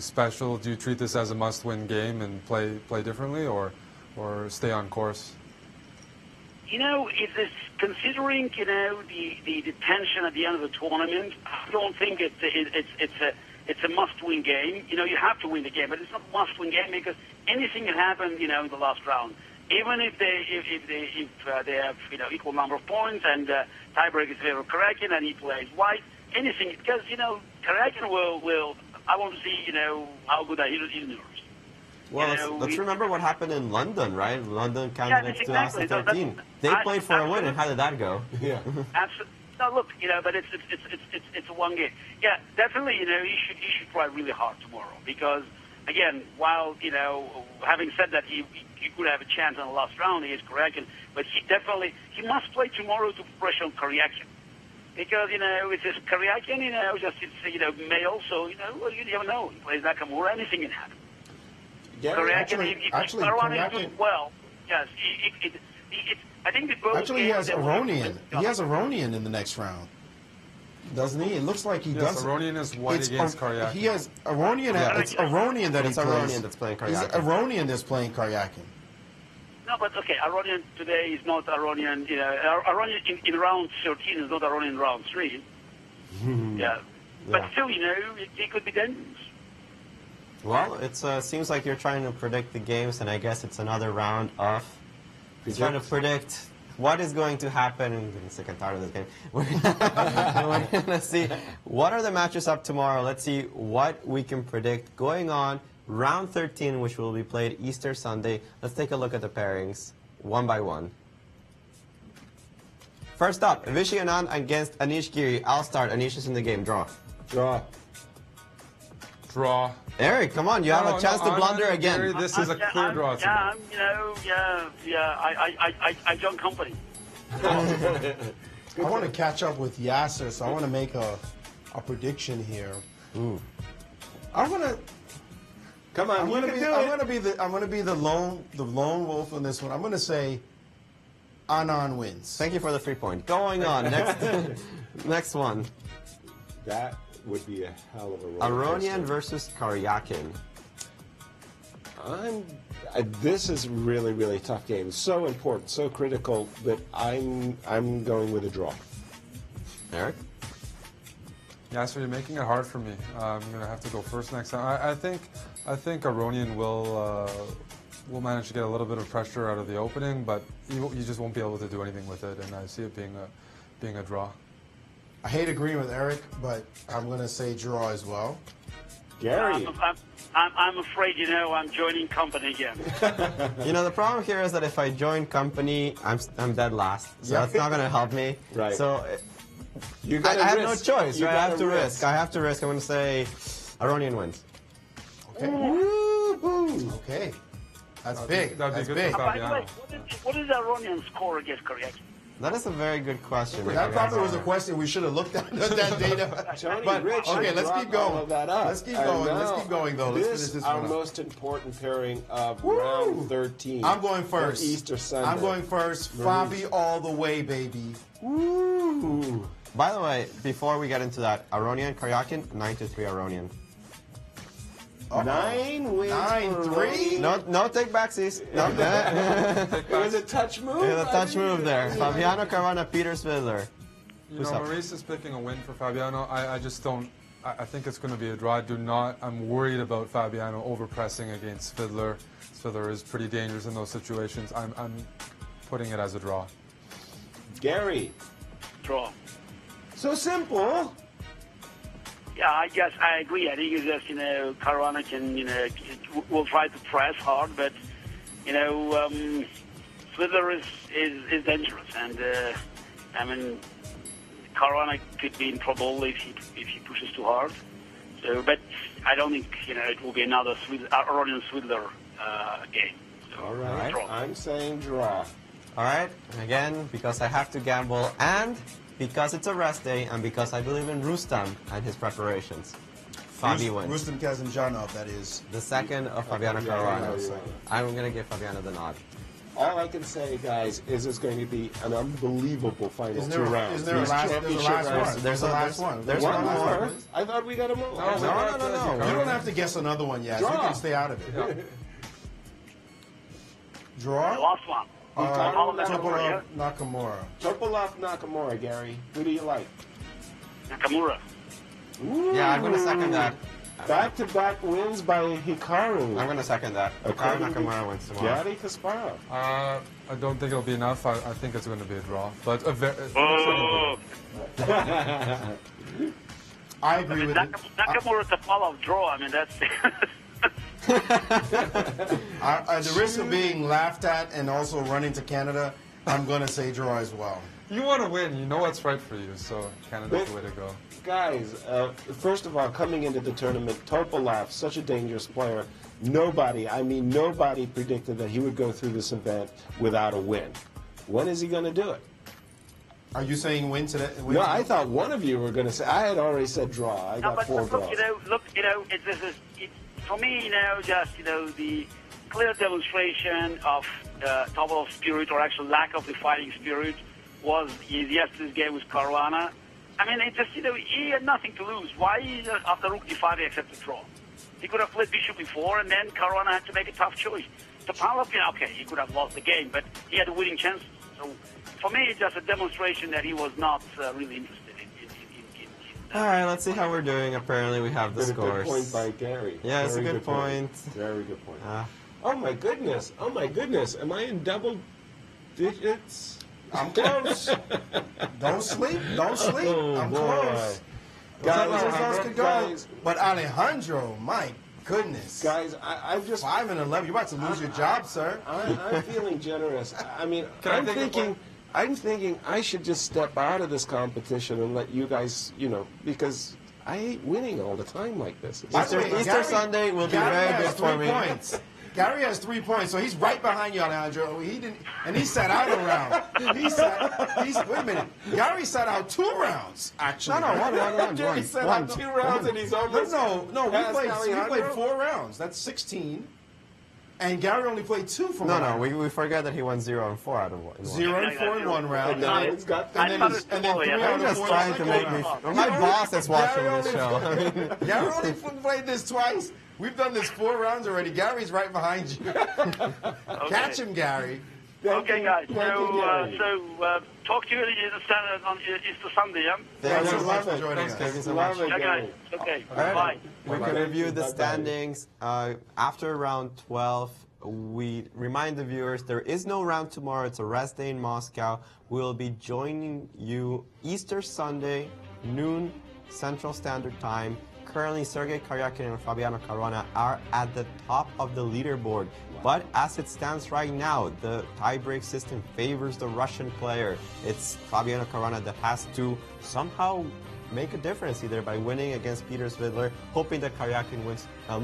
special? Do you treat this as a must-win game and play differently, or stay on course? It is considering the tension at the end of the tournament. I don't think it's a must-win game. You have to win the game, but it's not a must-win game because anything can happen. In the last round, even if they have equal number of points and tiebreak is favor of Karyakin and he plays White, anything because Karyakin will. I want to see, how good he is. Well, let's remember what happened in London, right? London Yeah, candidates exactly. 2013. They played for a win, and how did that go? Yeah. Absolutely. No, look, but it's a one game. Yeah, definitely. He should try really hard tomorrow because, again, while having said that, he could have a chance in the last round against Karyakin, but he must play tomorrow to pressure on Karyakin. Because, it's just Karyakin, it's male, so, you never know. He plays Nakamura, anything can happen. Yeah, Karyakin, if Caruana is doing well, yes, I think that both Actually, he has Aronian. He has Aronian in the next round, doesn't he? It looks like he does. Aronian is White against Karyakin. He has Aronian. It's Aronian that he plays. Aronian that's playing Karyakin. It's Aronian that's playing Karyakin. No, but okay, Aronian today is not Aronian. Aronian in round 13 is not Aronian in round 3. Yeah. But still, he could be dangerous. Well, it seems like you're trying to predict the games, and I guess it's another round of trying to predict what is going to happen. I'm getting sick and tired of this game. We're going to see what are the matches up tomorrow. Let's see what we can predict going on. Round 13, which will be played Easter Sunday. Let's take a look at the pairings, one by one. First up, Vishy Anand against Anish Giri. I'll start. Anish is in the game. Draw. Draw. Draw. Eric, come on. You have a chance to blunder again. Gary, this is a clear draw. I join company. I want to catch up with Yasser, so I want to make a prediction here. I'm gonna. Come on, I'm gonna be the lone wolf on this one. I'm gonna say Anand wins. Thank you for the 3 point. Going on, next one. That would be a hell of a roller coaster. Aronian versus Karyakin. This is really, really tough game. So important, so critical that I'm going with a draw. Eric? Yeah, so you're making it hard for me. I'm gonna have to go first next time. I think Aronian will manage to get a little bit of pressure out of the opening, but you just won't be able to do anything with it, and I see it being a draw. I hate agreeing with Eric, but I'm going to say draw as well. Gary. I'm afraid, I'm joining company again. The problem here is that if I join company, I'm dead last. So that's not going to help me. Right. So I have no choice, right? I have to risk. I have to risk. I'm going to say Aronian wins. Okay. Okay. That's big. That'd be big. By the way, what is Aronian's score against Karyakin? That is a very good question. That probably was a question we should have looked at that data. Tony, but, Rich, okay, let's keep going. All of that up. Let's keep going. Let's keep going, though. This is our most important pairing of round 13. I'm going first. Easter Sunday. I'm going first. Fabi all the way, baby. Woo! By the way, before we get into that, Aronian, Karyakin, 9-3 Aronian. 9 wins. 9-3. No take backsies. No. It was a touch move. It was a touch move there. Fabiano Caruana, Peter Svidler. You know, Maurice is picking a win for Fabiano. I just don't. I think it's going to be a draw. I'm worried about Fabiano overpressing against Svidler. Svidler is pretty dangerous in those situations. I'm putting it as a draw. Gary. Draw. So simple. Yeah, I guess I agree. I think it's just, Caruana can, will try to press hard, but, Svidler is dangerous. And, Caruana could be in trouble if he pushes too hard. So, but I don't think, it will be another Ronion Svidler game. So, all right. Draw. I'm saying draw. All right. Again, because I have to gamble and because it's a rest day and because I believe in Rustam and his preparations. Fabi wins. Rustam Kazanjanov, that is. The second of Fabiano Caruana. I'm going to give Fabiano the nod. All I can say, guys, is it's going to be an unbelievable final 2 rounds. Is there a last one? There's a last one. There's one more. I thought we got them all. No. You don't have to guess another one, Yaz. You can stay out of it. Draw? The last one. Topolov Nakamura. Topolov Nakamura, Gary. Who do you like? Nakamura. Ooh. Yeah, I'm going to second that. Back-to-back wins by Hikaru. I'm going to second that. Hikaru Nakamura wins tomorrow. Gary Kasparov. I don't think it'll be enough. I think it's going to be a draw. But I agree with it. Nakamura Topolov draw. I mean, that's... At the risk of being laughed at and also running to Canada, I'm going to say draw as well. You want to win. You know what's right for you. So Canada's the way to go. Guys, first of all, coming into the tournament, Topolov, such a dangerous player. Nobody predicted that he would go through this event without a win. When is he going to do it? Are you saying win today? No, I thought one of you were going to say. I had already said draw. I got 4 draws. For me, just the clear demonstration of Topolov's spirit, or actual lack of the fighting spirit, was yesterday's game with Caruana. I mean, it just, he had nothing to lose. Why, after Rook D5, he accepted the draw? He could have played Bishop before, and then Caruana had to make a tough choice. Topolov, okay, he could have lost the game, but he had a winning chance. So, for me, it's just a demonstration that he was not really interested in All right, let's see how we're doing. Apparently, we have the scores. Good point by Gary. Yeah, it's a good point. Very good point. Oh my goodness! Oh my goodness! Am I in double digits? I'm close. Don't sleep. Don't sleep. I'm close. Guys, but Alejandro, my goodness. Guys, I'm just 5-11. You're about to lose your job, sir. I'm feeling generous. I mean, I'm thinking I should just step out of this competition and let you guys, because I hate winning all the time like this. Easter Sunday will be very good for me. Gary has 3 points, so he's right behind you, Alejandro. He sat out a round. Wait a minute. Gary sat out 2 rounds, actually. No, one. Gary sat out 2 rounds, and he's almost. No. We played 4 rounds. That's 16. And Gary only played 2 from one. No, we forget that he won 0 and 4 out of 1. 0 and 4 in one round. And then 3 out of 4. Trying to make me. My boss is watching this show. Gary only played this twice. We've done this 4 rounds already. Gary's right behind you. Catch him, Gary. Okay, guys. So, talk to you on Easter Sunday, yeah? Thanks so much for joining us. Thank you so much. Yeah, guys. Okay, right. bye. We can review the standings. After round 12, we remind the viewers there is no round tomorrow. It's a rest day in Moscow. We will be joining you Easter Sunday, noon Central Standard Time. Currently, Sergei Karyakin and Fabiano Caruana are at the top of the leaderboard. But as it stands right now, the tie-break system favors the Russian player. It's Fabiano Caruana that has to somehow make a difference, either by winning against Peter Svidler, hoping that Karyakin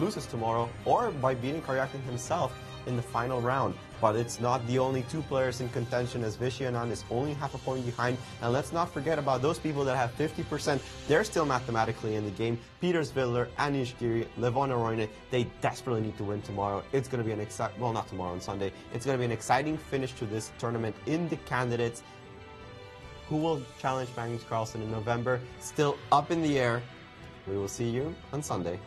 loses tomorrow, or by beating Karyakin himself in the final round. But it's not the only 2 players in contention, as Vachier-Lagrave is only half a point behind. And let's not forget about those people that have 50%. They're still mathematically in the game. Peter Svidler, Anish Giri, Levon Aroyne, they desperately need to win tomorrow. It's going to be an exciting, well, not tomorrow, on Sunday. It's going to be an exciting finish to this tournament in the candidates. Who will challenge Magnus Carlsen in November? Still up in the air. We will see you on Sunday.